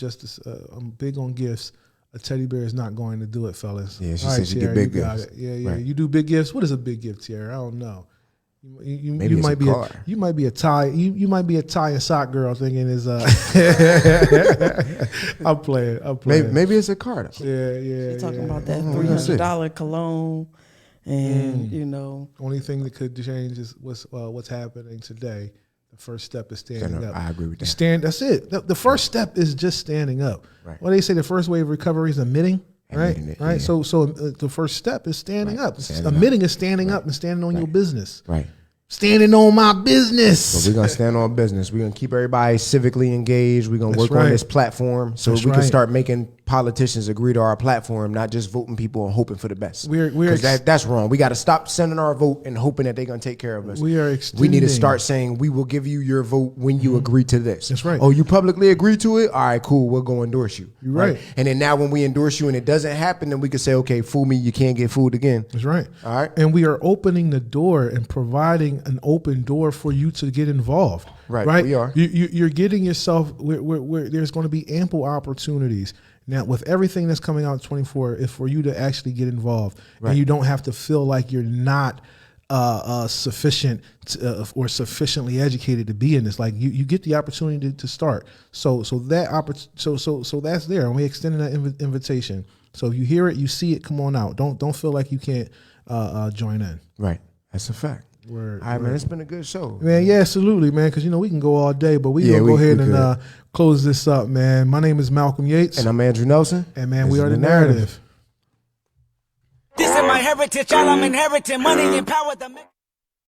Speaker 1: big on gifts. A teddy bear is not going to do it, fellas.
Speaker 2: Yeah, she said you get big gifts.
Speaker 1: Yeah. Right. You do big gifts. What is a big gift, Tiara? I don't know. You might be a tie and sock girl thinking is I'm playing.
Speaker 2: Maybe it's a car.
Speaker 1: Yeah.
Speaker 3: She's talking about that $300 cologne, and
Speaker 1: only thing that could change is what's happening today. The first step is standing up.
Speaker 2: I agree with that.
Speaker 1: That's it. The first step is just standing up. Right. Well, they say the first wave of recovery is admitting. Right. Yeah. So the first step is standing up. Admitting is standing up and standing on your business.
Speaker 2: Right.
Speaker 1: Standing on my business.
Speaker 2: So we're gonna stand on business. We're gonna keep everybody civically engaged. We're gonna work on this platform so we can start making politicians agree to our platform, not just voting people and hoping for the best. That's wrong. We got to stop sending our vote and hoping that they're gonna take care of us. We need to start saying we will give you your vote when you agree to this.
Speaker 1: That's right.
Speaker 2: Oh, you publicly agree to it? All right, cool. We'll go endorse you.
Speaker 1: You're right.
Speaker 2: And then now when we endorse you and it doesn't happen, then we can say, okay, fool me, you can't get fooled again.
Speaker 1: That's right.
Speaker 2: All right.
Speaker 1: And we are opening the door and providing an open door for you to get involved.
Speaker 2: Right. We are.
Speaker 1: You're getting yourself where there's going to be ample opportunities. Now, with everything that's coming out in 24, is for you to actually get involved, and you don't have to feel like you're not sufficient or sufficiently educated to be in this. Like you get the opportunity to start. So that's there, and we extending that invitation. So if you hear it, you see it, come on out. Don't feel like you can't join in.
Speaker 2: Right. That's a fact. Word, all right, man. It's been a good show,
Speaker 1: man. Yeah, absolutely, man. Because we can go all day, but we're gonna go ahead and close this up, man. My name is Malcolm Yates,
Speaker 2: and I'm Andrew Nelson,
Speaker 1: and man, we are the narrative.
Speaker 8: This is my heritage, all I'm inheriting, money and power.